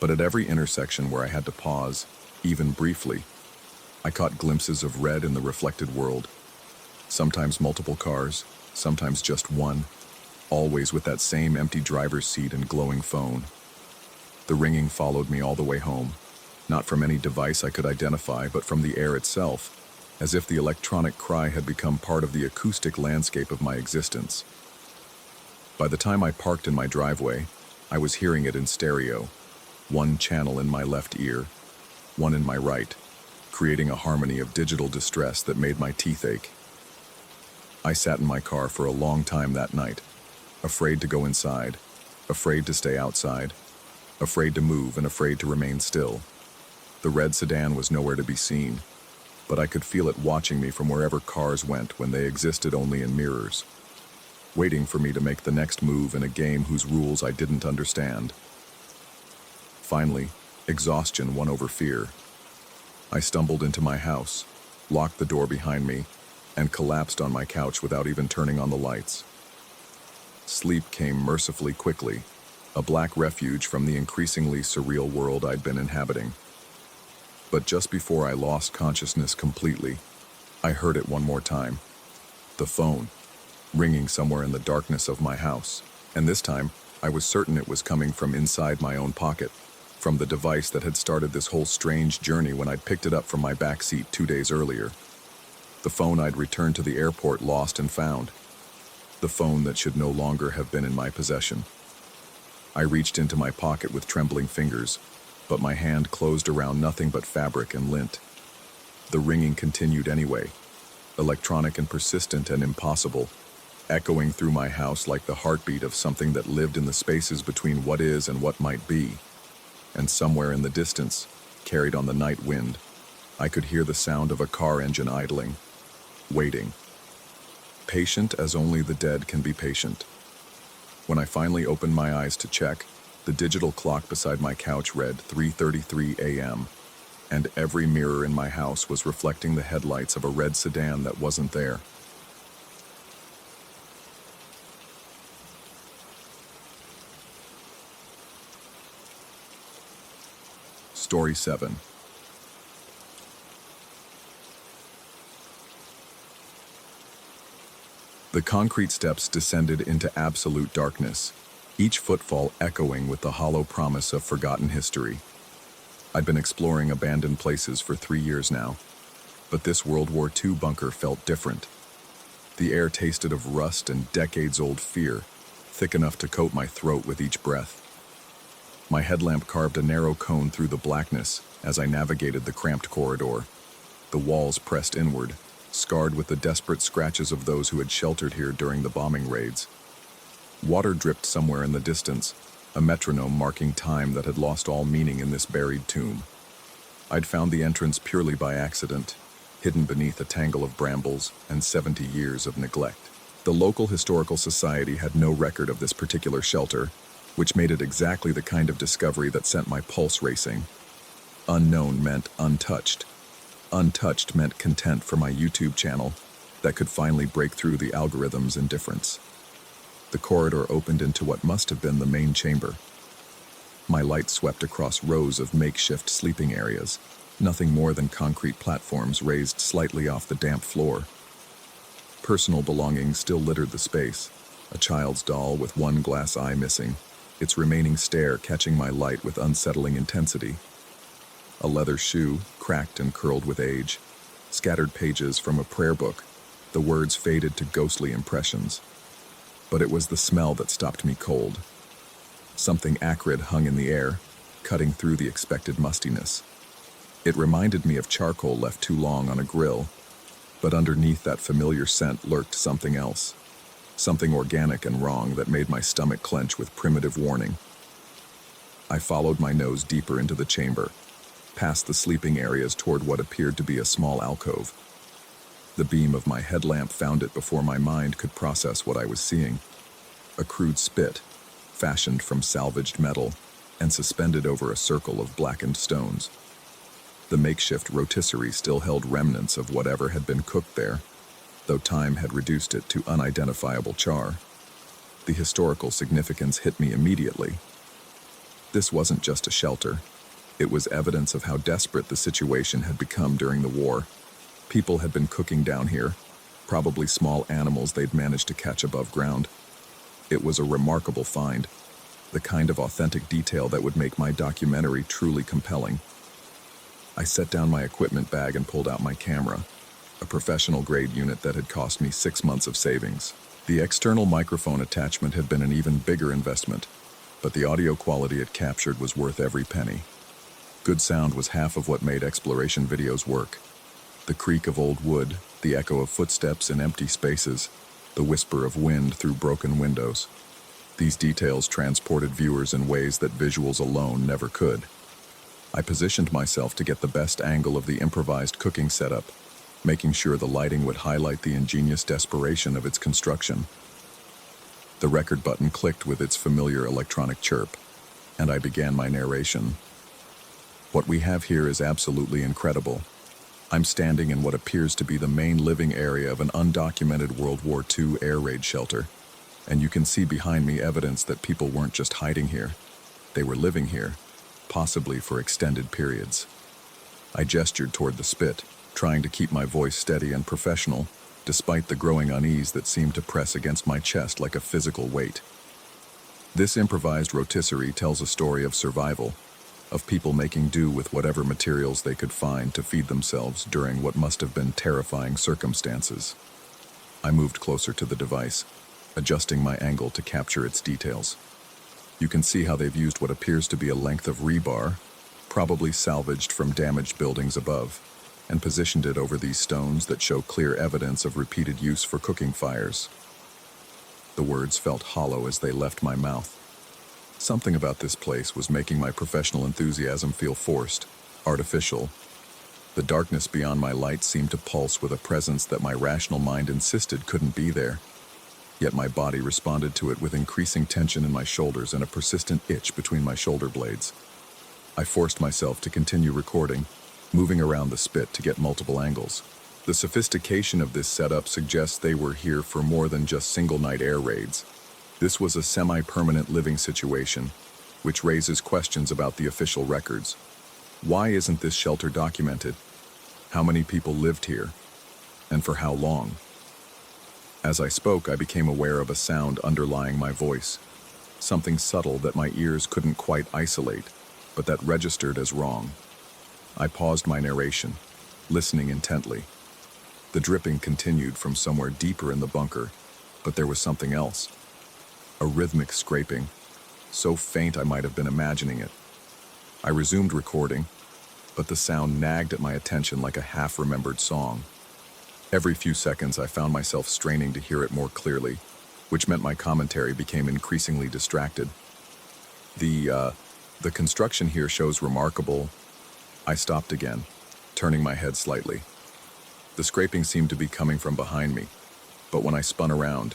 S1: But at every intersection where I had to pause, even briefly, I caught glimpses of red in the reflected world. Sometimes multiple cars, sometimes just one, always with that same empty driver's seat and glowing phone. The ringing followed me all the way home, not from any device I could identify, but from the air itself, as if the electronic cry had become part of the acoustic landscape of my existence. By the time I parked in my driveway, I was hearing it in stereo, one channel in my left ear, one in my right, creating a harmony of digital distress that made my teeth ache. I sat in my car for a long time that night, afraid to go inside, afraid to stay outside, afraid to move and afraid to remain still. The red sedan was nowhere to be seen, but I could feel it watching me from wherever cars went when they existed only in mirrors, waiting for me to make the next move in a game whose rules I didn't understand. Finally, exhaustion won over fear. I stumbled into my house, locked the door behind me, and collapsed on my couch without even turning on the lights. Sleep came mercifully quickly, a black refuge from the increasingly surreal world I'd been inhabiting. But just before I lost consciousness completely, I heard it one more time. The phone, ringing somewhere in the darkness of my house. And this time, I was certain it was coming from inside my own pocket, from the device that had started this whole strange journey when I'd picked it up from my back seat 2 days earlier. The phone I'd returned to the airport lost and found. The phone that should no longer have been in my possession. I reached into my pocket with trembling fingers, but my hand closed around nothing but fabric and lint. The ringing continued anyway, electronic and persistent and impossible, echoing through my house like the heartbeat of something that lived in the spaces between what is and what might be. And somewhere in the distance, carried on the night wind, I could hear the sound of a car engine idling, waiting. Patient as only the dead can be patient. When I finally opened my eyes to check, the digital clock beside my couch read 3:33 a.m., and every mirror in my house was reflecting the headlights of a red sedan that wasn't there. Story 7. The concrete steps descended into absolute darkness, each footfall echoing with the hollow promise of forgotten history. I'd been exploring abandoned places for 3 years now, but this World War II bunker felt different. The air tasted of rust and decades-old fear, thick enough to coat my throat with each breath. My headlamp carved a narrow cone through the blackness as I navigated the cramped corridor. The walls pressed inward, scarred with the desperate scratches of those who had sheltered here during the bombing raids. Water dripped somewhere in the distance, a metronome marking time that had lost all meaning in this buried tomb. I'd found the entrance purely by accident, hidden beneath a tangle of brambles and 70 years of neglect. The local historical society had no record of this particular shelter, which made it exactly the kind of discovery that sent my pulse racing. Unknown meant untouched. Untouched meant content for my YouTube channel that could finally break through the algorithm's indifference. The corridor opened into what must have been the main chamber. My light swept across rows of makeshift sleeping areas, nothing more than concrete platforms raised slightly off the damp floor. Personal belongings still littered the space, a child's doll with one glass eye missing, its remaining stare catching my light with unsettling intensity. A leather shoe, cracked and curled with age, scattered pages from a prayer book, the words faded to ghostly impressions. But it was the smell that stopped me cold. Something acrid hung in the air, cutting through the expected mustiness. It reminded me of charcoal left too long on a grill, but underneath that familiar scent lurked something else. Something organic and wrong that made my stomach clench with primitive warning. I followed my nose deeper into the chamber, past the sleeping areas toward what appeared to be a small alcove. The beam of my headlamp found it before my mind could process what I was seeing. A crude spit, fashioned from salvaged metal and suspended over a circle of blackened stones. The makeshift rotisserie still held remnants of whatever had been cooked there, though time had reduced it to unidentifiable char. The historical significance hit me immediately. This wasn't just a shelter. It was evidence of how desperate the situation had become during the war. People had been cooking down here, probably small animals they'd managed to catch above ground. It was a remarkable find, the kind of authentic detail that would make my documentary truly compelling. I set down my equipment bag and pulled out my camera, a professional-grade unit that had cost me 6 months of savings. The external microphone attachment had been an even bigger investment, but the audio quality it captured was worth every penny. Good sound was half of what made exploration videos work. The creak of old wood, the echo of footsteps in empty spaces, the whisper of wind through broken windows. These details transported viewers in ways that visuals alone never could. I positioned myself to get the best angle of the improvised cooking setup, making sure the lighting would highlight the ingenious desperation of its construction. The record button clicked with its familiar electronic chirp, and I began my narration. What we have here is absolutely incredible. I'm standing in what appears to be the main living area of an undocumented World War II air raid shelter, and you can see behind me evidence that people weren't just hiding here. They were living here, possibly for extended periods. I gestured toward the spit, trying to keep my voice steady and professional, despite the growing unease that seemed to press against my chest like a physical weight. This improvised rotisserie tells a story of survival, of people making do with whatever materials they could find to feed themselves during what must have been terrifying circumstances. I moved closer to the device, adjusting my angle to capture its details. You can see how they've used what appears to be a length of rebar, probably salvaged from damaged buildings above, and positioned it over these stones that show clear evidence of repeated use for cooking fires. The words felt hollow as they left my mouth. Something about this place was making my professional enthusiasm feel forced, artificial. The darkness beyond my light seemed to pulse with a presence that my rational mind insisted couldn't be there. Yet my body responded to it with increasing tension in my shoulders and a persistent itch between my shoulder blades. I forced myself to continue recording, moving around the spit to get multiple angles. The sophistication of this setup suggests they were here for more than just single-night air raids. This was a semi-permanent living situation, which raises questions about the official records. Why isn't this shelter documented? How many people lived here? And for how long? As I spoke, I became aware of a sound underlying my voice. Something subtle that my ears couldn't quite isolate, but that registered as wrong. I paused my narration, listening intently. The dripping continued from somewhere deeper in the bunker, but there was something else. A rhythmic scraping, so faint I might have been imagining it. I resumed recording, but the sound nagged at my attention like a half-remembered song. Every few seconds I found myself straining to hear it more clearly, which meant my commentary became increasingly distracted. The construction here shows remarkable. I stopped again, turning my head slightly. The scraping seemed to be coming from behind me, but when I spun around,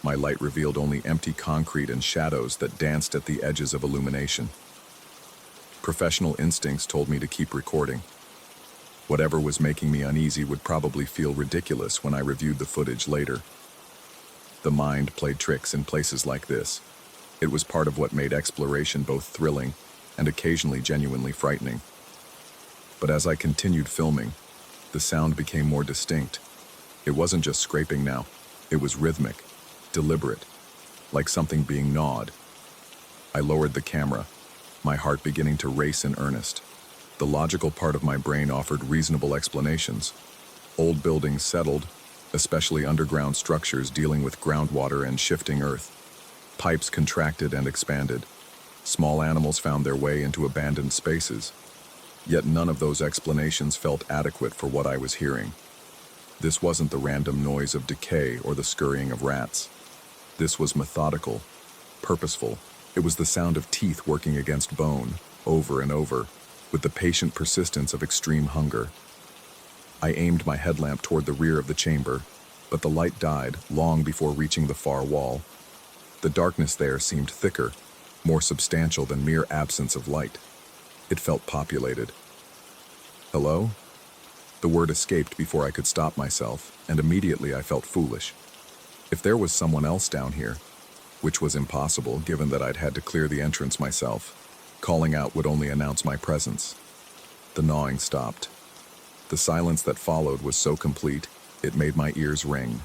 S1: my light revealed only empty concrete and shadows that danced at the edges of illumination. Professional instincts told me to keep recording. Whatever was making me uneasy would probably feel ridiculous when I reviewed the footage later. The mind played tricks in places like this. It was part of what made exploration both thrilling and occasionally genuinely frightening. But as I continued filming, the sound became more distinct. It wasn't just scraping now. It was rhythmic, deliberate, like something being gnawed. I lowered the camera, my heart beginning to race in earnest. The logical part of my brain offered reasonable explanations. Old buildings settled, especially underground structures dealing with groundwater and shifting earth. Pipes contracted and expanded. Small animals found their way into abandoned spaces. Yet none of those explanations felt adequate for what I was hearing. This wasn't the random noise of decay or the scurrying of rats. This was methodical, purposeful. It was the sound of teeth working against bone, over and over, with the patient persistence of extreme hunger. I aimed my headlamp toward the rear of the chamber, but the light died long before reaching the far wall. The darkness there seemed thicker, more substantial than mere absence of light. It felt populated. Hello? The word escaped before I could stop myself, and immediately I felt foolish. If there was someone else down here, which was impossible given that I'd had to clear the entrance myself, calling out would only announce my presence. The gnawing stopped. The silence that followed was so complete, it made my ears ring.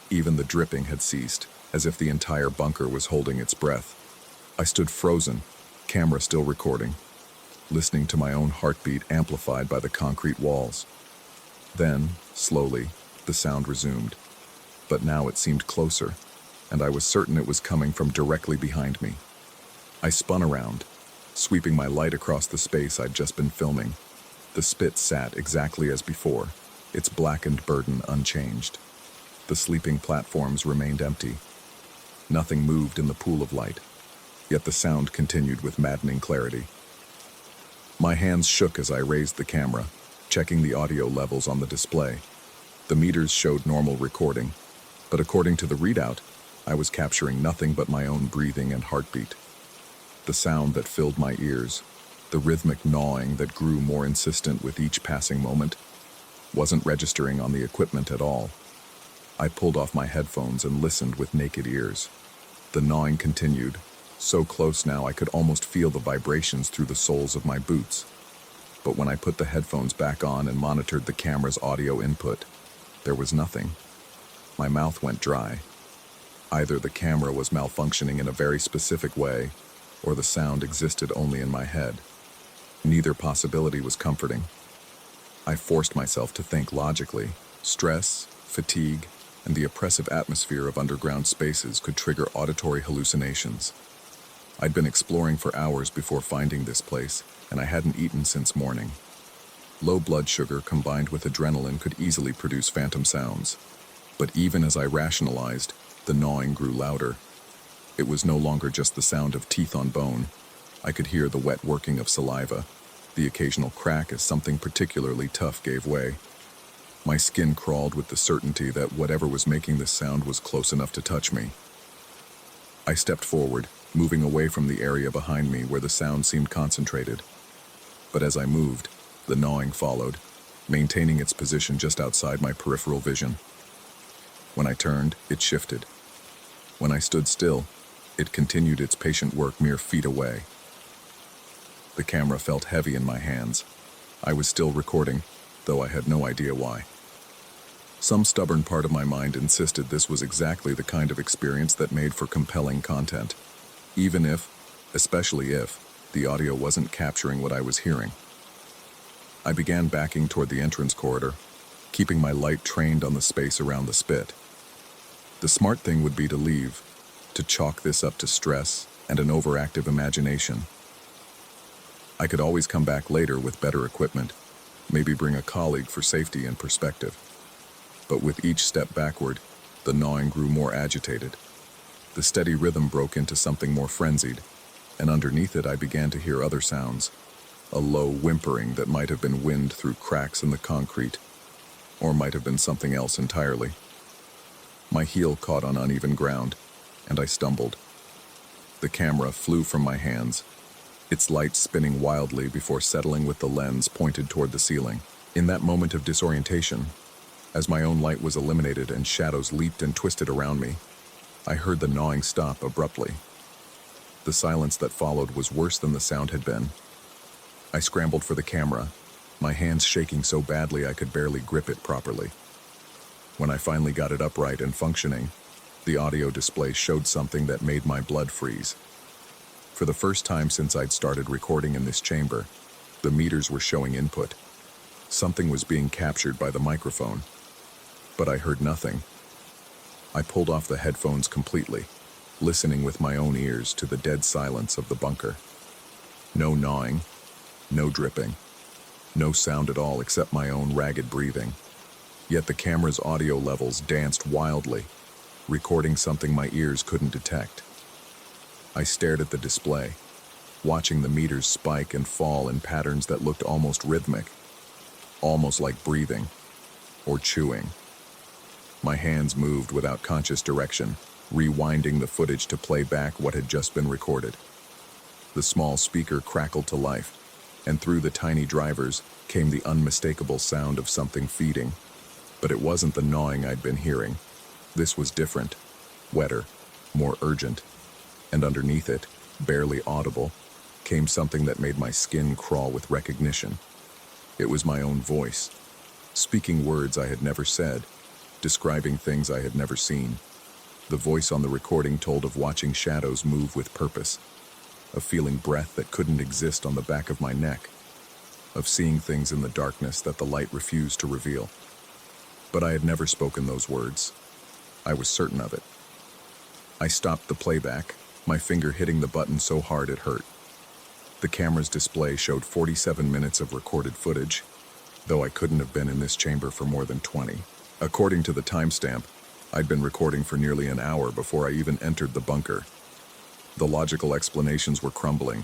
S1: Even the dripping had ceased, as if the entire bunker was holding its breath. I stood frozen, camera still recording, listening to my own heartbeat amplified by the concrete walls. Then, slowly, the sound resumed. But now it seemed closer, and I was certain it was coming from directly behind me. I spun around, sweeping my light across the space I'd just been filming. The spit sat exactly as before, its blackened burden unchanged. The sleeping platforms remained empty. Nothing moved in the pool of light, yet the sound continued with maddening clarity. My hands shook as I raised the camera, checking the audio levels on the display. The meters showed normal recording, but according to the readout, I was capturing nothing but my own breathing and heartbeat. The sound that filled my ears, the rhythmic gnawing that grew more insistent with each passing moment, wasn't registering on the equipment at all. I pulled off my headphones and listened with naked ears. The gnawing continued, so close now I could almost feel the vibrations through the soles of my boots. But when I put the headphones back on and monitored the camera's audio input, there was nothing. My mouth went dry. Either the camera was malfunctioning in a very specific way, or the sound existed only in my head. Neither possibility was comforting. I forced myself to think logically. Stress, fatigue, and the oppressive atmosphere of underground spaces could trigger auditory hallucinations. I'd been exploring for hours before finding this place, and I hadn't eaten since morning. Low blood sugar combined with adrenaline could easily produce phantom sounds. But even as I rationalized, the gnawing grew louder. It was no longer just the sound of teeth on bone. I could hear the wet working of saliva, the occasional crack as something particularly tough gave way. My skin crawled with the certainty that whatever was making this sound was close enough to touch me. I stepped forward, moving away from the area behind me where the sound seemed concentrated. But as I moved, the gnawing followed, maintaining its position just outside my peripheral vision. When I turned, it shifted. When I stood still, it continued its patient work mere feet away. The camera felt heavy in my hands. I was still recording, though I had no idea why. Some stubborn part of my mind insisted this was exactly the kind of experience that made for compelling content, even if, especially if, the audio wasn't capturing what I was hearing. I began backing toward the entrance corridor, keeping my light trained on the space around the spit. The smart thing would be to leave, to chalk this up to stress and an overactive imagination. I could always come back later with better equipment, maybe bring a colleague for safety and perspective. But with each step backward, the gnawing grew more agitated. The steady rhythm broke into something more frenzied, and underneath it I began to hear other sounds, a low whimpering that might have been wind through cracks in the concrete, or might have been something else entirely. My heel caught on uneven ground, and I stumbled. The camera flew from my hands, its light spinning wildly before settling with the lens pointed toward the ceiling. In that moment of disorientation, as my own light was eliminated and shadows leaped and twisted around me, I heard the gnawing stop abruptly. The silence that followed was worse than the sound had been. I scrambled for the camera, my hands shaking so badly I could barely grip it properly. When I finally got it upright and functioning, the audio display showed something that made my blood freeze. For the first time since I'd started recording in this chamber, the meters were showing input. Something was being captured by the microphone, but I heard nothing. I pulled off the headphones completely, listening with my own ears to the dead silence of the bunker. No gnawing, no dripping, no sound at all except my own ragged breathing. Yet the camera's audio levels danced wildly, recording something my ears couldn't detect. I stared at the display, watching the meters spike and fall in patterns that looked almost rhythmic, almost like breathing or chewing. My hands moved without conscious direction, rewinding the footage to play back what had just been recorded. The small speaker crackled to life, and through the tiny drivers came the unmistakable sound of something feeding. But it wasn't the gnawing I'd been hearing. This was different, wetter, more urgent, and underneath it, barely audible, came something that made my skin crawl with recognition. It was my own voice, speaking words I had never said, describing things I had never seen. The voice on the recording told of watching shadows move with purpose, of feeling breath that couldn't exist on the back of my neck, of seeing things in the darkness that the light refused to reveal. But I had never spoken those words. I was certain of it. I stopped the playback, my finger hitting the button so hard it hurt. The camera's display showed 47 minutes of recorded footage, though I couldn't have been in this chamber for more than 20. According to the timestamp, I'd been recording for nearly an hour before I even entered the bunker. The logical explanations were crumbling.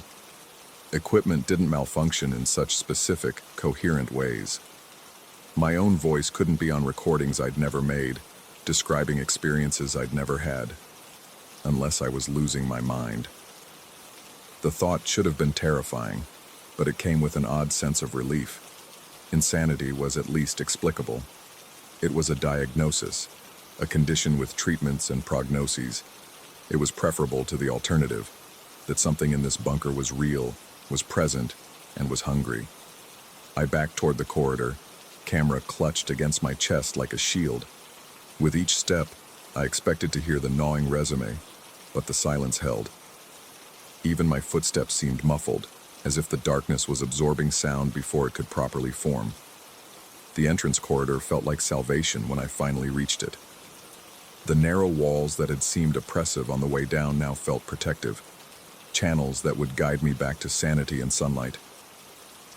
S1: Equipment didn't malfunction in such specific, coherent ways. My own voice couldn't be on recordings I'd never made, describing experiences I'd never had, unless I was losing my mind. The thought should have been terrifying, but it came with an odd sense of relief. Insanity was at least explicable. It was a diagnosis, a condition with treatments and prognoses. It was preferable to the alternative, that something in this bunker was real, was present, and was hungry. I backed toward the corridor, camera clutched against my chest like a shield. With each step, I expected to hear the gnawing resume, but the silence held. Even my footsteps seemed muffled, as if the darkness was absorbing sound before it could properly form. The entrance corridor felt like salvation when I finally reached it. The narrow walls that had seemed oppressive on the way down now felt protective, channels that would guide me back to sanity and sunlight.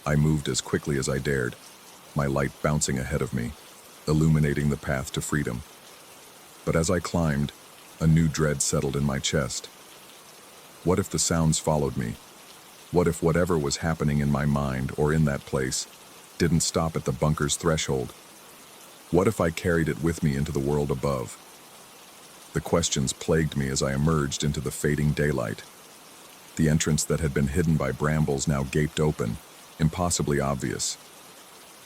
S1: I moved as quickly as I dared, my light bouncing ahead of me, illuminating the path to freedom. But as I climbed, a new dread settled in my chest. What if the sounds followed me? What if whatever was happening in my mind or in that place didn't stop at the bunker's threshold? What if I carried it with me into the world above? The questions plagued me as I emerged into the fading daylight. The entrance that had been hidden by brambles now gaped open, impossibly obvious.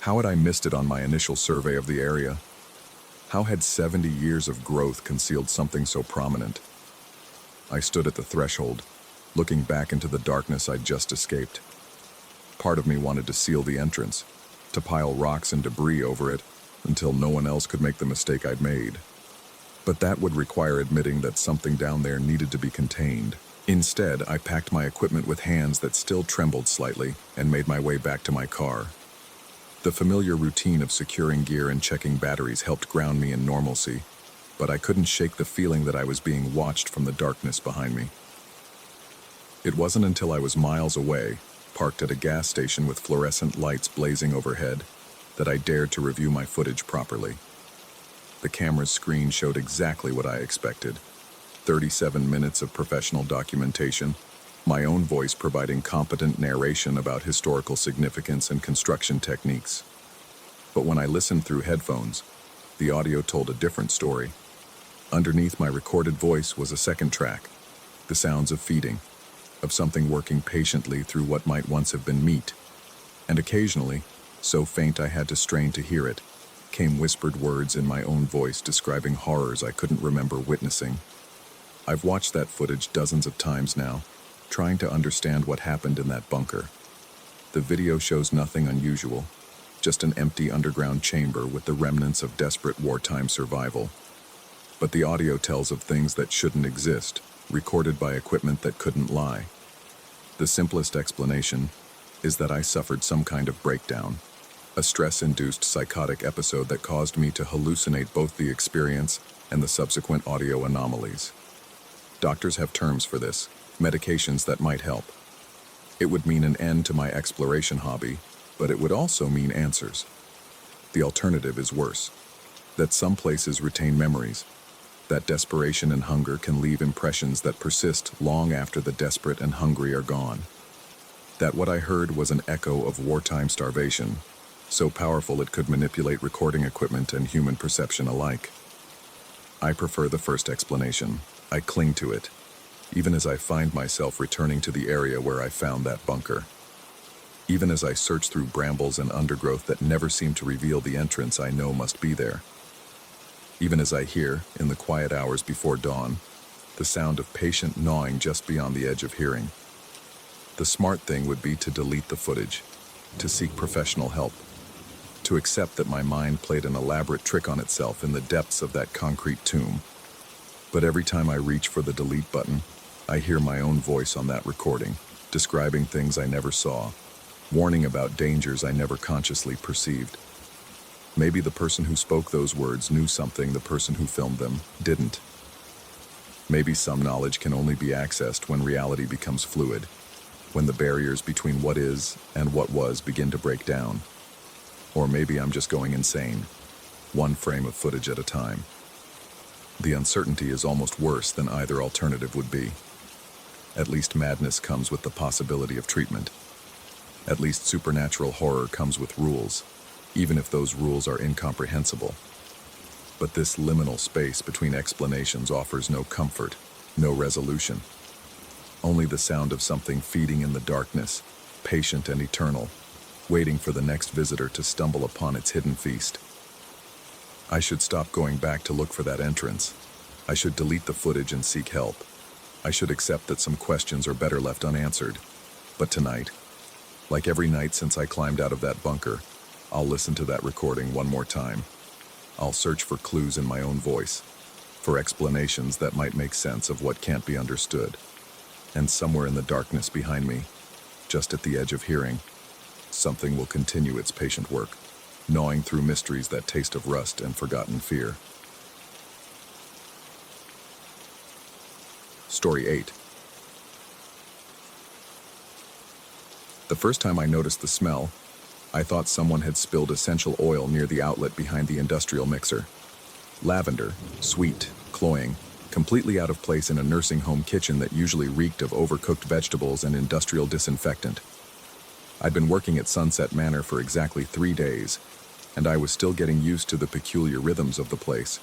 S1: How had I missed it on my initial survey of the area? How had 70 years of growth concealed something so prominent? I stood at the threshold, looking back into the darkness I'd just escaped. Part of me wanted to seal the entrance, to pile rocks and debris over it until no one else could make the mistake I'd made. But that would require admitting that something down there needed to be contained. Instead, I packed my equipment with hands that still trembled slightly and made my way back to my car. The familiar routine of securing gear and checking batteries helped ground me in normalcy, but I couldn't shake the feeling that I was being watched from the darkness behind me. It wasn't until I was miles away, parked at a gas station with fluorescent lights blazing overhead, that I dared to review my footage properly. The camera's screen showed exactly what I expected: 37 minutes of professional documentation, my own voice providing competent narration about historical significance and construction techniques. But when I listened through headphones, the audio told a different story. Underneath my recorded voice was a second track, the sounds of feeding, of something working patiently through what might once have been meat. And occasionally, so faint I had to strain to hear it, came whispered words in my own voice describing horrors I couldn't remember witnessing. I've watched that footage dozens of times now, trying to understand what happened in that bunker. The video shows nothing unusual, just an empty underground chamber with the remnants of desperate wartime survival. But the audio tells of things that shouldn't exist, recorded by equipment that couldn't lie. The simplest explanation is that I suffered some kind of breakdown, a stress-induced psychotic episode that caused me to hallucinate both the experience and the subsequent audio anomalies. Doctors have terms for this, medications that might help. It would mean an end to my exploration hobby, but it would also mean answers. The alternative is worse, that some places retain memories, that desperation and hunger can leave impressions that persist long after the desperate and hungry are gone. That what I heard was an echo of wartime starvation, so powerful it could manipulate recording equipment and human perception alike. I prefer the first explanation. I cling to it, even as I find myself returning to the area where I found that bunker. Even as I search through brambles and undergrowth that never seem to reveal the entrance I know must be there. Even as I hear, in the quiet hours before dawn, the sound of patient gnawing just beyond the edge of hearing. The smart thing would be to delete the footage, to seek professional help, to accept that my mind played an elaborate trick on itself in the depths of that concrete tomb. But every time I reach for the delete button, I hear my own voice on that recording, describing things I never saw, warning about dangers I never consciously perceived. Maybe the person who spoke those words knew something the person who filmed them didn't. Maybe some knowledge can only be accessed when reality becomes fluid, when the barriers between what is and what was begin to break down. Or maybe I'm just going insane, one frame of footage at a time. The uncertainty is almost worse than either alternative would be. At least madness comes with the possibility of treatment. At least supernatural horror comes with rules, even if those rules are incomprehensible. But this liminal space between explanations offers no comfort, no resolution. Only the sound of something feeding in the darkness, patient and eternal, waiting for the next visitor to stumble upon its hidden feast. I should stop going back to look for that entrance. I should delete the footage and seek help. I should accept that some questions are better left unanswered. But tonight, like every night since I climbed out of that bunker, I'll listen to that recording one more time. I'll search for clues in my own voice, for explanations that might make sense of what can't be understood. And somewhere in the darkness behind me, just at the edge of hearing, something will continue its patient work, gnawing through mysteries that taste of rust and forgotten fear. Story 8. The first time I noticed the smell, I thought someone had spilled essential oil near the outlet behind the industrial mixer. Lavender, sweet, cloying, completely out of place in a nursing home kitchen that usually reeked of overcooked vegetables and industrial disinfectant. I'd been working at Sunset Manor for exactly 3 days, and I was still getting used to the peculiar rhythms of the place.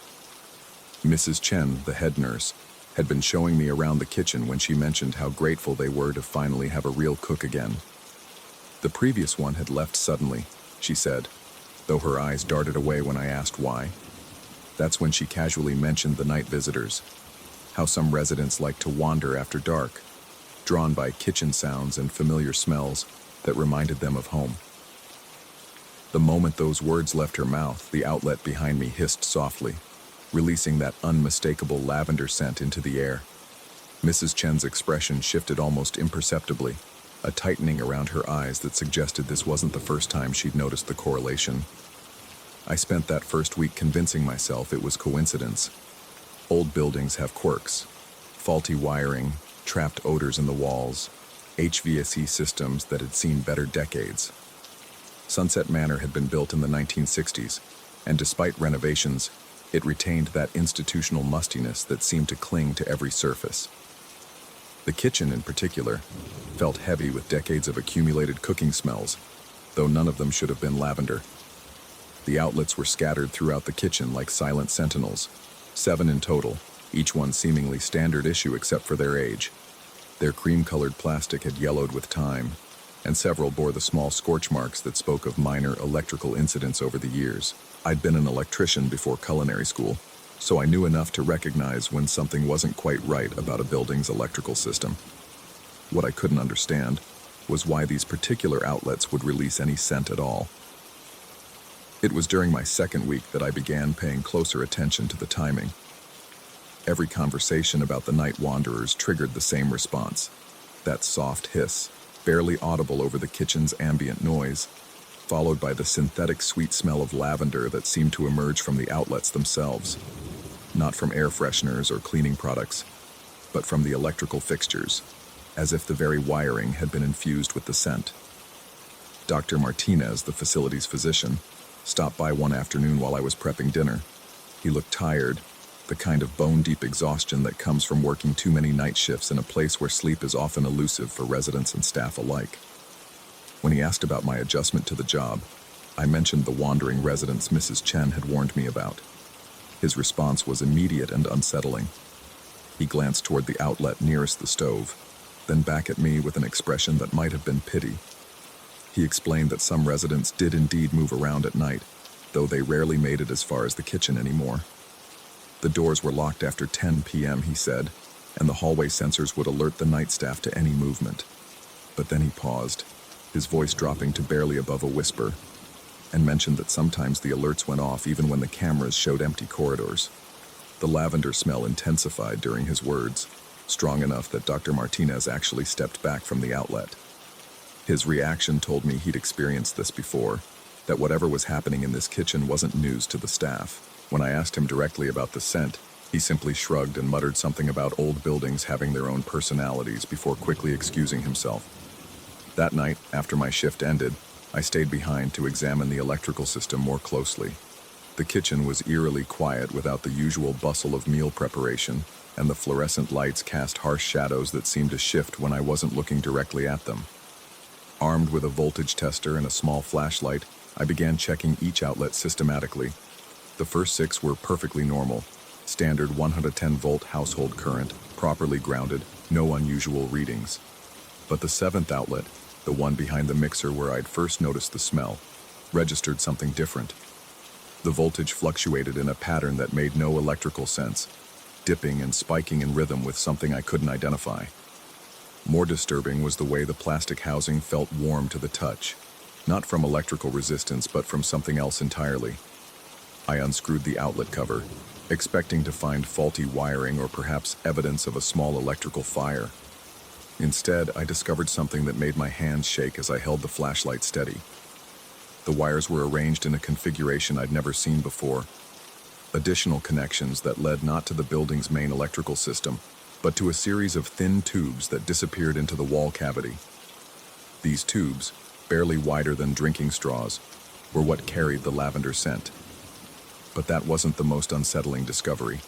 S1: Mrs. Chen, the head nurse, had been showing me around the kitchen when she mentioned how grateful they were to finally have a real cook again. The previous one had left suddenly, she said, though her eyes darted away when I asked why. That's when she casually mentioned the night visitors, how some residents like to wander after dark, drawn by kitchen sounds and familiar smells, that reminded them of home. The moment those words left her mouth, the outlet behind me hissed softly, releasing that unmistakable lavender scent into the air. Mrs. Chen's expression shifted almost imperceptibly, a tightening around her eyes that suggested this wasn't the first time she'd noticed the correlation. I spent that first week convincing myself it was coincidence. Old buildings have quirks: faulty wiring, trapped odors in the walls, HVAC systems that had seen better decades. Sunset Manor had been built in the 1960s, and despite renovations, it retained that institutional mustiness that seemed to cling to every surface. The kitchen, in particular, felt heavy with decades of accumulated cooking smells, though none of them should have been lavender. The outlets were scattered throughout the kitchen like silent sentinels, 7 in total, each one seemingly standard issue except for their age. Their cream-colored plastic had yellowed with time, and several bore the small scorch marks that spoke of minor electrical incidents over the years. I'd been an electrician before culinary school, so I knew enough to recognize when something wasn't quite right about a building's electrical system. What I couldn't understand was why these particular outlets would release any scent at all. It was during my second week that I began paying closer attention to the timing. Every conversation about the night wanderers triggered the same response: that soft hiss, barely audible over the kitchen's ambient noise, followed by the synthetic sweet smell of lavender that seemed to emerge from the outlets themselves. Not from air fresheners or cleaning products, but from the electrical fixtures, as if the very wiring had been infused with the scent. Dr. Martinez, the facility's physician, stopped by one afternoon while I was prepping dinner. He looked tired, the kind of bone-deep exhaustion that comes from working too many night shifts in a place where sleep is often elusive for residents and staff alike. When he asked about my adjustment to the job, I mentioned the wandering residents Mrs. Chen had warned me about. His response was immediate and unsettling. He glanced toward the outlet nearest the stove, then back at me with an expression that might have been pity. He explained that some residents did indeed move around at night, though they rarely made it as far as the kitchen anymore. The doors were locked after 10 p.m., he said, and the hallway sensors would alert the night staff to any movement. But then he paused, his voice dropping to barely above a whisper, and mentioned that sometimes the alerts went off even when the cameras showed empty corridors. The lavender smell intensified during his words, strong enough that Dr. Martinez actually stepped back from the outlet. His reaction told me he'd experienced this before, that whatever was happening in this kitchen wasn't news to the staff. When I asked him directly about the scent, he simply shrugged and muttered something about old buildings having their own personalities before quickly excusing himself. That night, after my shift ended, I stayed behind to examine the electrical system more closely. The kitchen was eerily quiet without the usual bustle of meal preparation, and the fluorescent lights cast harsh shadows that seemed to shift when I wasn't looking directly at them. Armed with a voltage tester and a small flashlight, I began checking each outlet systematically. The first 6 were perfectly normal, standard 110-volt household current, properly grounded, no unusual readings. But the 7th outlet, the one behind the mixer where I'd first noticed the smell, registered something different. The voltage fluctuated in a pattern that made no electrical sense, dipping and spiking in rhythm with something I couldn't identify. More disturbing was the way the plastic housing felt warm to the touch, not from electrical resistance but from something else entirely. I unscrewed the outlet cover, expecting to find faulty wiring or perhaps evidence of a small electrical fire. Instead, I discovered something that made my hands shake as I held the flashlight steady. The wires were arranged in a configuration I'd never seen before. Additional connections that led not to the building's main electrical system, but to a series of thin tubes that disappeared into the wall cavity. These tubes, barely wider than drinking straws, were what carried the lavender scent. But that wasn't the most unsettling discovery.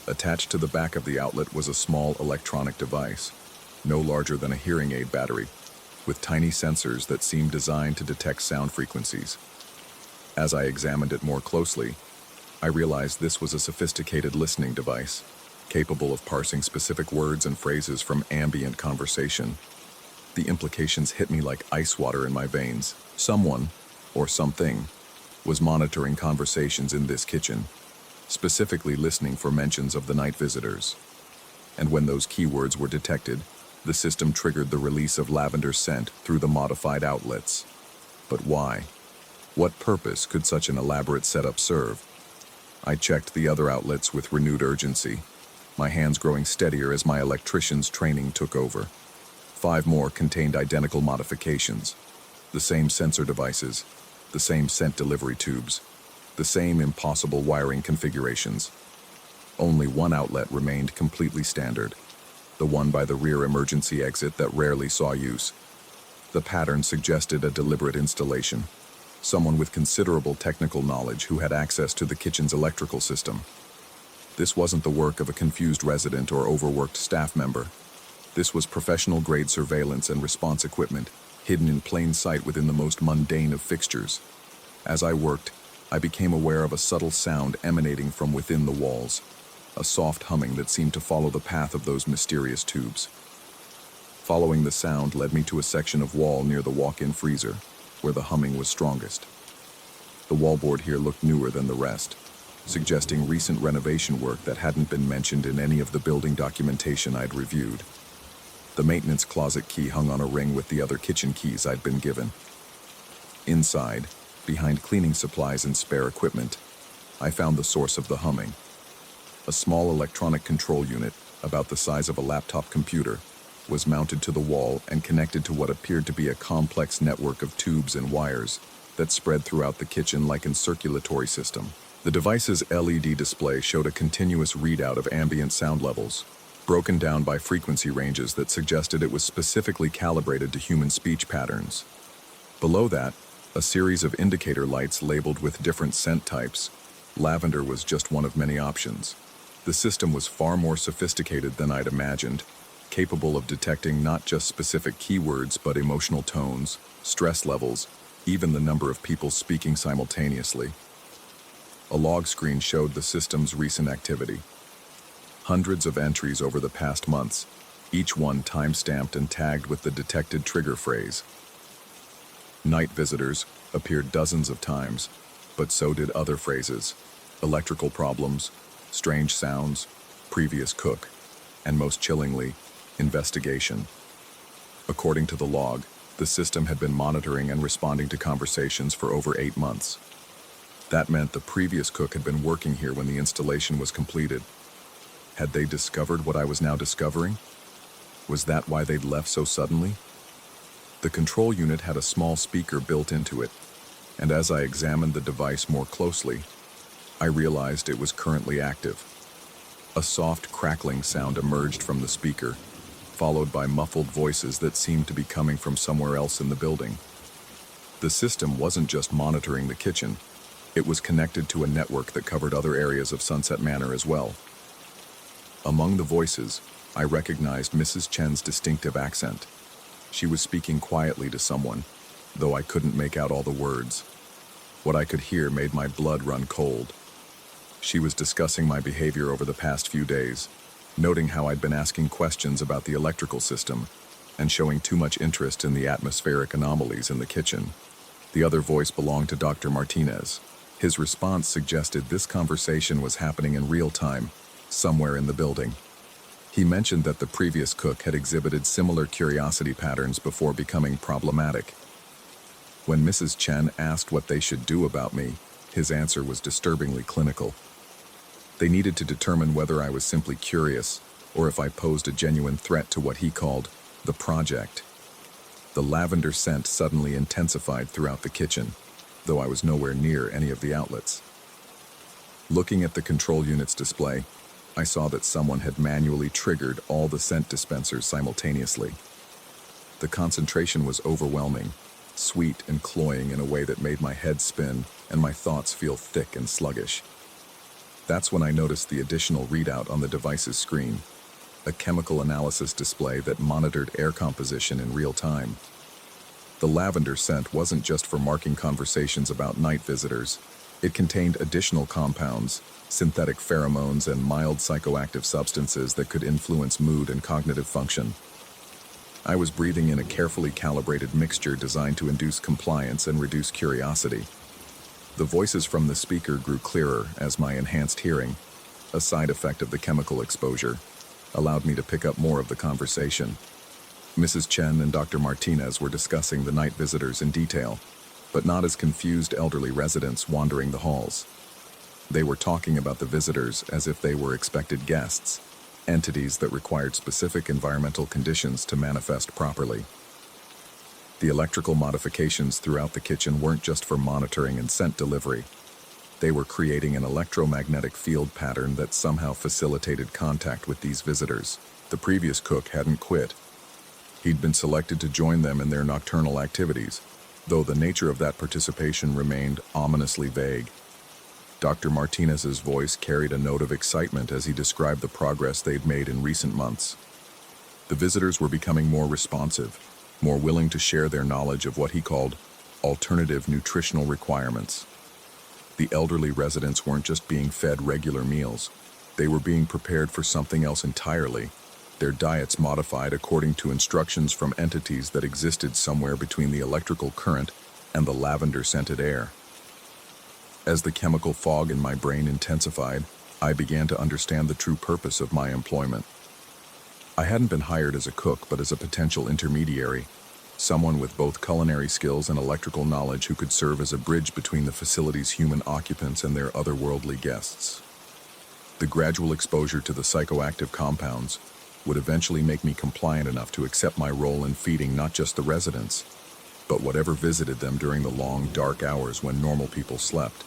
S1: Attached to the back of the outlet was a small electronic device, no larger than a hearing aid battery, with tiny sensors that seemed designed to detect sound frequencies. As I examined it more closely, I realized this was a sophisticated listening device, capable of parsing specific words and phrases from ambient conversation. The implications hit me like ice water in my veins. Someone, or something, was monitoring conversations in this kitchen, specifically listening for mentions of the night visitors. And when those keywords were detected, The system triggered the release of lavender scent through the modified outlets. But why? What purpose could such an elaborate setup serve? I checked the other outlets with renewed urgency, my hands growing steadier as my electrician's training took over. 5 more contained identical modifications. The same sensor devices, the same scent delivery tubes, the same impossible wiring configurations. Only one outlet remained completely standard, the one by the rear emergency exit that rarely saw use. The pattern suggested a deliberate installation, someone with considerable technical knowledge who had access to the kitchen's electrical system. This wasn't the work of a confused resident or overworked staff member. This was professional-grade surveillance and response equipment, hidden in plain sight within the most mundane of fixtures. As I worked, I became aware of a subtle sound emanating from within the walls, a soft humming that seemed to follow the path of those mysterious tubes. Following the sound led me to a section of wall near the walk-in freezer, where the humming was strongest. The wallboard here looked newer than the rest, suggesting recent renovation work that hadn't been mentioned in any of the building documentation I'd reviewed. The maintenance closet key hung on a ring with the other kitchen keys I'd been given. Inside, behind cleaning supplies and spare equipment, I found the source of the humming. A small electronic control unit, about the size of a laptop computer, was mounted to the wall and connected to what appeared to be a complex network of tubes and wires that spread throughout the kitchen like a circulatory system. The device's LED display showed a continuous readout of ambient sound levels, broken down by frequency ranges that suggested it was specifically calibrated to human speech patterns. Below that, a series of indicator lights labeled with different scent types. Lavender was just one of many options. The system was far more sophisticated than I'd imagined, capable of detecting not just specific keywords but emotional tones, stress levels, even the number of people speaking simultaneously. A log screen showed the system's recent activity. Hundreds of entries over the past months, each one time-stamped and tagged with the detected trigger phrase. Night visitors appeared dozens of times, but so did other phrases: electrical problems, strange sounds, previous cook, and most chillingly, investigation. According to the log, the system had been monitoring and responding to conversations for over 8 months. That meant the previous cook had been working here when the installation was completed. Had they discovered what I was now discovering? Was that why they'd left so suddenly? The control unit had a small speaker built into it, and as I examined the device more closely, I realized it was currently active. A soft crackling sound emerged from the speaker, followed by muffled voices that seemed to be coming from somewhere else in the building. The system wasn't just monitoring the kitchen, it was connected to a network that covered other areas of Sunset Manor as well. Among the voices, I recognized Mrs. Chen's distinctive accent. She was speaking quietly to someone, though I couldn't make out all the words. What I could hear made my blood run cold. She was discussing my behavior over the past few days, noting how I'd been asking questions about the electrical system and showing too much interest in the atmospheric anomalies in the kitchen. The other voice belonged to Dr. Martinez. His response suggested this conversation was happening in real time, somewhere in the building. He mentioned that the previous cook had exhibited similar curiosity patterns before becoming problematic. When Mrs. Chen asked what they should do about me, his answer was disturbingly clinical. They needed to determine whether I was simply curious or if I posed a genuine threat to what he called the project. The lavender scent suddenly intensified throughout the kitchen, though I was nowhere near any of the outlets. Looking at the control unit's display, I saw that someone had manually triggered all the scent dispensers simultaneously. The concentration was overwhelming, sweet and cloying in a way that made my head spin and my thoughts feel thick and sluggish. That's when I noticed the additional readout on the device's screen, a chemical analysis display that monitored air composition in real time. The lavender scent wasn't just for marking conversations about night visitors. It contained additional compounds, synthetic pheromones, and mild psychoactive substances that could influence mood and cognitive function. I was breathing in a carefully calibrated mixture designed to induce compliance and reduce curiosity. The voices from the speaker grew clearer as my enhanced hearing, a side effect of the chemical exposure, allowed me to pick up more of the conversation. Mrs. Chen and Dr. Martinez were discussing the night visitors in detail, but not as confused elderly residents wandering the halls. They were talking about the visitors as if they were expected guests, entities that required specific environmental conditions to manifest properly. The electrical modifications throughout the kitchen weren't just for monitoring and scent delivery. They were creating an electromagnetic field pattern that somehow facilitated contact with these visitors. The previous cook hadn't quit. He'd been selected to join them in their nocturnal activities, though the nature of that participation remained ominously vague. Dr. Martinez's voice carried a note of excitement as he described the progress they'd made in recent months. The visitors were becoming more responsive, more willing to share their knowledge of what he called alternative nutritional requirements. The elderly residents weren't just being fed regular meals. They were being prepared for something else entirely, their diets modified according to instructions from entities that existed somewhere between the electrical current and the lavender-scented air. As the chemical fog in my brain intensified, I began to understand the true purpose of my employment. I hadn't been hired as a cook, but as a potential intermediary, someone with both culinary skills and electrical knowledge who could serve as a bridge between the facility's human occupants and their otherworldly guests. The gradual exposure to the psychoactive compounds would eventually make me compliant enough to accept my role in feeding not just the residents, but whatever visited them during the long, dark hours when normal people slept.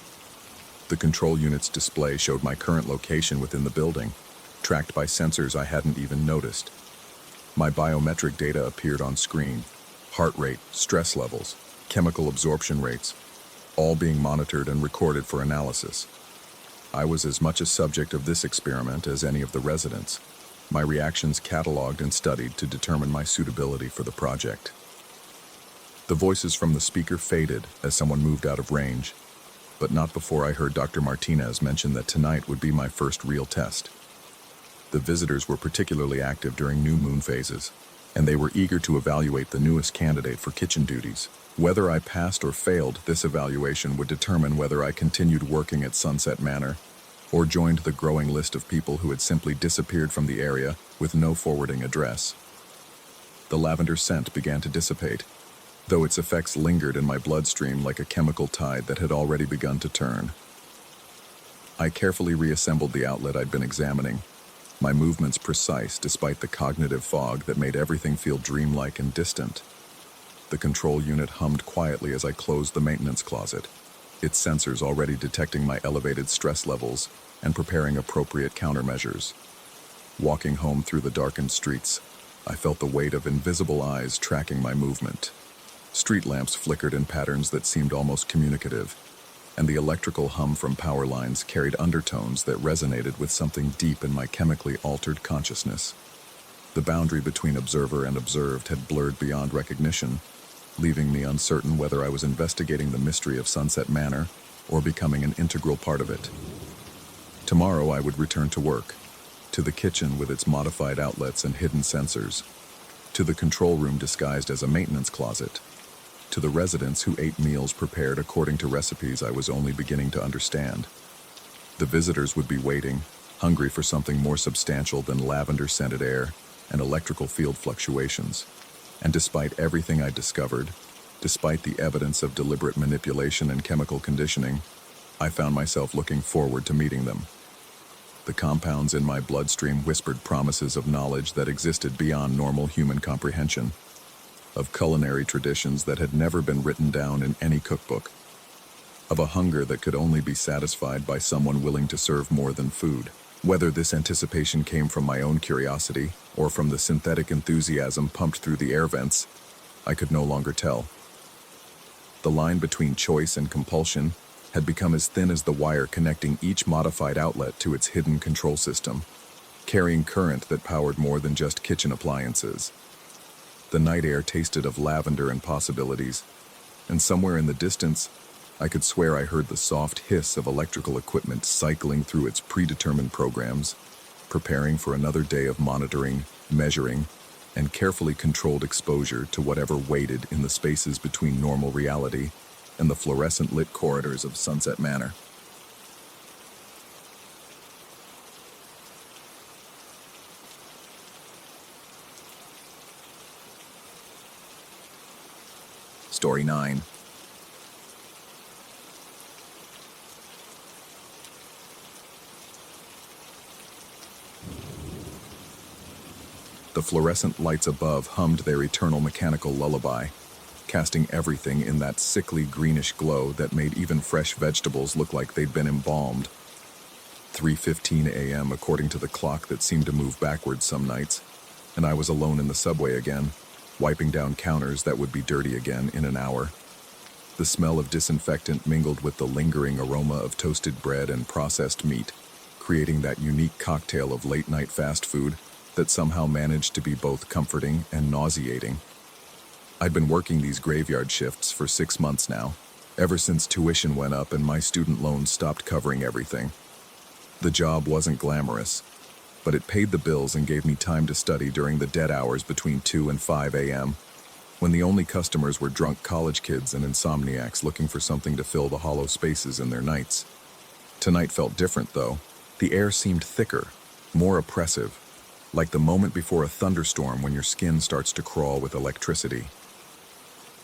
S1: The control unit's display showed my current location within the building, tracked by sensors I hadn't even noticed. My biometric data appeared on screen: heart rate, stress levels, chemical absorption rates, all being monitored and recorded for analysis. I was as much a subject of this experiment as any of the residents, my reactions cataloged and studied to determine my suitability for the project. The voices from the speaker faded as someone moved out of range, but not before I heard Dr. Martinez mention that tonight would be my first real test. The visitors were particularly active during new moon phases, and they were eager to evaluate the newest candidate for kitchen duties. Whether I passed or failed this evaluation would determine whether I continued working at Sunset Manor or joined the growing list of people who had simply disappeared from the area with no forwarding address. The lavender scent began to dissipate, though its effects lingered in my bloodstream like a chemical tide that had already begun to turn. I carefully reassembled the outlet I'd been examining, my movements precise despite the cognitive fog that made everything feel dreamlike and distant. The control unit hummed quietly as I closed the maintenance closet, its sensors already detecting my elevated stress levels and preparing appropriate countermeasures. Walking home through the darkened streets, I felt the weight of invisible eyes tracking my movement. Street lamps flickered in patterns that seemed almost communicative, and the electrical hum from power lines carried undertones that resonated with something deep in my chemically altered consciousness. The boundary between observer and observed had blurred beyond recognition, leaving me uncertain whether I was investigating the mystery of Sunset Manor or becoming an integral part of it. Tomorrow I would return to work, to the kitchen with its modified outlets and hidden sensors, to the control room disguised as a maintenance closet, to the residents who ate meals prepared according to recipes I was only beginning to understand. The visitors would be waiting, hungry for something more substantial than lavender-scented air and electrical field fluctuations. And despite everything I discovered, despite the evidence of deliberate manipulation and chemical conditioning, I found myself looking forward to meeting them. The compounds in my bloodstream whispered promises of knowledge that existed beyond normal human comprehension, of culinary traditions that had never been written down in any cookbook, of a hunger that could only be satisfied by someone willing to serve more than food. Whether this anticipation came from my own curiosity or from the synthetic enthusiasm pumped through the air vents, I could no longer tell. The line between choice and compulsion had become as thin as the wire connecting each modified outlet to its hidden control system, carrying current that powered more than just kitchen appliances. The night air tasted of lavender and possibilities, and somewhere in the distance, I could swear I heard the soft hiss of electrical equipment cycling through its predetermined programs, preparing for another day of monitoring, measuring, and carefully controlled exposure to whatever waited in the spaces between normal reality and the fluorescent lit corridors of Sunset Manor. Story 9. The fluorescent lights above hummed their eternal mechanical lullaby, casting everything in that sickly greenish glow that made even fresh vegetables look like they'd been embalmed. 3:15 a.m. according to the clock that seemed to move backwards some nights, and I was alone in the subway again, wiping down counters that would be dirty again in an hour. The smell of disinfectant mingled with the lingering aroma of toasted bread and processed meat, creating that unique cocktail of late-night fast food that somehow managed to be both comforting and nauseating. I'd been working these graveyard shifts for 6 months now, ever since tuition went up and my student loans stopped covering everything. The job wasn't glamorous, but it paid the bills and gave me time to study during the dead hours between 2 and 5 a.m., when the only customers were drunk college kids and insomniacs looking for something to fill the hollow spaces in their nights. Tonight felt different, though. The air seemed thicker, more oppressive, like the moment before a thunderstorm when your skin starts to crawl with electricity.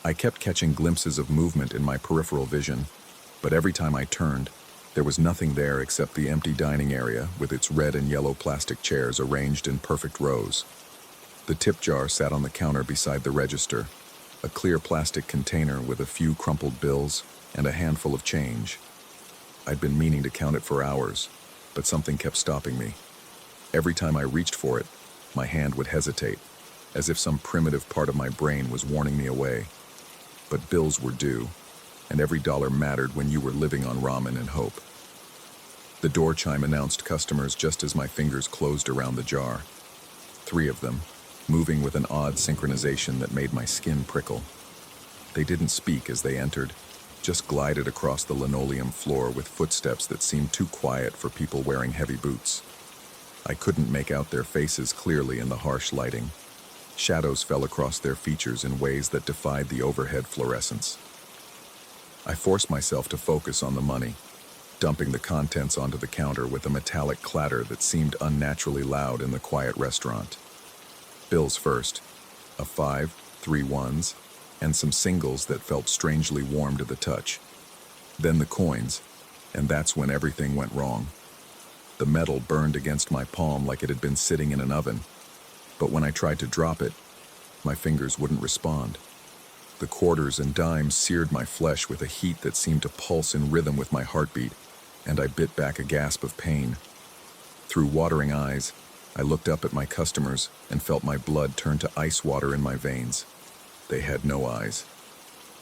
S1: I kept catching glimpses of movement in my peripheral vision, but every time I turned, there was nothing there except the empty dining area with its red and yellow plastic chairs arranged in perfect rows. The tip jar sat on the counter beside the register, a clear plastic container with a few crumpled bills and a handful of change. I'd been meaning to count it for hours, but something kept stopping me. Every time I reached for it, my hand would hesitate, as if some primitive part of my brain was warning me away. But bills were due, and every dollar mattered when you were living on ramen and hope. The door chime announced customers just as my fingers closed around the jar. 3 of them, moving with an odd synchronization that made my skin prickle. They didn't speak as they entered, just glided across the linoleum floor with footsteps that seemed too quiet for people wearing heavy boots. I couldn't make out their faces clearly in the harsh lighting. Shadows fell across their features in ways that defied the overhead fluorescence. I forced myself to focus on the money, dumping the contents onto the counter with a metallic clatter that seemed unnaturally loud in the quiet restaurant. Bills first, a 5, 3 ones, and some singles that felt strangely warm to the touch. Then the coins, and that's when everything went wrong. The metal burned against my palm like it had been sitting in an oven, but when I tried to drop it, my fingers wouldn't respond. The quarters and dimes seared my flesh with a heat that seemed to pulse in rhythm with my heartbeat, and I bit back a gasp of pain. Through watering eyes, I looked up at my customers and felt my blood turn to ice water in my veins. They had no eyes.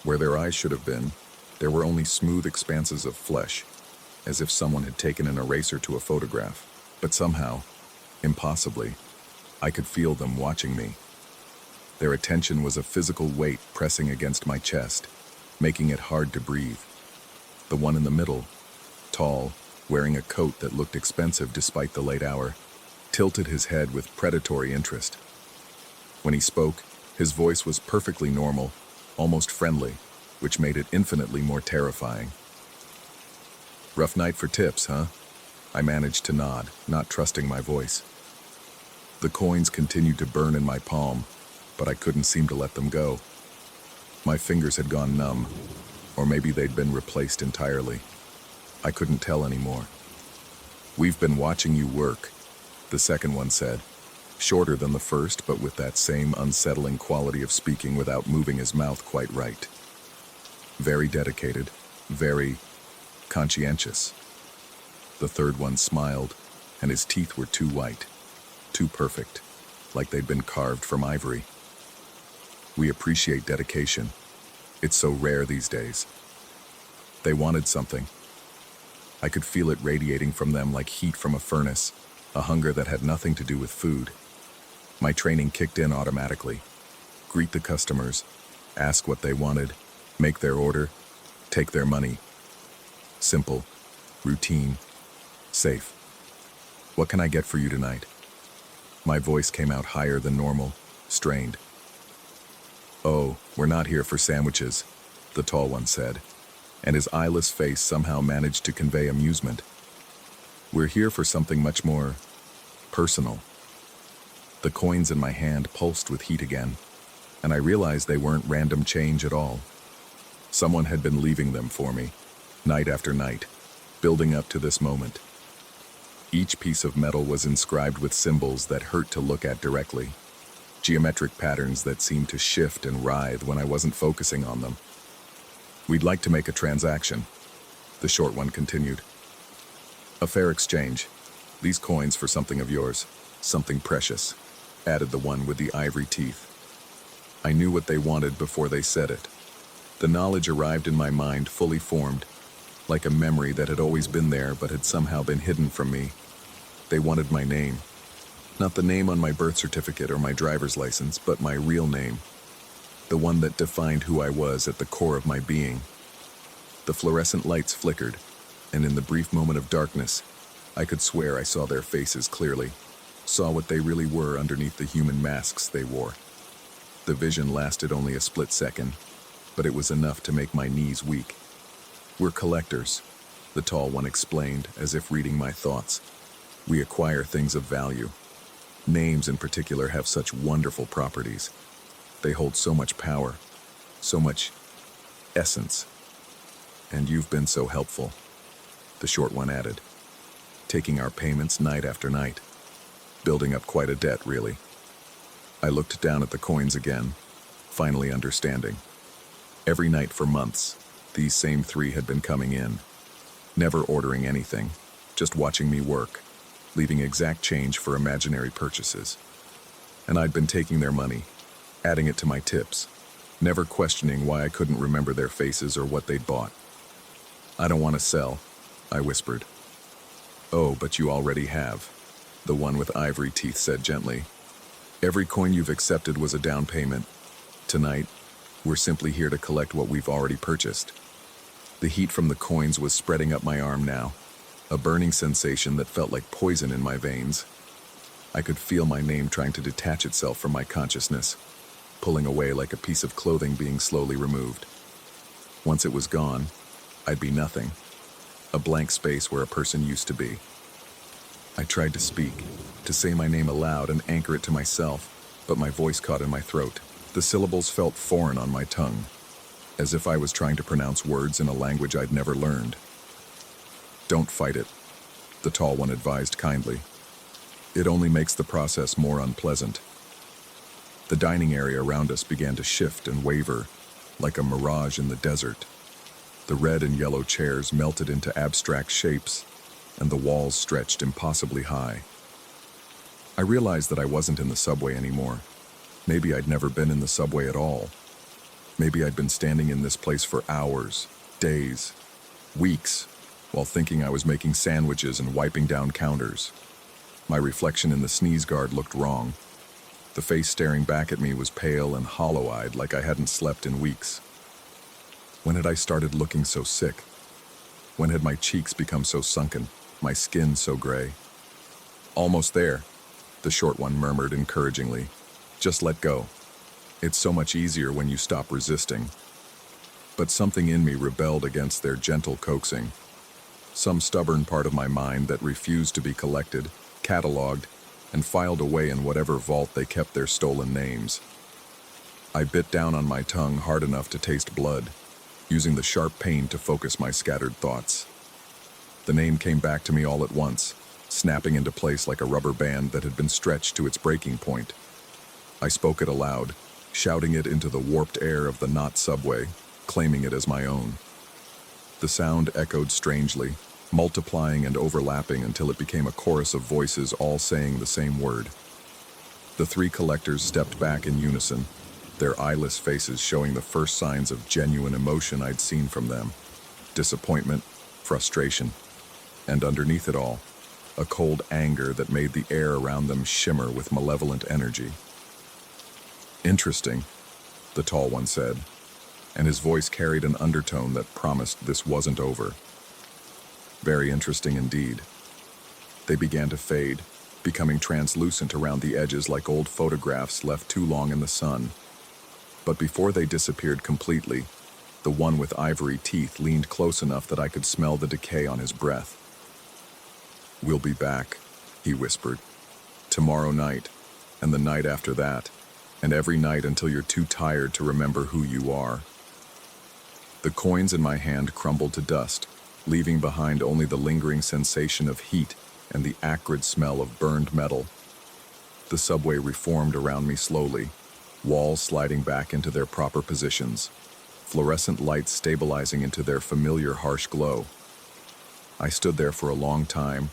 S1: Where their eyes should have been, there were only smooth expanses of flesh, as if someone had taken an eraser to a photograph. But somehow, impossibly, I could feel them watching me. Their attention was a physical weight pressing against my chest, making it hard to breathe. The one in the middle, tall, wearing a coat that looked expensive despite the late hour, tilted his head with predatory interest. When he spoke, his voice was perfectly normal, almost friendly, which made it infinitely more terrifying. "Rough night for tips, huh?" I managed to nod, not trusting my voice. The coins continued to burn in my palm, but I couldn't seem to let them go. My fingers had gone numb, or maybe they'd been replaced entirely. I couldn't tell anymore. "We've been watching you work," the second one said, shorter than the first, but with that same unsettling quality of speaking without moving his mouth quite right. "Very dedicated, very conscientious." The third one smiled, and his teeth were too white, too perfect, like they'd been carved from ivory. "We appreciate dedication. It's so rare these days." They wanted something. I could feel it radiating from them like heat from a furnace, a hunger that had nothing to do with food. My training kicked in automatically. Greet the customers, ask what they wanted, make their order, take their money. Simple, routine, safe. "What can I get for you tonight?" My voice came out higher than normal, strained. "Oh, we're not here for sandwiches," the tall one said, and his eyeless face somehow managed to convey amusement. "We're here for something much more personal." The coins in my hand pulsed with heat again, and I realized they weren't random change at all. Someone had been leaving them for me, night after night, building up to this moment. Each piece of metal was inscribed with symbols that hurt to look at directly, geometric patterns that seemed to shift and writhe when I wasn't focusing on them. "We'd like to make a transaction," the short one continued. "A fair exchange. These coins for something of yours, something precious," added the one with the ivory teeth. I knew what they wanted before they said it. The knowledge arrived in my mind fully formed, like a memory that had always been there but had somehow been hidden from me. They wanted my name. Not the name on my birth certificate or my driver's license, but my real name. The one that defined who I was at the core of my being. The fluorescent lights flickered, and in the brief moment of darkness, I could swear I saw their faces clearly, saw what they really were underneath the human masks they wore. The vision lasted only a split second, but it was enough to make my knees weak. "We're collectors," the tall one explained, as if reading my thoughts. "We acquire things of value. Names in particular have such wonderful properties. They hold so much power, so much essence. And you've been so helpful," the short one added, "taking our payments night after night, building up quite a debt, really." I looked down at the coins again, finally understanding. Every night for months, these same three had been coming in, never ordering anything, just watching me work, leaving exact change for imaginary purchases. And I'd been taking their money, adding it to my tips, never questioning why I couldn't remember their faces or what they'd bought. "I don't want to sell," I whispered. "Oh, but you already have," the one with ivory teeth said gently. "Every coin you've accepted was a down payment. Tonight, we're simply here to collect what we've already purchased." The heat from the coins was spreading up my arm now, a burning sensation that felt like poison in my veins. I could feel my name trying to detach itself from my consciousness, pulling away like a piece of clothing being slowly removed. Once it was gone, I'd be nothing, a blank space where a person used to be. I tried to speak, to say my name aloud and anchor it to myself, but my voice caught in my throat. The syllables felt foreign on my tongue, as if I was trying to pronounce words in a language I'd never learned. "Don't fight it," the tall one advised kindly. "It only makes the process more unpleasant." The dining area around us began to shift and waver, like a mirage in the desert. The red and yellow chairs melted into abstract shapes, and the walls stretched impossibly high. I realized that I wasn't in the subway anymore. Maybe I'd never been in the subway at all. Maybe I'd been standing in this place for hours, days, weeks, while thinking I was making sandwiches and wiping down counters. My reflection in the sneeze guard looked wrong. The face staring back at me was pale and hollow-eyed, like I hadn't slept in weeks. When had I started looking so sick? When had my cheeks become so sunken, my skin so gray? "Almost there," the short one murmured encouragingly. "Just let go. It's so much easier when you stop resisting." But something in me rebelled against their gentle coaxing. Some stubborn part of my mind that refused to be collected, cataloged, and filed away in whatever vault they kept their stolen names. I bit down on my tongue hard enough to taste blood, using the sharp pain to focus my scattered thoughts. The name came back to me all at once, snapping into place like a rubber band that had been stretched to its breaking point. I spoke it aloud, shouting it into the warped air of the not subway, claiming it as my own. The sound echoed strangely, multiplying and overlapping until it became a chorus of voices all saying the same word. The three collectors stepped back in unison, their eyeless faces showing the first signs of genuine emotion I'd seen from them. Disappointment, frustration, and underneath it all, a cold anger that made the air around them shimmer with malevolent energy. "Interesting," the tall one said, and his voice carried an undertone that promised this wasn't over. "Very interesting indeed." They began to fade, becoming translucent around the edges like old photographs left too long in the sun. But before they disappeared completely, the one with ivory teeth leaned close enough that I could smell the decay on his breath. "We'll be back," he whispered. "Tomorrow night, and the night after that, and every night until you're too tired to remember who you are." The coins in my hand crumbled to dust, leaving behind only the lingering sensation of heat and the acrid smell of burned metal. The subway reformed around me slowly, walls sliding back into their proper positions, fluorescent lights stabilizing into their familiar harsh glow. I stood there for a long time,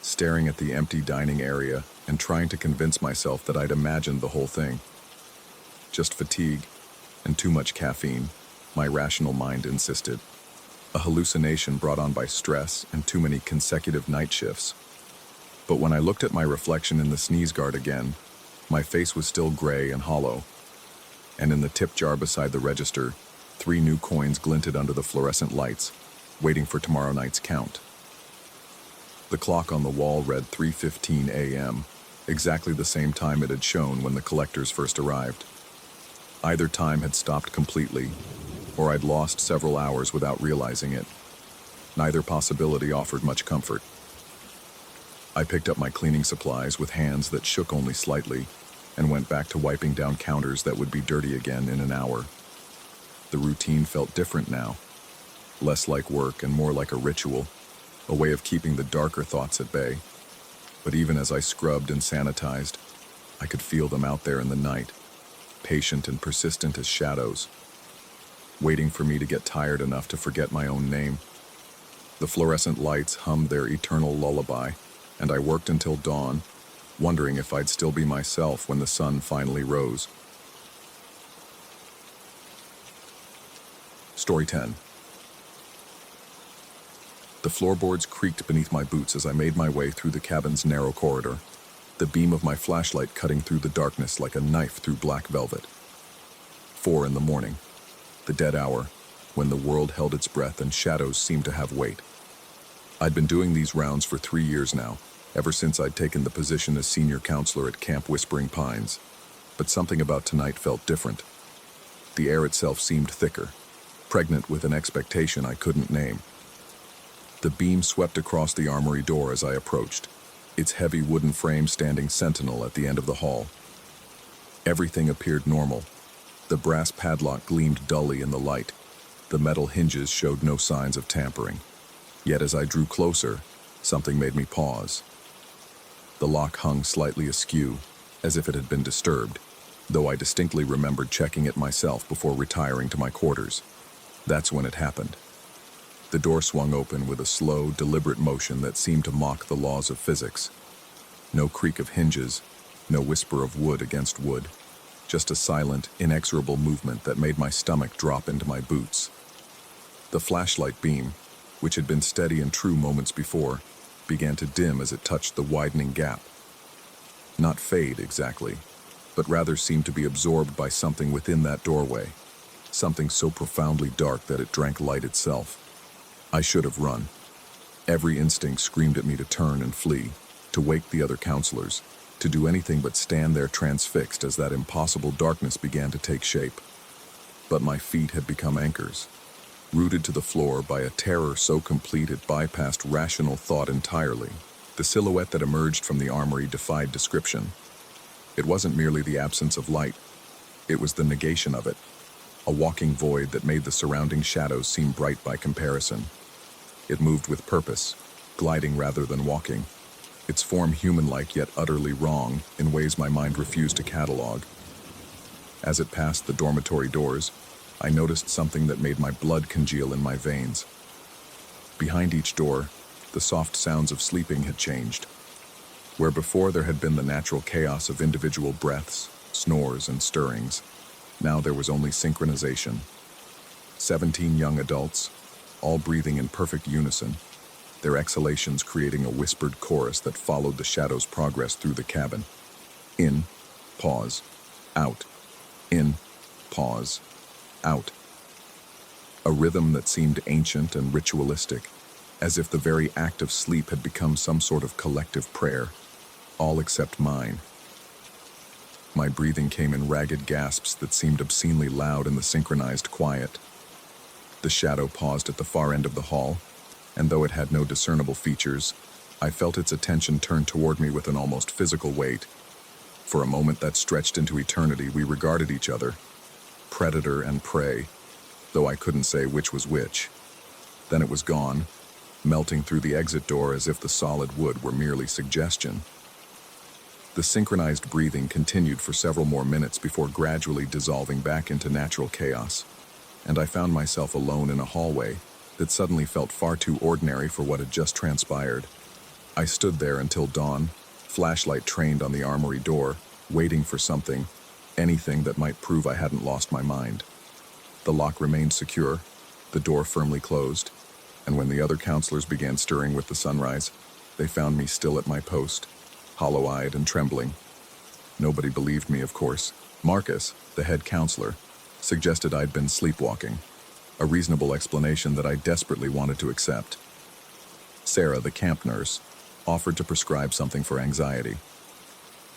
S1: staring at the empty dining area and trying to convince myself that I'd imagined the whole thing. Just fatigue and too much caffeine, my rational mind insisted. A hallucination brought on by stress and too many consecutive night shifts. But when I looked at my reflection in the sneeze guard again, my face was still gray and hollow. And in the tip jar beside the register, 3 new coins glinted under the fluorescent lights, waiting for tomorrow night's count. The clock on the wall read 3:15 a.m., exactly the same time it had shown when the collectors first arrived. Either time had stopped completely, or I'd lost several hours without realizing it. Neither possibility offered much comfort. I picked up my cleaning supplies with hands that shook only slightly and went back to wiping down counters that would be dirty again in an hour. The routine felt different now, less like work and more like a ritual, a way of keeping the darker thoughts at bay. But even as I scrubbed and sanitized, I could feel them out there in the night, patient and persistent as shadows, waiting for me to get tired enough to forget my own name. The fluorescent lights hummed their eternal lullaby, and I worked until dawn, wondering if I'd still be myself when the sun finally rose. Story 10. The floorboards creaked beneath my boots as I made my way through the cabin's narrow corridor, the beam of my flashlight cutting through the darkness like a knife through black velvet. 4 in the morning, the dead hour, when the world held its breath and shadows seemed to have weight. I'd been doing these rounds for 3 years now, ever since I'd taken the position as senior counselor at Camp Whispering Pines. But something about tonight felt different. The air itself seemed thicker, pregnant with an expectation I couldn't name. The beam swept across the armory door as I approached, its heavy wooden frame standing sentinel at the end of the hall. Everything appeared normal. The brass padlock gleamed dully in the light. The metal hinges showed no signs of tampering. Yet as I drew closer, something made me pause. The lock hung slightly askew, as if it had been disturbed, though I distinctly remembered checking it myself before retiring to my quarters. That's when it happened. The door swung open with a slow, deliberate motion that seemed to mock the laws of physics. No creak of hinges, no whisper of wood against wood, just a silent, inexorable movement that made my stomach drop into my boots. The flashlight beam, which had been steady and true moments before, began to dim as it touched the widening gap. Not fade exactly, but rather seemed to be absorbed by something within that doorway, something so profoundly dark that it drank light itself. I should have run. Every instinct screamed at me to turn and flee, to wake the other counselors, to do anything but stand there transfixed as that impossible darkness began to take shape. But my feet had become anchors, rooted to the floor by a terror so complete it bypassed rational thought entirely. The silhouette that emerged from the armory defied description. It wasn't merely the absence of light, it was the negation of it, a walking void that made the surrounding shadows seem bright by comparison. It moved with purpose, gliding rather than walking, its form human-like yet utterly wrong in ways my mind refused to catalog. As it passed the dormitory doors, I noticed something that made my blood congeal in my veins. Behind each door, the soft sounds of sleeping had changed. Where before there had been the natural chaos of individual breaths, snores, and stirrings, now there was only synchronization. 17 young adults, all breathing in perfect unison, their exhalations creating a whispered chorus that followed the shadow's progress through the cabin. In, pause, out. In, pause, out. A rhythm that seemed ancient and ritualistic, as if the very act of sleep had become some sort of collective prayer, all except mine. My breathing came in ragged gasps that seemed obscenely loud in the synchronized quiet. The shadow paused at the far end of the hall, and though it had no discernible features, I felt its attention turn toward me with an almost physical weight. For a moment that stretched into eternity, we regarded each other, predator and prey, though I couldn't say which was which. Then it was gone, melting through the exit door as if the solid wood were merely suggestion. The synchronized breathing continued for several more minutes before gradually dissolving back into natural chaos, and I found myself alone in a hallway that suddenly felt far too ordinary for what had just transpired. I stood there until dawn, flashlight trained on the armory door, waiting for something, anything that might prove I hadn't lost my mind. The lock remained secure, the door firmly closed, and when the other counselors began stirring with the sunrise, they found me still at my post, hollow-eyed and trembling. Nobody believed me, of course. Marcus, the head counselor, suggested I'd been sleepwalking, a reasonable explanation that I desperately wanted to accept. Sarah, the camp nurse, offered to prescribe something for anxiety.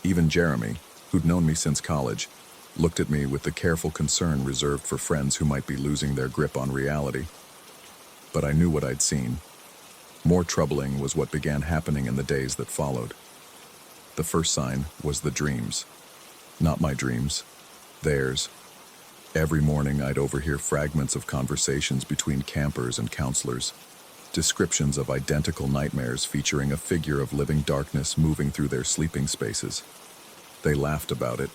S1: Even Jeremy, who'd known me since college, looked at me with the careful concern reserved for friends who might be losing their grip on reality. But I knew what I'd seen. More troubling was what began happening in the days that followed. The first sign was the dreams. Not my dreams, theirs. Every morning I'd overhear fragments of conversations between campers and counselors, descriptions of identical nightmares featuring a figure of living darkness moving through their sleeping spaces. They laughed about it,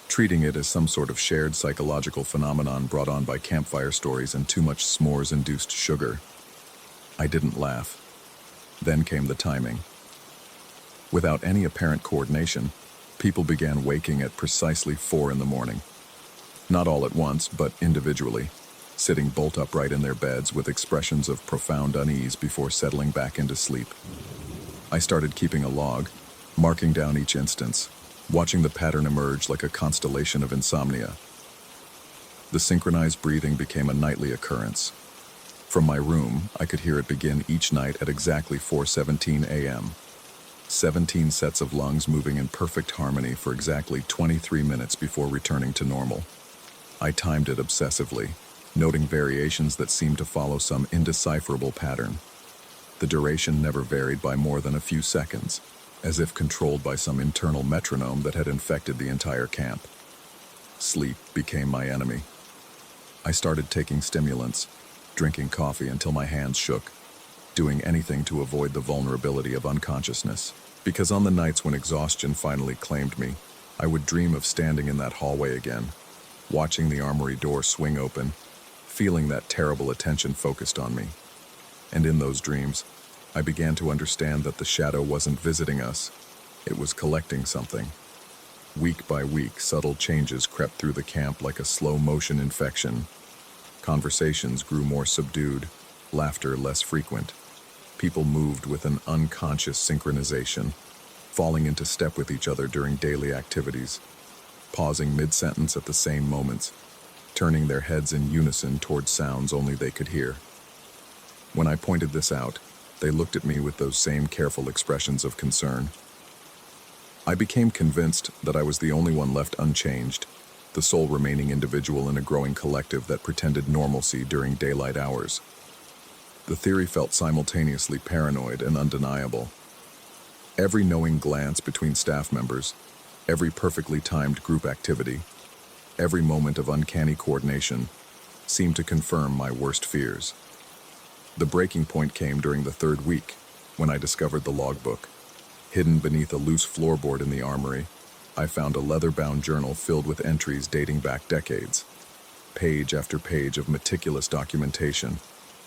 S1: treating it as some sort of shared psychological phenomenon brought on by campfire stories and too much s'mores-induced sugar. I didn't laugh. Then came the timing. Without any apparent coordination, people began waking at precisely 4 in the morning. Not all at once, but individually, sitting bolt upright in their beds with expressions of profound unease before settling back into sleep. I started keeping a log, marking down each instance, watching the pattern emerge like a constellation of insomnia. The synchronized breathing became a nightly occurrence. From my room, I could hear it begin each night at exactly 4:17 a.m. 17 sets of lungs moving in perfect harmony for exactly 23 minutes before returning to normal. I timed it obsessively, noting variations that seemed to follow some indecipherable pattern. The duration never varied by more than a few seconds, as if controlled by some internal metronome that had infected the entire camp. Sleep became my enemy. I started taking stimulants, drinking coffee until my hands shook, doing anything to avoid the vulnerability of unconsciousness. Because on the nights when exhaustion finally claimed me, I would dream of standing in that hallway again, watching the armory door swing open, feeling that terrible attention focused on me. And in those dreams, I began to understand that the shadow wasn't visiting us, it was collecting something. Week by week, subtle changes crept through the camp like a slow-motion infection. Conversations grew more subdued, laughter less frequent. People moved with an unconscious synchronization, falling into step with each other during daily activities, pausing mid-sentence at the same moments, turning their heads in unison towards sounds only they could hear. When I pointed this out, they looked at me with those same careful expressions of concern. I became convinced that I was the only one left unchanged, the sole remaining individual in a growing collective that pretended normalcy during daylight hours. The theory felt simultaneously paranoid and undeniable. Every knowing glance between staff members, every perfectly timed group activity, every moment of uncanny coordination seemed to confirm my worst fears. The breaking point came during the 3rd week, when I discovered the logbook. Hidden beneath a loose floorboard in the armory, I found a leather-bound journal filled with entries dating back decades. Page after page of meticulous documentation,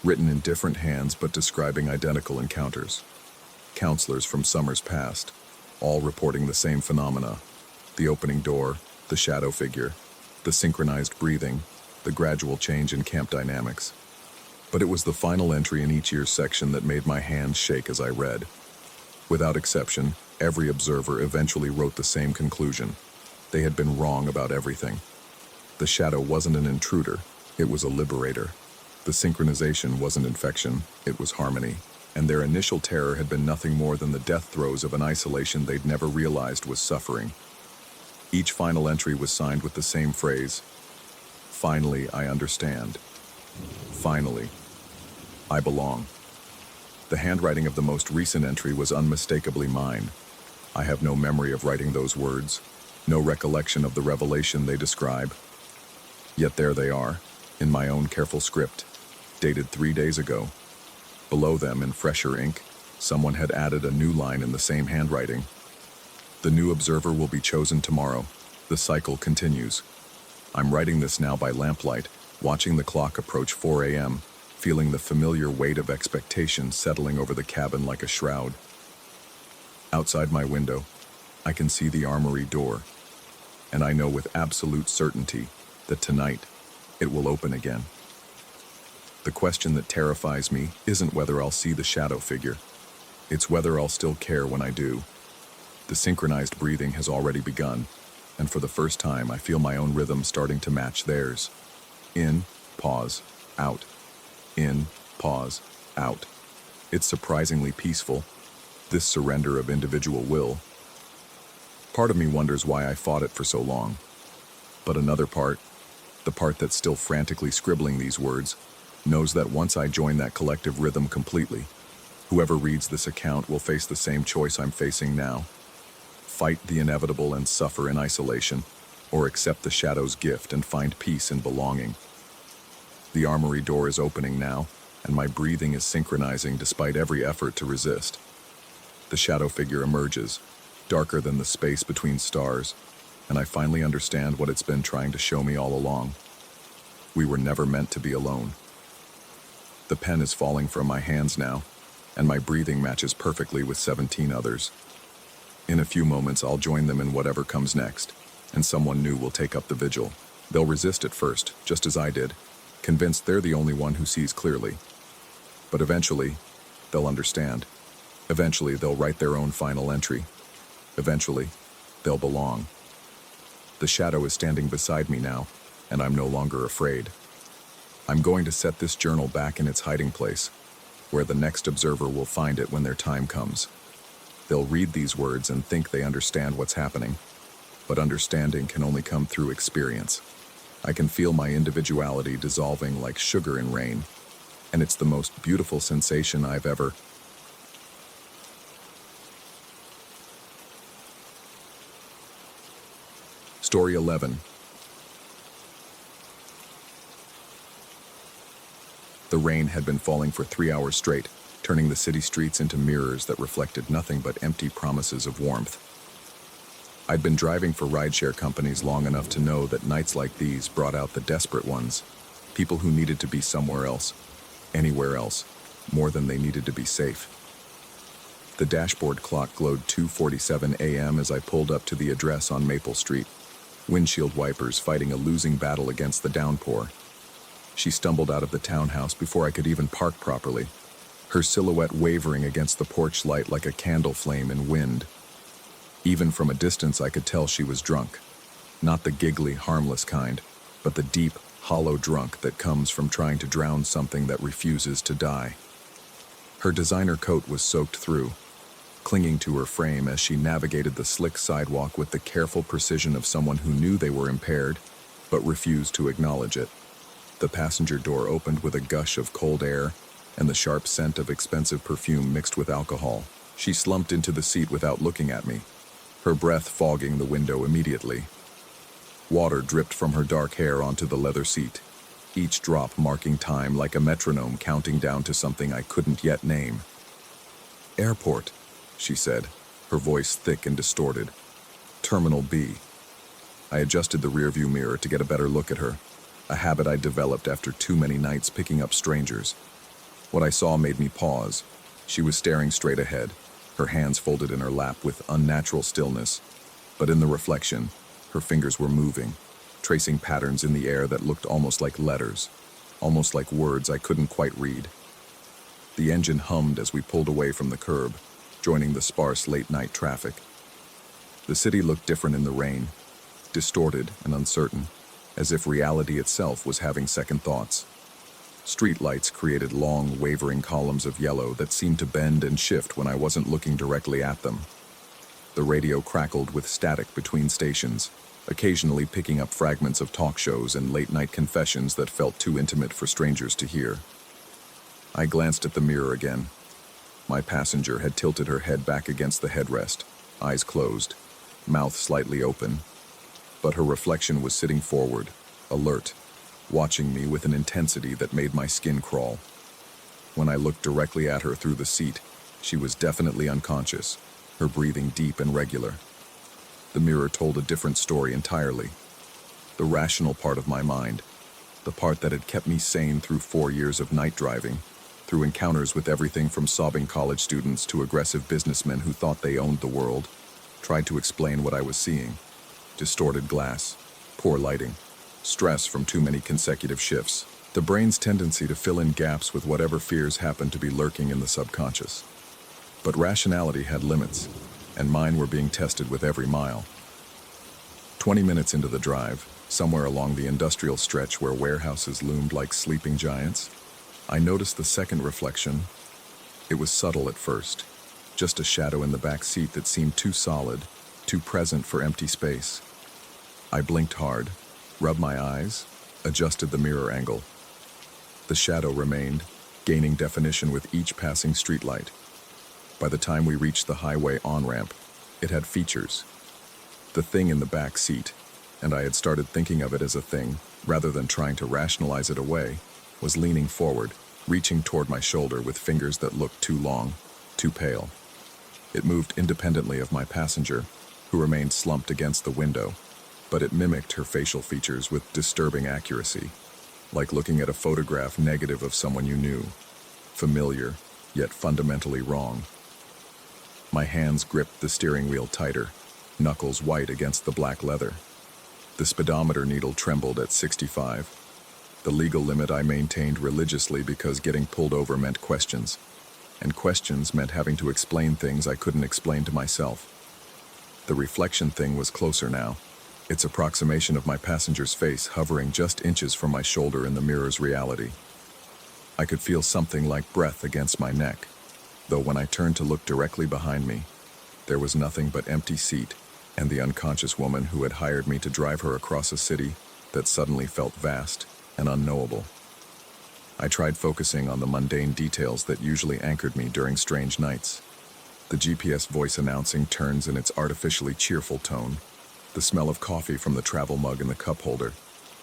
S1: written in different hands but describing identical encounters. Counselors from summers past, all reporting the same phenomena: the opening door, the shadow figure, the synchronized breathing, the gradual change in camp dynamics. But it was the final entry in each year's section that made my hands shake as I read. Without exception, every observer eventually wrote the same conclusion. They had been wrong about everything. The shadow wasn't an intruder, it was a liberator. The synchronization wasn't infection, it was harmony. And their initial terror had been nothing more than the death throes of an isolation they'd never realized was suffering. Each final entry was signed with the same phrase: "Finally, I understand. Finally, I belong." The handwriting of the most recent entry was unmistakably mine. I have no memory of writing those words, no recollection of the revelation they describe. Yet there they are, in my own careful script, dated 3 days ago. Below them, in fresher ink, someone had added a new line in the same handwriting. The new observer will be chosen tomorrow. The cycle continues. I'm writing this now by lamplight, watching the clock approach 4 a.m., feeling the familiar weight of expectation settling over the cabin like a shroud. Outside my window, I can see the armory door, and I know with absolute certainty that tonight it will open again. The question that terrifies me isn't whether I'll see the shadow figure. It's whether I'll still care when I do. The synchronized breathing has already begun, and for the first time I feel my own rhythm starting to match theirs. In, pause, out. In, pause, out. It's surprisingly peaceful, this surrender of individual will. Part of me wonders why I fought it for so long. But another part, the part that's still frantically scribbling these words, knows that once I join that collective rhythm completely, whoever reads this account will face the same choice I'm facing now. Fight the inevitable and suffer in isolation, or accept the shadow's gift and find peace in belonging. The armory door is opening now, and my breathing is synchronizing despite every effort to resist. The shadow figure emerges, darker than the space between stars, and I finally understand what it's been trying to show me all along. We were never meant to be alone. The pen is falling from my hands now, and my breathing matches perfectly with 17 others. In a few moments, I'll join them in whatever comes next, and someone new will take up the vigil. They'll resist at first, just as I did, convinced they're the only one who sees clearly. But eventually, they'll understand. Eventually, they'll write their own final entry. Eventually, they'll belong. The shadow is standing beside me now, and I'm no longer afraid. I'm going to set this journal back in its hiding place, where the next observer will find it when their time comes. They'll read these words and think they understand what's happening, but understanding can only come through experience. I can feel my individuality dissolving like sugar in rain, and it's the most beautiful sensation I've ever... Story 11. The rain had been falling for 3 hours straight, turning the city streets into mirrors that reflected nothing but empty promises of warmth. I'd been driving for rideshare companies long enough to know that nights like these brought out the desperate ones, people who needed to be somewhere else, anywhere else, more than they needed to be safe. The dashboard clock glowed 2:47 a.m. as I pulled up to the address on Maple Street, windshield wipers fighting a losing battle against the downpour. She stumbled out of the townhouse before I could even park properly, her silhouette wavering against the porch light like a candle flame in wind. Even from a distance, I could tell she was drunk. Not the giggly, harmless kind, but the deep, hollow drunk that comes from trying to drown something that refuses to die. Her designer coat was soaked through, clinging to her frame as she navigated the slick sidewalk with the careful precision of someone who knew they were impaired, but refused to acknowledge it. The passenger door opened with a gush of cold air and the sharp scent of expensive perfume mixed with alcohol. She slumped into the seat without looking at me, her breath fogging the window immediately. Water dripped from her dark hair onto the leather seat, each drop marking time like a metronome counting down to something I couldn't yet name. "Airport," she said, her voice thick and distorted. "Terminal B." I adjusted the rearview mirror to get a better look at her, a habit I developed after too many nights picking up strangers. What I saw made me pause. She was staring straight ahead, her hands folded in her lap with unnatural stillness. But in the reflection, her fingers were moving, tracing patterns in the air that looked almost like letters, almost like words I couldn't quite read. The engine hummed as we pulled away from the curb, joining the sparse late-night traffic. The city looked different in the rain, distorted and uncertain, as if reality itself was having second thoughts. Street lights created long, wavering columns of yellow that seemed to bend and shift when I wasn't looking directly at them. The radio crackled with static between stations, occasionally picking up fragments of talk shows and late-night confessions that felt too intimate for strangers to hear. I glanced at the mirror again. My passenger had tilted her head back against the headrest, eyes closed, mouth slightly open. But her reflection was sitting forward, alert, watching me with an intensity that made my skin crawl. When I looked directly at her through the seat, she was definitely unconscious, her breathing deep and regular. The mirror told a different story entirely. The rational part of my mind, the part that had kept me sane through 4 years of night driving, through encounters with everything from sobbing college students to aggressive businessmen who thought they owned the world, tried to explain what I was seeing. Distorted glass, poor lighting, stress from too many consecutive shifts, the brain's tendency to fill in gaps with whatever fears happened to be lurking in the subconscious. But rationality had limits, and mine were being tested with every mile. 20 minutes into the drive, somewhere along the industrial stretch where warehouses loomed like sleeping giants, I noticed the second reflection. It was subtle at first, just a shadow in the back seat that seemed too solid, too present for empty space. I blinked hard, rubbed my eyes, adjusted the mirror angle. The shadow remained, gaining definition with each passing streetlight. By the time we reached the highway on-ramp, it had features. The thing in the back seat, and I had started thinking of it as a thing, rather than trying to rationalize it away, was leaning forward, reaching toward my shoulder with fingers that looked too long, too pale. It moved independently of my passenger, who remained slumped against the window, but it mimicked her facial features with disturbing accuracy, like looking at a photograph negative of someone you knew, familiar, yet fundamentally wrong. My hands gripped the steering wheel tighter, knuckles white against the black leather. The speedometer needle trembled at 65, the legal limit I maintained religiously because getting pulled over meant questions, and questions meant having to explain things I couldn't explain to myself. The reflection thing was closer now, its approximation of my passenger's face hovering just inches from my shoulder in the mirror's reality. I could feel something like breath against my neck, though when I turned to look directly behind me, there was nothing but empty seat and the unconscious woman who had hired me to drive her across a city that suddenly felt vast and unknowable. I tried focusing on the mundane details that usually anchored me during strange nights. The GPS voice announcing turns in its artificially cheerful tone, the smell of coffee from the travel mug in the cup holder,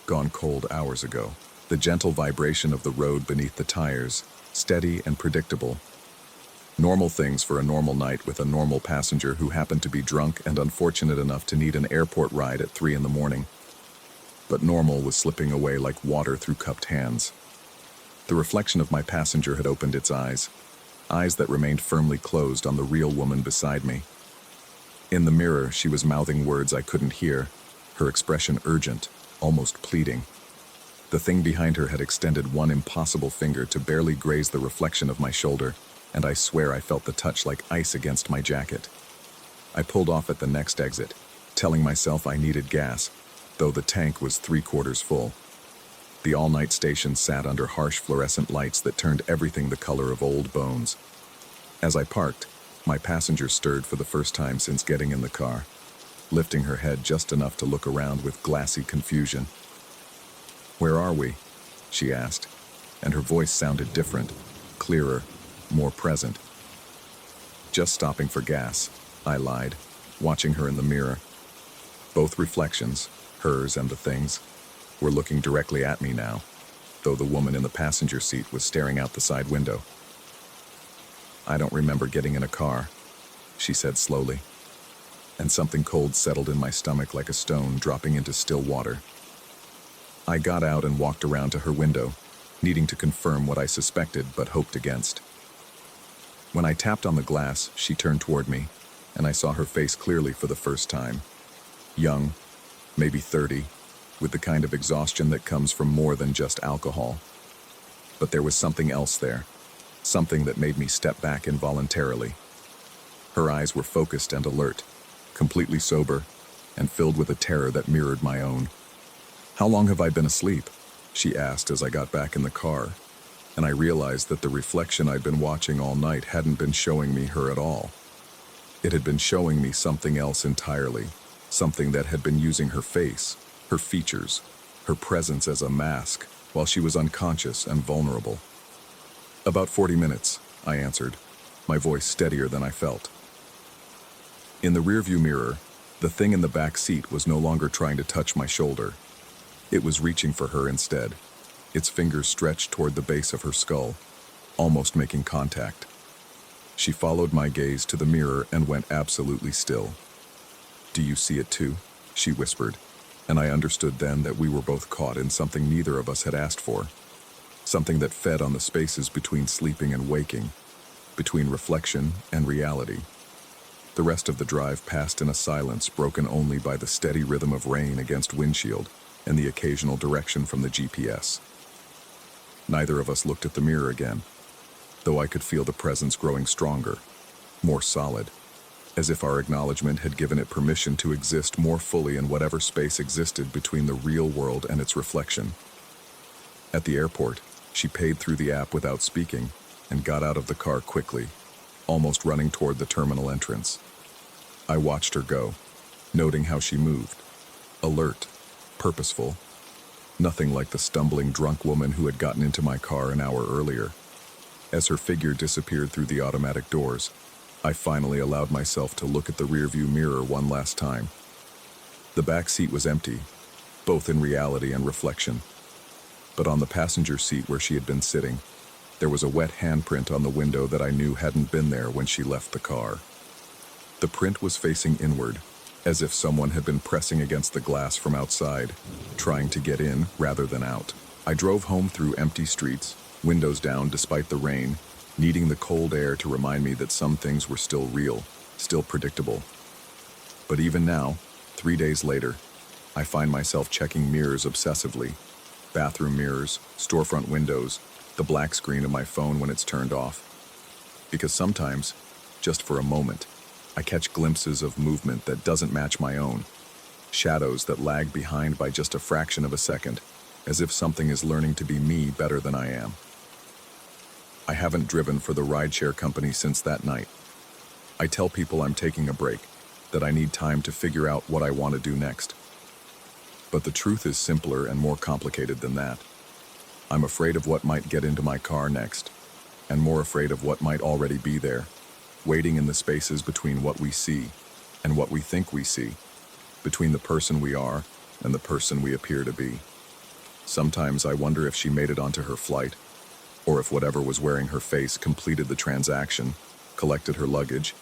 S1: gone cold hours ago, the gentle vibration of the road beneath the tires, steady and predictable. Normal things for a normal night with a normal passenger who happened to be drunk and unfortunate enough to need an airport ride at 3 in the morning. But normal was slipping away like water through cupped hands. The reflection of my passenger had opened its eyes that remained firmly closed on the real woman beside me. In the mirror, she was mouthing words I couldn't hear, her expression urgent, almost pleading. The thing behind her had extended one impossible finger to barely graze the reflection of my shoulder, and I swear I felt the touch like ice against my jacket. I pulled off at the next exit, telling myself I needed gas, though the tank was 3/4 full. The all-night station sat under harsh fluorescent lights that turned everything the color of old bones. As I parked, my passenger stirred for the first time since getting in the car, lifting her head just enough to look around with glassy confusion. "Where are we?" she asked, and her voice sounded different, clearer, more present. "Just stopping for gas," I lied, watching her in the mirror. Both reflections, hers and the thing's, were looking directly at me now, though the woman in the passenger seat was staring out the side window. "I don't remember getting in a car," she said slowly, and something cold settled in my stomach like a stone dropping into still water. I got out and walked around to her window, needing to confirm what I suspected but hoped against. When I tapped on the glass, she turned toward me, and I saw her face clearly for the first time. Young, maybe 30, with the kind of exhaustion that comes from more than just alcohol. But there was something else there, something that made me step back involuntarily. Her eyes were focused and alert, completely sober, and filled with a terror that mirrored my own. "How long have I been asleep?" she asked as I got back in the car, and I realized that the reflection I'd been watching all night hadn't been showing me her at all. It had been showing me something else entirely, something that had been using her face, her features, her presence as a mask, while she was unconscious and vulnerable. "About 40 minutes, I answered, my voice steadier than I felt. In the rearview mirror, the thing in the back seat was no longer trying to touch my shoulder. It was reaching for her instead, its fingers stretched toward the base of her skull, almost making contact. She followed my gaze to the mirror and went absolutely still. "Do you see it too?" she whispered, and I understood then that we were both caught in something neither of us had asked for. Something that fed on the spaces between sleeping and waking, between reflection and reality. The rest of the drive passed in a silence broken only by the steady rhythm of rain against windshield and the occasional direction from the GPS. Neither of us looked at the mirror again, though I could feel the presence growing stronger, more solid, as if our acknowledgement had given it permission to exist more fully in whatever space existed between the real world and its reflection. At the airport, she paid through the app without speaking and got out of the car quickly, almost running toward the terminal entrance. I watched her go, noting how she moved, alert, purposeful, nothing like the stumbling drunk woman who had gotten into my car an hour earlier. As her figure disappeared through the automatic doors, I finally allowed myself to look at the rearview mirror one last time. The back seat was empty, both in reality and reflection. But on the passenger seat where she had been sitting, there was a wet handprint on the window that I knew hadn't been there when she left the car. The print was facing inward, as if someone had been pressing against the glass from outside, trying to get in rather than out. I drove home through empty streets, windows down despite the rain, needing the cold air to remind me that some things were still real, still predictable. But even now, 3 days later, I find myself checking mirrors obsessively. Bathroom mirrors, storefront windows, the black screen of my phone when it's turned off. Because sometimes, just for a moment, I catch glimpses of movement that doesn't match my own. Shadows that lag behind by just a fraction of a second, as if something is learning to be me better than I am. I haven't driven for the rideshare company since that night. I tell people I'm taking a break, that I need time to figure out what I want to do next. But the truth is simpler and more complicated than that. I'm afraid of what might get into my car next, and more afraid of what might already be there, waiting in the spaces between what we see and what we think we see, between the person we are and the person we appear to be. Sometimes I wonder if she made it onto her flight, or if whatever was wearing her face completed the transaction, collected her luggage,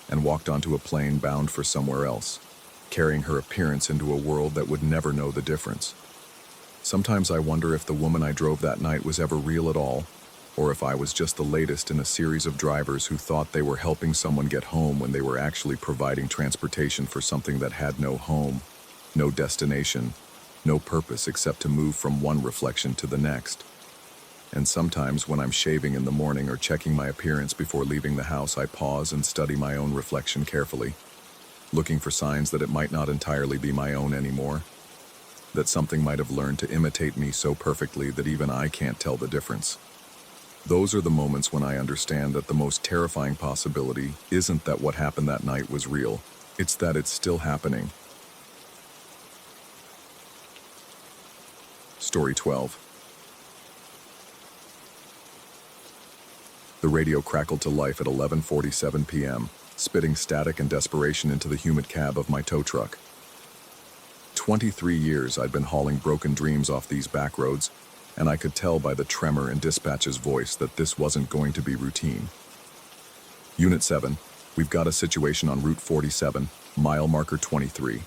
S1: and walked onto a plane bound for somewhere else, carrying her appearance into a world that would never know the difference. Sometimes I wonder if the woman I drove that night was ever real at all, or if I was just the latest in a series of drivers who thought they were helping someone get home when they were actually providing transportation for something that had no home, no destination, no purpose except to move from one reflection to the next. And sometimes when I'm shaving in the morning or checking my appearance before leaving the house, I pause and study my own reflection carefully, looking for signs that it might not entirely be my own anymore, that something might have learned to imitate me so perfectly that even I can't tell the difference. Those are the moments when I understand that the most terrifying possibility isn't that what happened that night was real, it's that it's still happening. Story 12. The radio crackled to life at 11:47 p.m., spitting static and desperation into the humid cab of my tow truck. 23 years I'd been hauling broken dreams off these back roads, and I could tell by the tremor in dispatch's voice that this wasn't going to be routine. Unit 7, we've got a situation on Route 47, mile marker 23.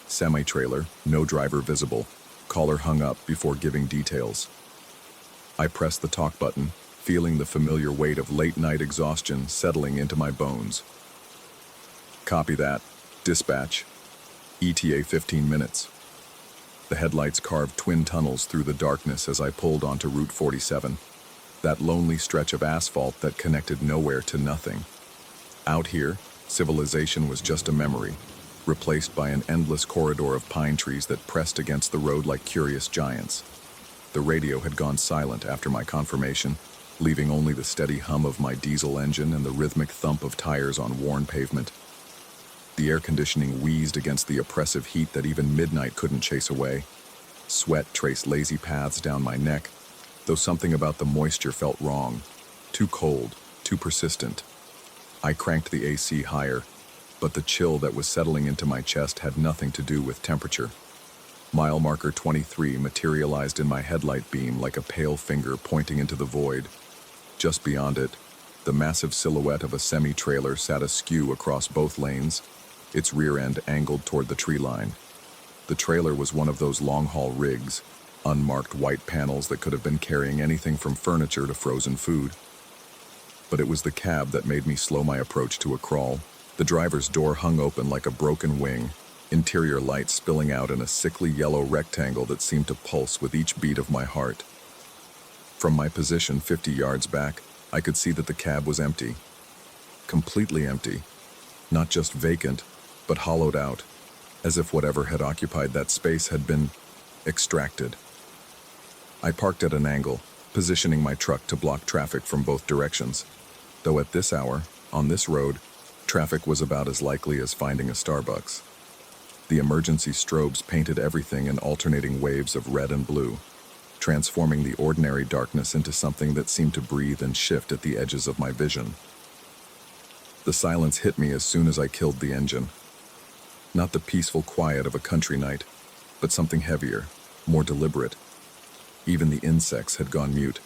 S1: Semi-trailer, no driver visible. Caller hung up before giving details. I pressed the talk button, feeling the familiar weight of late-night exhaustion settling into my bones. Copy that. Dispatch. ETA 15 minutes. The headlights carved twin tunnels through the darkness as I pulled onto Route 47, that lonely stretch of asphalt that connected nowhere to nothing. Out here, civilization was just a memory, replaced by an endless corridor of pine trees that pressed against the road like curious giants. The radio had gone silent after my confirmation, leaving only the steady hum of my diesel engine and the rhythmic thump of tires on worn pavement. The air conditioning wheezed against the oppressive heat that even midnight couldn't chase away. Sweat traced lazy paths down my neck, though something about the moisture felt wrong. Too cold, too persistent. I cranked the AC higher, but the chill that was settling into my chest had nothing to do with temperature. Mile marker 23 materialized in my headlight beam like a pale finger pointing into the void. Just beyond it, the massive silhouette of a semi-trailer sat askew across both lanes, its rear end angled toward the tree line. The trailer was one of those long-haul rigs, unmarked white panels that could have been carrying anything from furniture to frozen food. But it was the cab that made me slow my approach to a crawl. The driver's door hung open like a broken wing, interior light spilling out in a sickly yellow rectangle that seemed to pulse with each beat of my heart. From my position 50 yards back, I could see that the cab was empty. Completely empty. Not just vacant, but hollowed out, as if whatever had occupied that space had been extracted. I parked at an angle, positioning my truck to block traffic from both directions. Though at this hour, on this road, traffic was about as likely as finding a Starbucks. The emergency strobes painted everything in alternating waves of red and blue, transforming the ordinary darkness into something that seemed to breathe and shift at the edges of my vision. The silence hit me as soon as I killed the engine. Not the peaceful quiet of a country night, but something heavier, more deliberate. Even the insects had gone mute,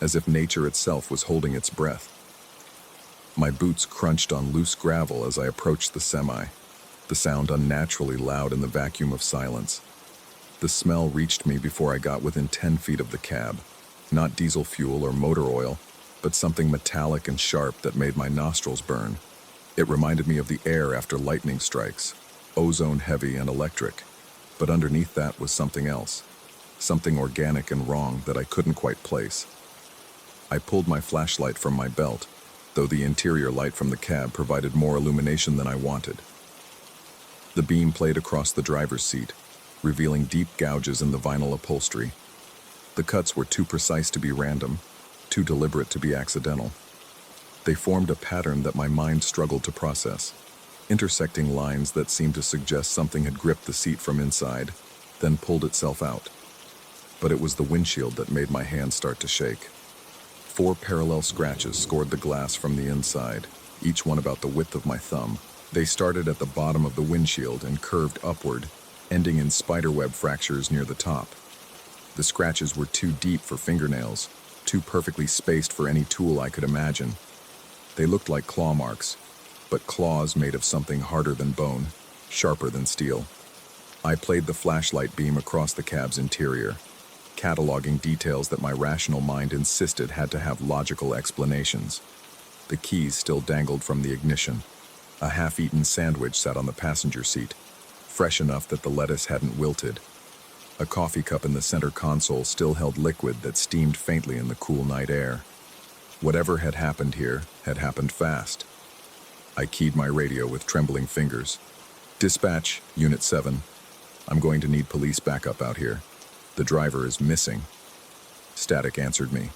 S1: as if nature itself was holding its breath. My boots crunched on loose gravel as I approached the semi, the sound unnaturally loud in the vacuum of silence. The smell reached me before I got within 10 feet of the cab, not diesel fuel or motor oil, but something metallic and sharp that made my nostrils burn. It reminded me of the air after lightning strikes, ozone-heavy and electric, but underneath that was something else, something organic and wrong that I couldn't quite place. I pulled my flashlight from my belt, though the interior light from the cab provided more illumination than I wanted. The beam played across the driver's seat, revealing deep gouges in the vinyl upholstery. The cuts were too precise to be random, too deliberate to be accidental. They formed a pattern that my mind struggled to process, intersecting lines that seemed to suggest something had gripped the seat from inside, then pulled itself out. But it was the windshield that made my hands start to shake. 4 parallel scratches scored the glass from the inside, each one about the width of my thumb. They started at the bottom of the windshield and curved upward, ending in spiderweb fractures near the top. The scratches were too deep for fingernails, too perfectly spaced for any tool I could imagine. They looked like claw marks, but claws made of something harder than bone, sharper than steel. I played the flashlight beam across the cab's interior, cataloging details that my rational mind insisted had to have logical explanations. The keys still dangled from the ignition. A half-eaten sandwich sat on the passenger seat, fresh enough that the lettuce hadn't wilted. A coffee cup in the center console still held liquid that steamed faintly in the cool night air. Whatever had happened here had happened fast. I keyed my radio with trembling fingers. "Dispatch, Unit 7. I'm going to need police backup out here. The driver is missing." Static answered me.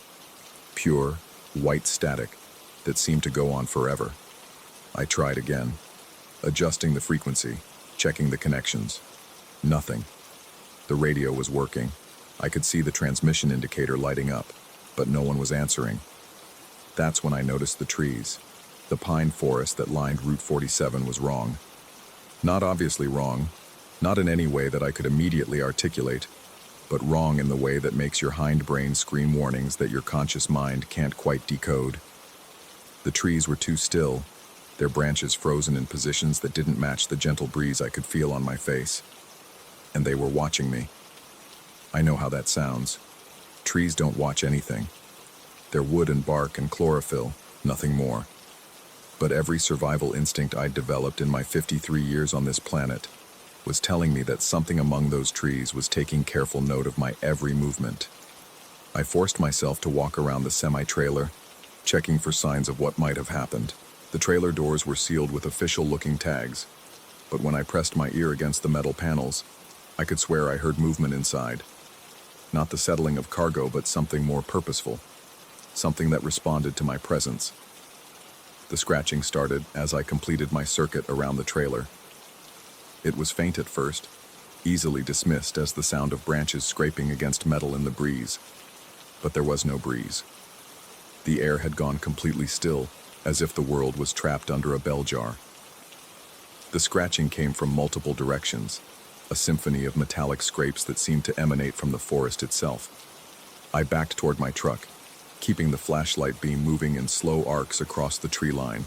S1: Pure, white static that seemed to go on forever. I tried again, adjusting the frequency, checking the connections. Nothing. The radio was working. I could see the transmission indicator lighting up, but no one was answering. That's when I noticed the trees. The pine forest that lined Route 47 was wrong. Not obviously wrong, not in any way that I could immediately articulate, but wrong in the way that makes your hindbrain scream warnings that your conscious mind can't quite decode. The trees were too still, their branches frozen in positions that didn't match the gentle breeze I could feel on my face. And they were watching me. I know how that sounds. Trees don't watch anything. They're wood and bark and chlorophyll, nothing more. But every survival instinct I'd developed in my 53 years on this planet was telling me that something among those trees was taking careful note of my every movement. I forced myself to walk around the semi-trailer, checking for signs of what might have happened. The trailer doors were sealed with official-looking tags, but when I pressed my ear against the metal panels, I could swear I heard movement inside. Not the settling of cargo, but something more purposeful, something that responded to my presence. The scratching started as I completed my circuit around the trailer. It was faint at first, easily dismissed as the sound of branches scraping against metal in the breeze. But there was no breeze. The air had gone completely still, as if the world was trapped under a bell jar. The scratching came from multiple directions, a symphony of metallic scrapes that seemed to emanate from the forest itself. I backed toward my truck, keeping the flashlight beam moving in slow arcs across the tree line.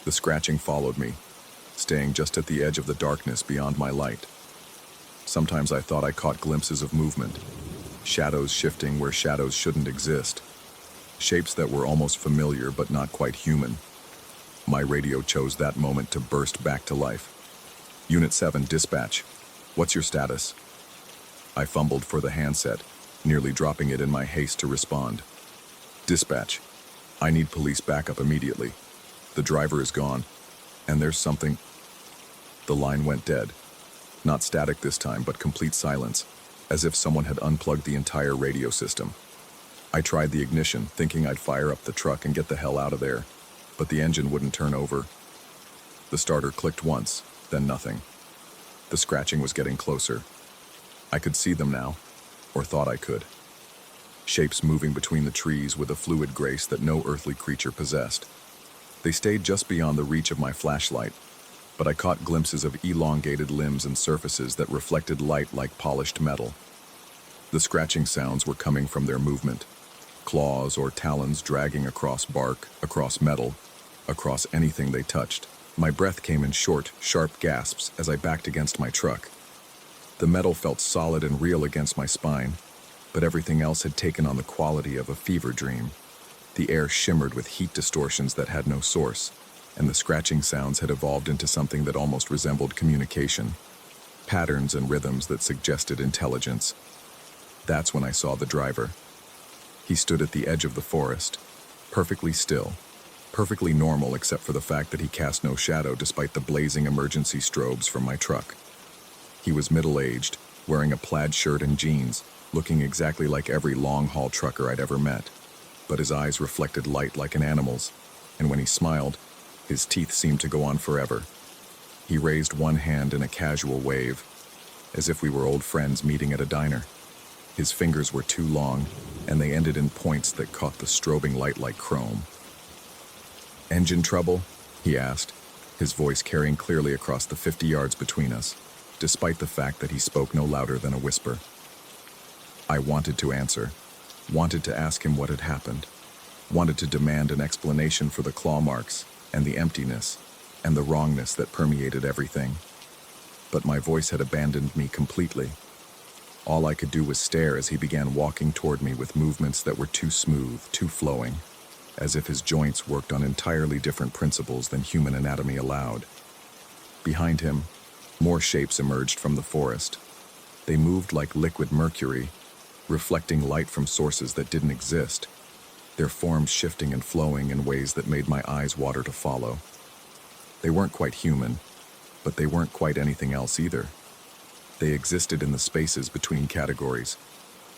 S1: The scratching followed me, staying just at the edge of the darkness beyond my light. Sometimes I thought I caught glimpses of movement, shadows shifting where shadows shouldn't exist, shapes that were almost familiar but not quite human. My radio chose that moment to burst back to life. Unit 7, dispatch. What's your status? I fumbled for the handset, nearly dropping it in my haste to respond. Dispatch. I need police backup immediately. The driver is gone, and there's something... The line went dead. Not static this time, but complete silence, as if someone had unplugged the entire radio system. I tried the ignition, thinking I'd fire up the truck and get the hell out of there, but the engine wouldn't turn over. The starter clicked once, then nothing. The scratching was getting closer. I could see them now, or thought I could. Shapes moving between the trees with a fluid grace that no earthly creature possessed. They stayed just beyond the reach of my flashlight, but I caught glimpses of elongated limbs and surfaces that reflected light like polished metal. The scratching sounds were coming from their movement, claws or talons dragging across bark, across metal, across anything they touched. My breath came in short, sharp gasps as I backed against my truck. The metal felt solid and real against my spine, but everything else had taken on the quality of a fever dream. The air shimmered with heat distortions that had no source, and the scratching sounds had evolved into something that almost resembled communication, patterns and rhythms that suggested intelligence. That's when I saw the driver. He stood at the edge of the forest, perfectly still, perfectly normal except for the fact that he cast no shadow despite the blazing emergency strobes from my truck. He was middle-aged, wearing a plaid shirt and jeans, looking exactly like every long-haul trucker I'd ever met. But his eyes reflected light like an animal's, and when he smiled, his teeth seemed to go on forever. He raised one hand in a casual wave, as if we were old friends meeting at a diner. His fingers were too long, and they ended in points that caught the strobing light like chrome. "Engine trouble?" he asked, his voice carrying clearly across the 50 yards between us, despite the fact that he spoke no louder than a whisper. I wanted to answer, wanted to ask him what had happened, wanted to demand an explanation for the claw marks and the emptiness and the wrongness that permeated everything. But my voice had abandoned me completely. All I could do was stare as he began walking toward me with movements that were too smooth, too flowing, as if his joints worked on entirely different principles than human anatomy allowed. Behind him, more shapes emerged from the forest. They moved like liquid mercury, reflecting light from sources that didn't exist, their forms shifting and flowing in ways that made my eyes water to follow. They weren't quite human, but they weren't quite anything else either. They existed in the spaces between categories,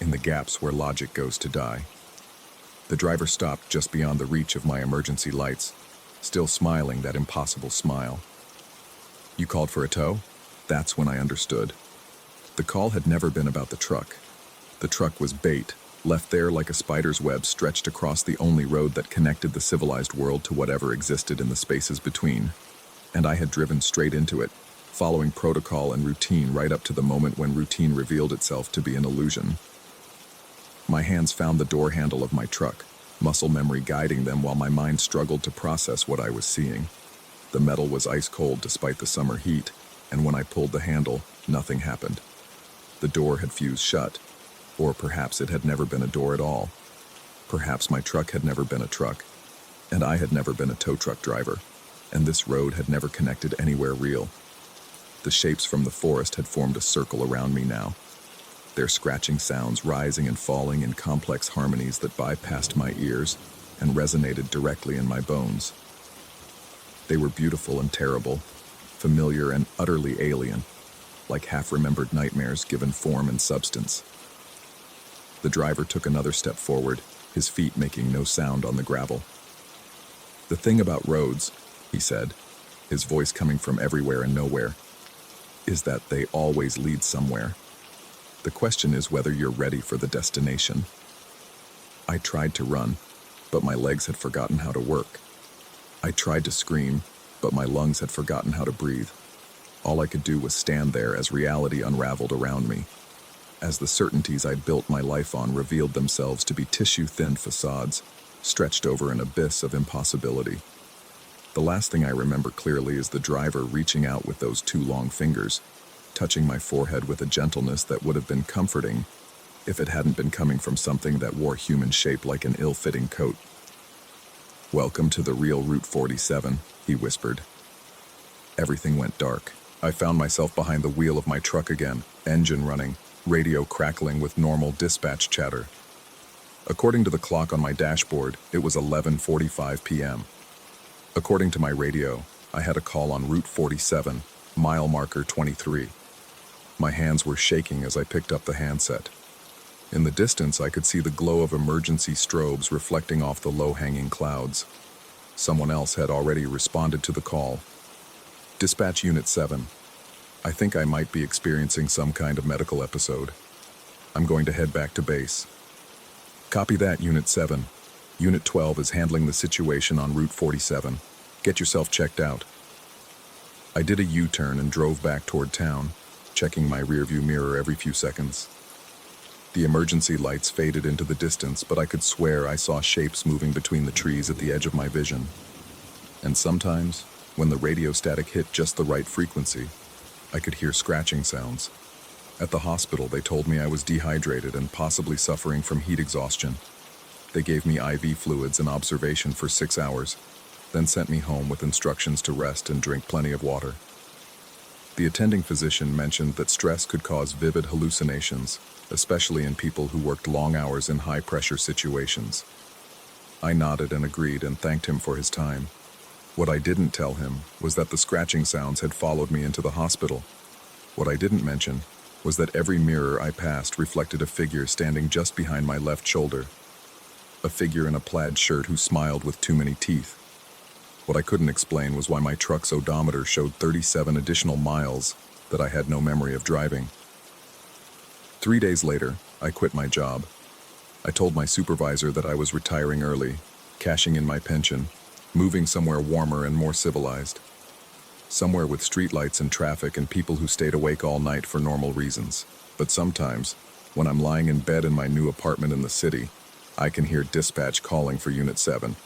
S1: in the gaps where logic goes to die. The driver stopped just beyond the reach of my emergency lights, still smiling that impossible smile. "You called for a tow?" That's when I understood. The call had never been about the truck. The truck was bait, left there like a spider's web stretched across the only road that connected the civilized world to whatever existed in the spaces between. And I had driven straight into it, following protocol and routine right up to the moment when routine revealed itself to be an illusion. My hands found the door handle of my truck, muscle memory guiding them while my mind struggled to process what I was seeing. The metal was ice cold despite the summer heat, and when I pulled the handle, nothing happened. The door had fused shut, or perhaps it had never been a door at all. Perhaps my truck had never been a truck, and I had never been a tow truck driver, and this road had never connected anywhere real. The shapes from the forest had formed a circle around me now, their scratching sounds rising and falling in complex harmonies that bypassed my ears and resonated directly in my bones. They were beautiful and terrible, familiar and utterly alien, like half-remembered nightmares given form and substance. The driver took another step forward, his feet making no sound on the gravel. "The thing about roads," he said, his voice coming from everywhere and nowhere, "is that they always lead somewhere. The question is whether you're ready for the destination." I tried to run, but my legs had forgotten how to work. I tried to scream, but my lungs had forgotten how to breathe. All I could do was stand there as reality unraveled around me, as the certainties I'd built my life on revealed themselves to be tissue-thin facades, stretched over an abyss of impossibility. The last thing I remember clearly is the driver reaching out with those two long fingers, touching my forehead with a gentleness that would have been comforting if it hadn't been coming from something that wore human shape like an ill-fitting coat. "Welcome to the real Route 47, he whispered. Everything went dark. I found myself behind the wheel of my truck again, engine running, radio crackling with normal dispatch chatter. According to the clock on my dashboard, it was 11:45 p.m. According to my radio, I had a call on Route 47, mile marker 23. My hands were shaking as I picked up the handset. In the distance, I could see the glow of emergency strobes reflecting off the low-hanging clouds. Someone else had already responded to the call. "Dispatch Unit 7. I think I might be experiencing some kind of medical episode. I'm going to head back to base." "Copy that, Unit 7. Unit 12 is handling the situation on Route 47. Get yourself checked out." I did a U-turn and drove back toward town, checking my rearview mirror every few seconds. The emergency lights faded into the distance, but I could swear I saw shapes moving between the trees at the edge of my vision. And sometimes, when the radio static hit just the right frequency, I could hear scratching sounds. At the hospital, they told me I was dehydrated and possibly suffering from heat exhaustion. They gave me IV fluids and observation for 6 hours, then sent me home with instructions to rest and drink plenty of water. The attending physician mentioned that stress could cause vivid hallucinations, especially in people who worked long hours in high-pressure situations. I nodded and agreed and thanked him for his time. What I didn't tell him was that the scratching sounds had followed me into the hospital. What I didn't mention was that every mirror I passed reflected a figure standing just behind my left shoulder. A figure in a plaid shirt who smiled with too many teeth. What I couldn't explain was why my truck's odometer showed 37 additional miles that I had no memory of driving. 3 days later, I quit my job. I told my supervisor that I was retiring early, cashing in my pension, moving somewhere warmer and more civilized. Somewhere with streetlights and traffic and people who stayed awake all night for normal reasons. But sometimes, when I'm lying in bed in my new apartment in the city, I can hear dispatch calling for Unit 7.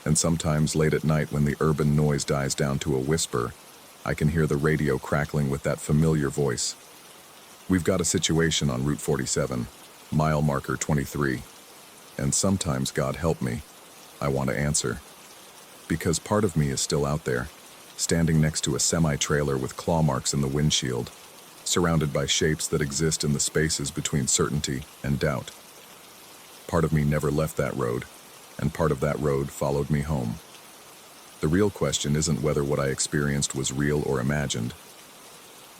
S1: And sometimes late at night when the urban noise dies down to a whisper, I can hear the radio crackling with that familiar voice. "We've got a situation on Route 47, mile marker 23. And sometimes, God help me, I want to answer. Because part of me is still out there, standing next to a semi-trailer with claw marks in the windshield, surrounded by shapes that exist in the spaces between certainty and doubt. Part of me never left that road, and part of that road followed me home. The real question isn't whether what I experienced was real or imagined.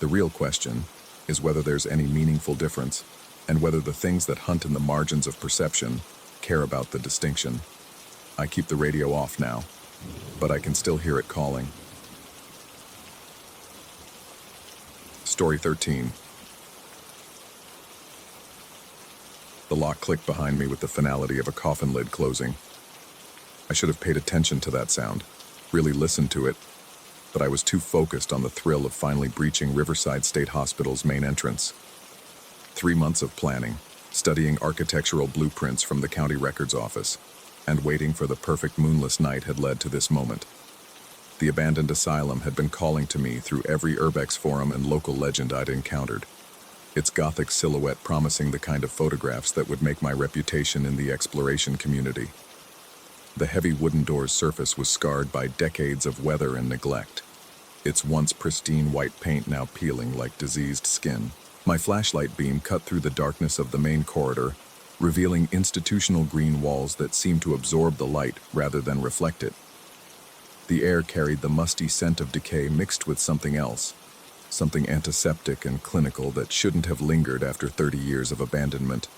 S1: The real question is whether there's any meaningful difference, and whether the things that hunt in the margins of perception care about the distinction. I keep the radio off now, but I can still hear it calling." Story 13. The lock clicked behind me with the finality of a coffin lid closing. I should have paid attention to that sound, really listened to it, but I was too focused on the thrill of finally breaching Riverside State Hospital's main entrance. 3 months of planning, studying architectural blueprints from the county records office, and waiting for the perfect moonless night had led to this moment. The abandoned asylum had been calling to me through every urbex forum and local legend I'd encountered, its Gothic silhouette promising the kind of photographs that would make my reputation in the exploration community. The heavy wooden door's surface was scarred by decades of weather and neglect, its once pristine white paint now peeling like diseased skin. My flashlight beam cut through the darkness of the main corridor, revealing institutional green walls that seemed to absorb the light rather than reflect it. The air carried the musty scent of decay mixed with something else, something antiseptic and clinical that shouldn't have lingered after 30 years of abandonment.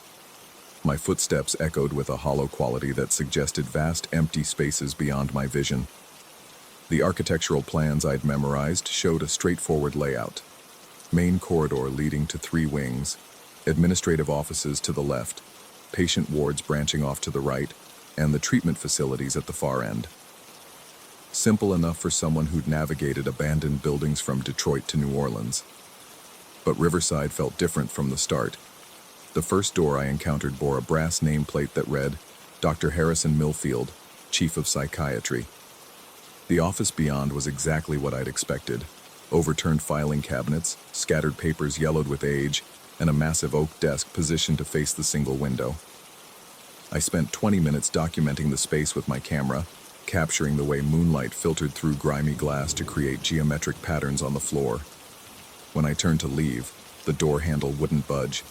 S1: My footsteps echoed with a hollow quality that suggested vast empty spaces beyond my vision. The architectural plans I'd memorized showed a straightforward layout. Main corridor leading to 3 wings, administrative offices to the left, patient wards branching off to the right, and the treatment facilities at the far end. simple enough for someone who'd navigated abandoned buildings from Detroit to New Orleans. But Riverside felt different from the start. The first door I encountered bore a brass nameplate that read, Dr. Harrison Millfield, Chief of Psychiatry. The office beyond was exactly what I'd expected. Overturned filing cabinets, scattered papers yellowed with age, and a massive oak desk positioned to face the single window. I spent 20 minutes documenting the space with my camera, capturing the way moonlight filtered through grimy glass to create geometric patterns on the floor. When I turned to leave, the door handle wouldn't budge.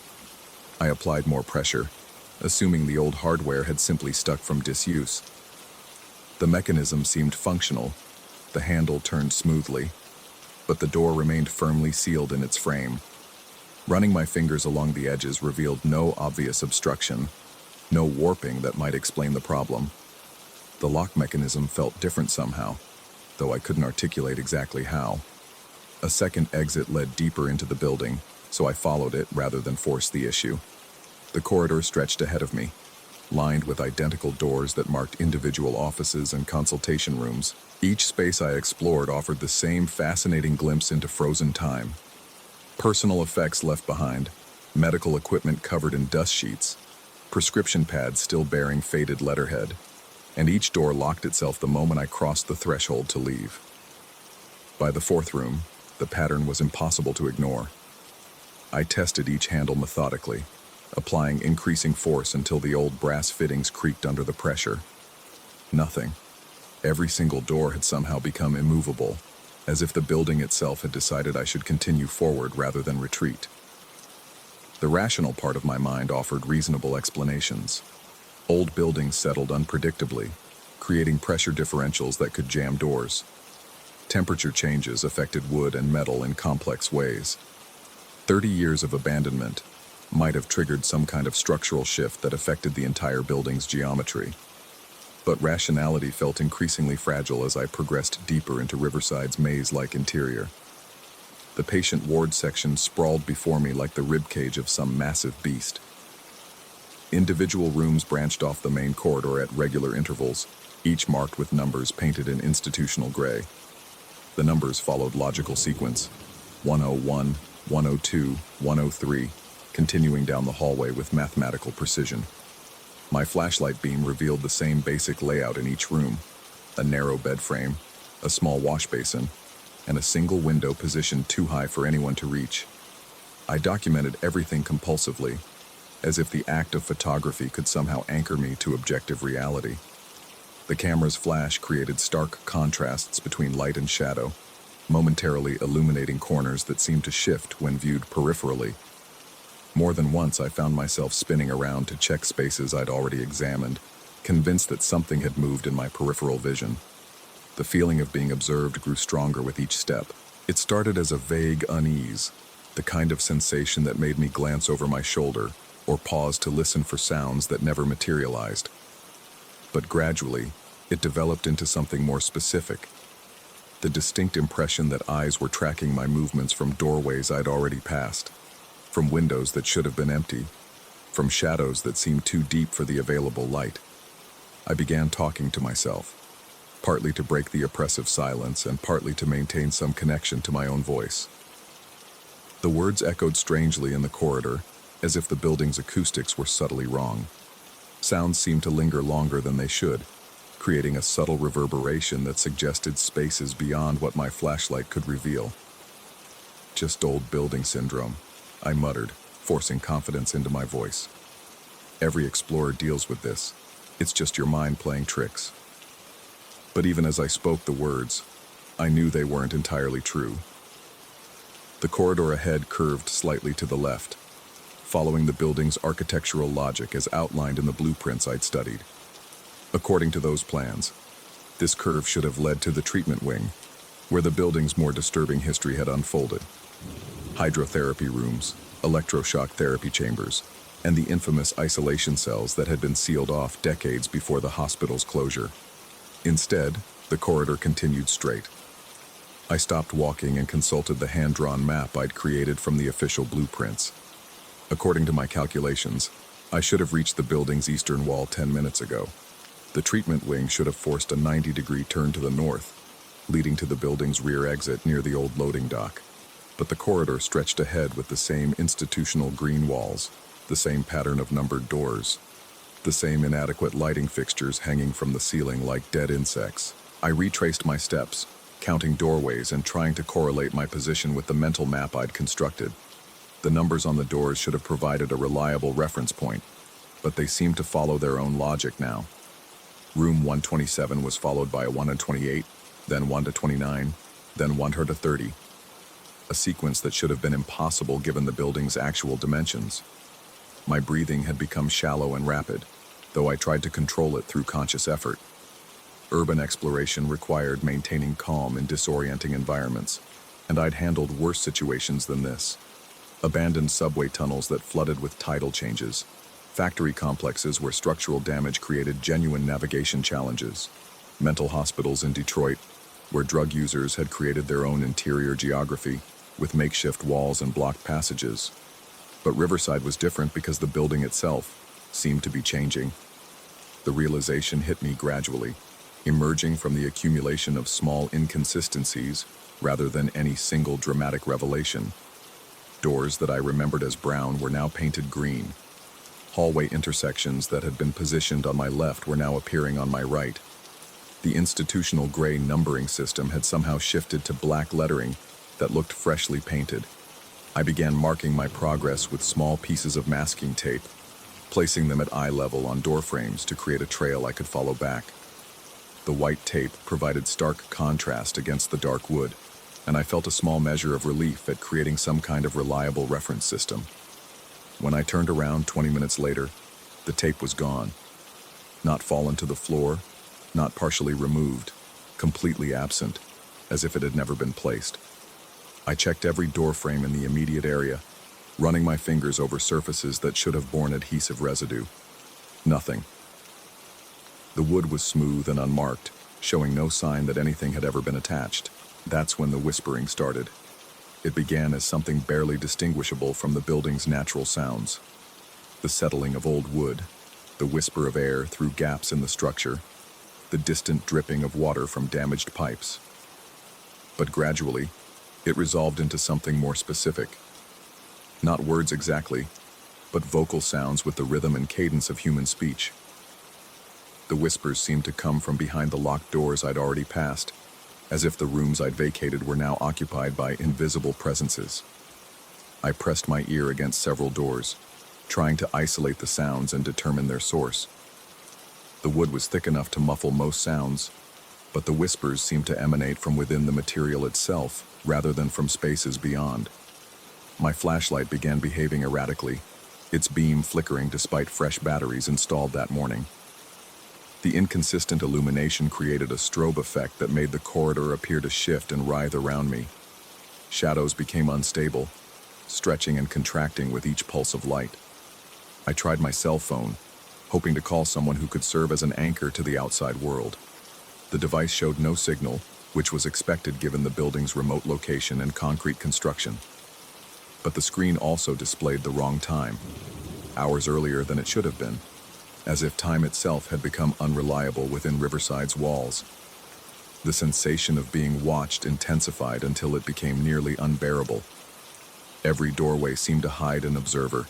S1: I applied more pressure, assuming the old hardware had simply stuck from disuse. The mechanism seemed functional. The handle turned smoothly, but the door remained firmly sealed in its frame. Running my fingers along the edges revealed no obvious obstruction, no warping that might explain the problem. The lock mechanism felt different somehow, though I couldn't articulate exactly how. A second exit led deeper into the building, so I followed it rather than force the issue. The corridor stretched ahead of me, lined with identical doors that marked individual offices and consultation rooms. Each space I explored offered the same fascinating glimpse into frozen time. Personal effects left behind, medical equipment covered in dust sheets, prescription pads still bearing faded letterhead, and each door locked itself the moment I crossed the threshold to leave. By the fourth room, the pattern was impossible to ignore. I tested each handle methodically, applying increasing force until the old brass fittings creaked under the pressure. Nothing. Every single door had somehow become immovable, as if the building itself had decided I should continue forward rather than retreat. The rational part of my mind offered reasonable explanations. Old buildings settled unpredictably, creating pressure differentials that could jam doors. Temperature changes affected wood and metal in complex ways. 30 years of abandonment might have triggered some kind of structural shift that affected the entire building's geometry. But rationality felt increasingly fragile as I progressed deeper into Riverside's maze-like interior. The patient ward section sprawled before me like the ribcage of some massive beast. Individual rooms branched off the main corridor at regular intervals, each marked with numbers painted in institutional gray. The numbers followed logical sequence: 101, 102, 103, continuing down the hallway with mathematical precision. My flashlight beam revealed the same basic layout in each room: a narrow bed frame, a small wash basin, and a single window positioned too high for anyone to reach. I documented everything compulsively, as if the act of photography could somehow anchor me to objective reality. The camera's flash created stark contrasts between light and shadow, momentarily illuminating corners that seemed to shift when viewed peripherally. More than once I found myself spinning around to check spaces I'd already examined, convinced that something had moved in my peripheral vision. The feeling of being observed grew stronger with each step. It started as a vague unease, the kind of sensation that made me glance over my shoulder or pause to listen for sounds that never materialized. But gradually, it developed into something more specific. The distinct impression that eyes were tracking my movements from doorways I'd already passed, from windows that should have been empty, from shadows that seemed too deep for the available light. I began talking to myself, partly to break the oppressive silence and partly to maintain some connection to my own voice. The words echoed strangely in the corridor, as if the building's acoustics were subtly wrong. Sounds seemed to linger longer than they should, creating a subtle reverberation that suggested spaces beyond what my flashlight could reveal. Just old building syndrome, I muttered, forcing confidence into my voice. Every explorer deals with this. It's just your mind playing tricks. But even as I spoke the words, I knew they weren't entirely true. The corridor ahead curved slightly to the left, following the building's architectural logic as outlined in the blueprints I'd studied. According to those plans, this curve should have led to the treatment wing, where the building's more disturbing history had unfolded. Hydrotherapy rooms, electroshock therapy chambers, and the infamous isolation cells that had been sealed off decades before the hospital's closure. Instead, the corridor continued straight. I stopped walking and consulted the hand-drawn map I'd created from the official blueprints. According to my calculations, I should have reached the building's eastern wall 10 minutes ago. The treatment wing should have forced a 90-degree turn to the north, leading to the building's rear exit near the old loading dock. But the corridor stretched ahead with the same institutional green walls, the same pattern of numbered doors, the same inadequate lighting fixtures hanging from the ceiling like dead insects. I retraced my steps, counting doorways and trying to correlate my position with the mental map I'd constructed. The numbers on the doors should have provided a reliable reference point, but they seemed to follow their own logic now. Room 127 was followed by a 128, then 1 to 29, then 1 to 30. A sequence that should have been impossible given the building's actual dimensions. My breathing had become shallow and rapid, though I tried to control it through conscious effort. Urban exploration required maintaining calm in disorienting environments, and I'd handled worse situations than this. Abandoned subway tunnels that flooded with tidal changes, factory complexes where structural damage created genuine navigation challenges, mental hospitals in Detroit, where drug users had created their own interior geography with makeshift walls and blocked passages. But Riverside was different because the building itself seemed to be changing. The realization hit me gradually, emerging from the accumulation of small inconsistencies rather than any single dramatic revelation. Doors that I remembered as brown were now painted green. Hallway intersections that had been positioned on my left were now appearing on my right. The institutional gray numbering system had somehow shifted to black lettering that looked freshly painted. I began marking my progress with small pieces of masking tape, placing them at eye level on door frames to create a trail I could follow back. The white tape provided stark contrast against the dark wood, and I felt a small measure of relief at creating some kind of reliable reference system. When I turned around 20 minutes later, the tape was gone. Not fallen to the floor, not partially removed, completely absent, as if it had never been placed. I checked every door frame in the immediate area, running my fingers over surfaces that should have borne adhesive residue. Nothing. The wood was smooth and unmarked, showing no sign that anything had ever been attached. That's when the whispering started. It began as something barely distinguishable from the building's natural sounds. The settling of old wood, the whisper of air through gaps in the structure, the distant dripping of water from damaged pipes. But gradually, it resolved into something more specific. Not words exactly, but vocal sounds with the rhythm and cadence of human speech. The whispers seemed to come from behind the locked doors I'd already passed, as if the rooms I'd vacated were now occupied by invisible presences. I pressed my ear against several doors, trying to isolate the sounds and determine their source. The wood was thick enough to muffle most sounds, but the whispers seemed to emanate from within the material itself rather than from spaces beyond. My flashlight began behaving erratically, its beam flickering despite fresh batteries installed that morning. The inconsistent illumination created a strobe effect that made the corridor appear to shift and writhe around me. Shadows became unstable, stretching and contracting with each pulse of light. I tried my cell phone, hoping to call someone who could serve as an anchor to the outside world. The device showed no signal, which was expected given the building's remote location and concrete construction. But the screen also displayed the wrong time, hours earlier than it should have been, as if time itself had become unreliable within Riverside's walls. The sensation of being watched intensified until it became nearly unbearable. Every doorway seemed to hide an observer.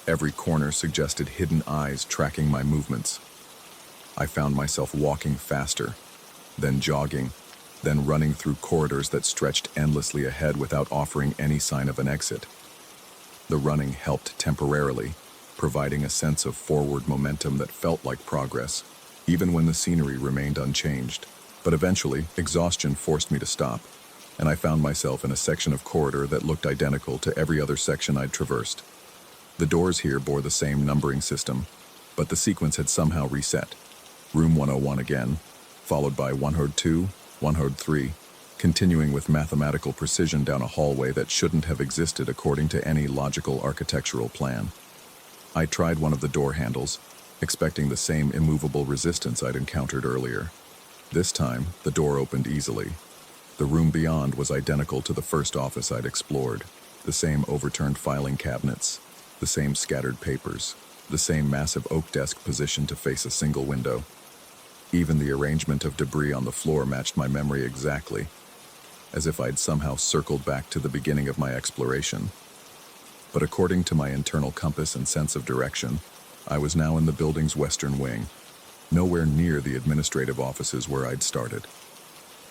S1: Every corner suggested hidden eyes tracking my movements. I found myself walking faster, then jogging, then running through corridors that stretched endlessly ahead without offering any sign of an exit. The running helped temporarily, providing a sense of forward momentum that felt like progress, even when the scenery remained unchanged. But eventually, exhaustion forced me to stop, and I found myself in a section of corridor that looked identical to every other section I'd traversed. The doors here bore the same numbering system, but the sequence had somehow reset. Room 101 again, followed by 102, 103, continuing with mathematical precision down a hallway that shouldn't have existed according to any logical architectural plan. I tried one of the door handles, expecting the same immovable resistance I'd encountered earlier. This time, the door opened easily. The room beyond was identical to the first office I'd explored. The same overturned filing cabinets, the same scattered papers, the same massive oak desk positioned to face a single window. Even the arrangement of debris on the floor matched my memory exactly, as if I'd somehow circled back to the beginning of my exploration. But according to my internal compass and sense of direction, I was now in the building's western wing, nowhere near the administrative offices where I'd started.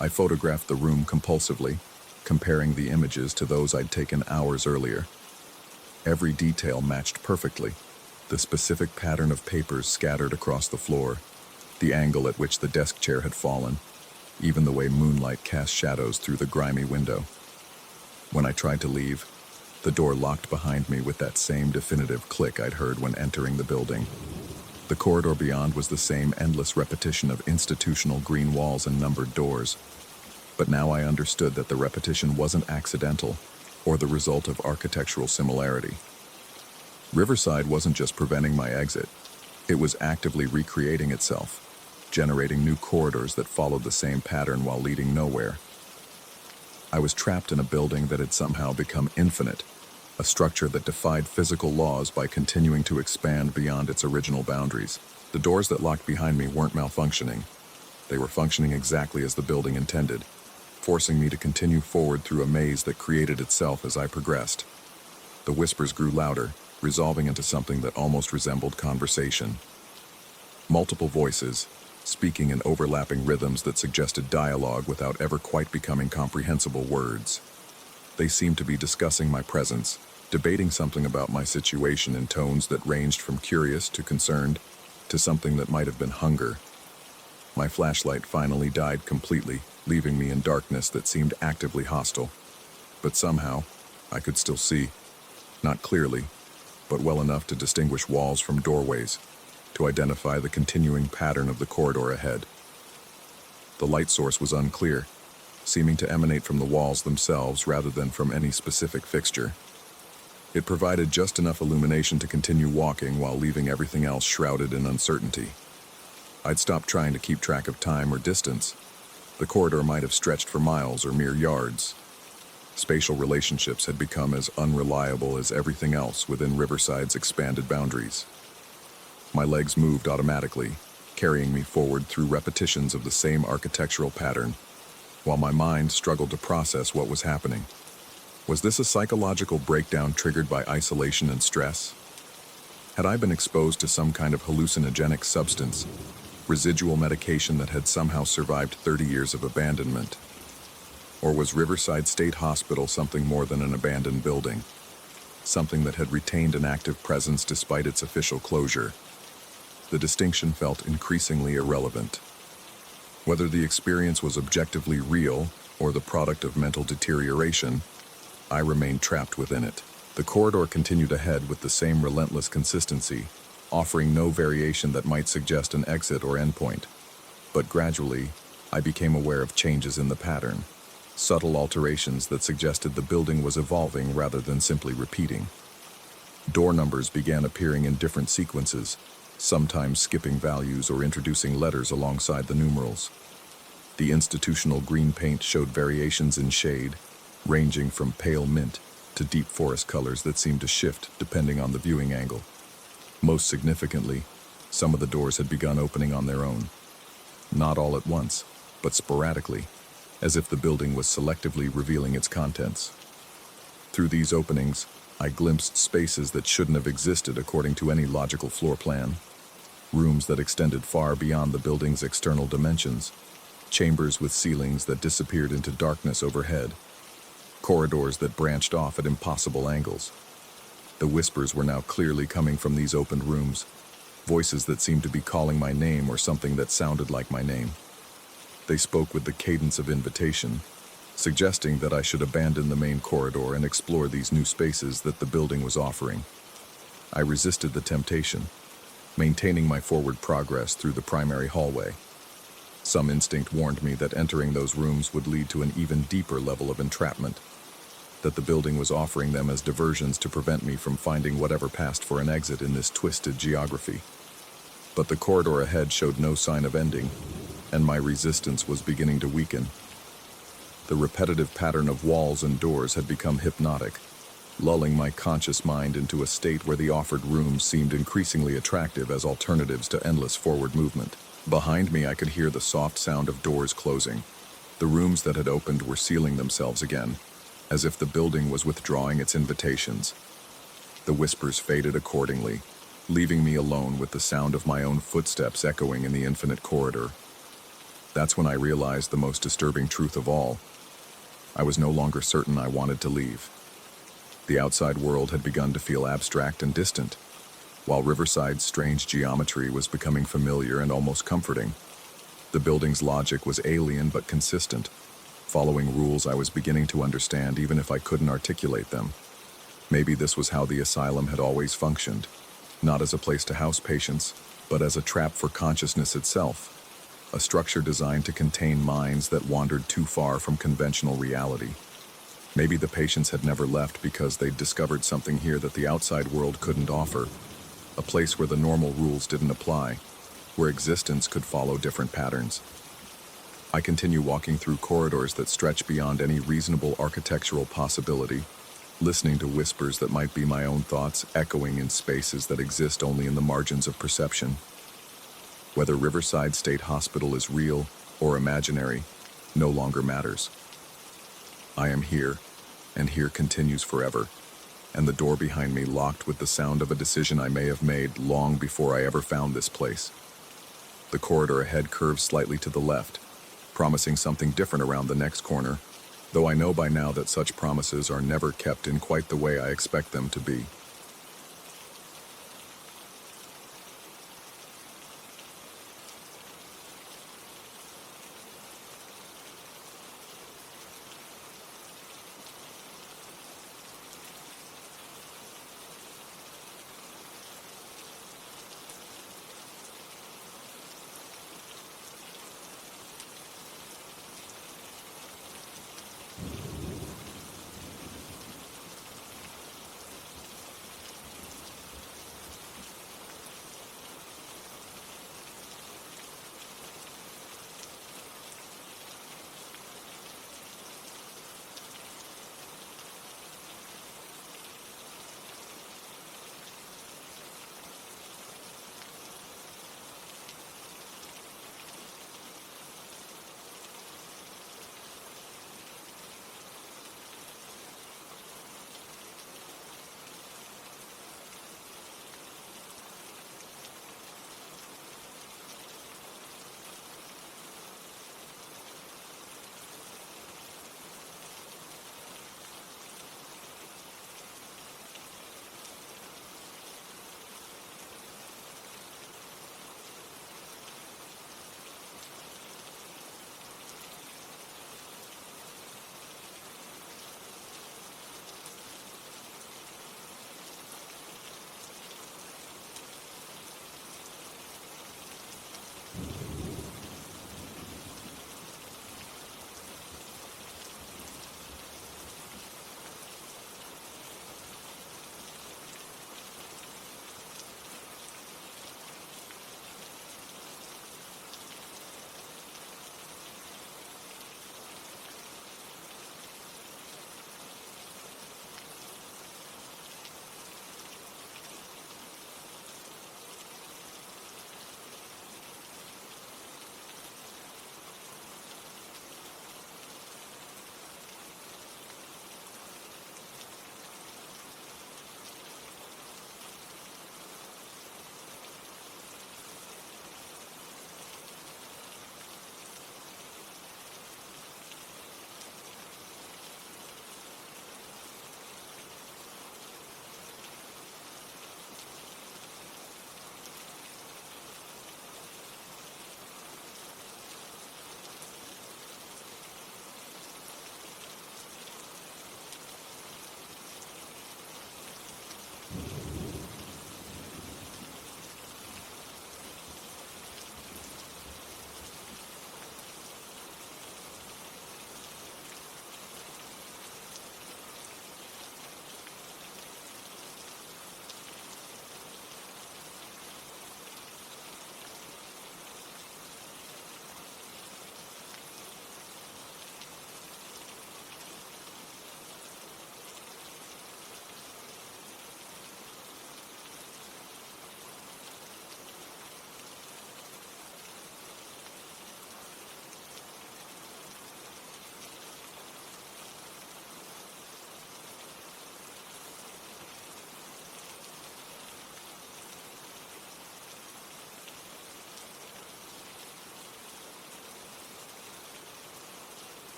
S1: I photographed the room compulsively, comparing the images to those I'd taken hours earlier. Every detail matched perfectly: the specific pattern of papers scattered across the floor, the angle at which the desk chair had fallen, even the way moonlight cast shadows through the grimy window. When I tried to leave, the door locked behind me with that same definitive click I'd heard when entering the building. The corridor beyond was the same endless repetition of institutional green walls and numbered doors. But now I understood that the repetition wasn't accidental or the result of architectural similarity. Riverside wasn't just preventing my exit, it was actively recreating itself, generating new corridors that followed the same pattern while leading nowhere. I was trapped in a building that had somehow become infinite, a structure that defied physical laws by continuing to expand beyond its original boundaries. The doors that locked behind me weren't malfunctioning. They were functioning exactly as the building intended, forcing me to continue forward through a maze that created itself as I progressed. The whispers grew louder, resolving into something that almost resembled conversation. Multiple voices, speaking in overlapping rhythms that suggested dialogue without ever quite becoming comprehensible words. They seemed to be discussing my presence, debating something about my situation in tones that ranged from curious to concerned to something that might have been hunger. My flashlight finally died completely, leaving me in darkness that seemed actively hostile. But somehow, I could still see. Not clearly, but well enough to distinguish walls from doorways, to identify the continuing pattern of the corridor ahead. The light source was unclear, seeming to emanate from the walls themselves rather than from any specific fixture. It provided just enough illumination to continue walking while leaving everything else shrouded in uncertainty. I'd stopped trying to keep track of time or distance. The corridor might have stretched for miles or mere yards. Spatial relationships had become as unreliable as everything else within Riverside's expanded boundaries. My legs moved automatically, carrying me forward through repetitions of the same architectural pattern, while my mind struggled to process what was happening. Was this a psychological breakdown triggered by isolation and stress? Had I been exposed to some kind of hallucinogenic substance, residual medication that had somehow survived 30 years of abandonment? Or was Riverside State Hospital something more than an abandoned building? Something that had retained an active presence despite its official closure? The distinction felt increasingly irrelevant. Whether the experience was objectively real or the product of mental deterioration, I remained trapped within it. The corridor continued ahead with the same relentless consistency, offering no variation that might suggest an exit or endpoint. But gradually, I became aware of changes in the pattern, subtle alterations that suggested the building was evolving rather than simply repeating. Door numbers began appearing in different sequences, sometimes skipping values or introducing letters alongside the numerals. The institutional green paint showed variations in shade, ranging from pale mint to deep forest colors that seemed to shift depending on the viewing angle. Most significantly, some of the doors had begun opening on their own. Not all at once, but sporadically, as if the building was selectively revealing its contents. Through these openings, I glimpsed spaces that shouldn't have existed according to any logical floor plan. Rooms that extended far beyond the building's external dimensions, chambers with ceilings that disappeared into darkness overhead, corridors that branched off at impossible angles. The whispers were now clearly coming from these opened rooms, voices that seemed to be calling my name or something that sounded like my name. They spoke with the cadence of invitation, suggesting that I should abandon the main corridor and explore these new spaces that the building was offering. I resisted the temptation, maintaining my forward progress through the primary hallway. Some instinct warned me that entering those rooms would lead to an even deeper level of entrapment, that the building was offering them as diversions to prevent me from finding whatever passed for an exit in this twisted geography. But the corridor ahead showed no sign of ending, and my resistance was beginning to weaken. The repetitive pattern of walls and doors had become hypnotic, lulling my conscious mind into a state where the offered rooms seemed increasingly attractive as alternatives to endless forward movement. Behind me, I could hear the soft sound of doors closing. The rooms that had opened were sealing themselves again, as if the building was withdrawing its invitations. The whispers faded accordingly, leaving me alone with the sound of my own footsteps echoing in the infinite corridor. That's when I realized the most disturbing truth of all. I was no longer certain I wanted to leave. The outside world had begun to feel abstract and distant, while Riverside's strange geometry was becoming familiar and almost comforting. The building's logic was alien but consistent, following rules I was beginning to understand even if I couldn't articulate them. Maybe this was how the asylum had always functioned, not as a place to house patients, but as a trap for consciousness itself, a structure designed to contain minds that wandered too far from conventional reality. Maybe the patients had never left because they'd discovered something here that the outside world couldn't offer, a place where the normal rules didn't apply, where existence could follow different patterns. I continue walking through corridors that stretch beyond any reasonable architectural possibility, listening to whispers that might be my own thoughts echoing in spaces that exist only in the margins of perception. Whether Riverside State Hospital is real or imaginary no longer matters. I am here, and here continues forever, and the door behind me locked with the sound of a decision I may have made long before I ever found this place. The corridor ahead curves slightly to the left, promising something different around the next corner, though I know by now that such promises are never kept in quite the way I expect them to be.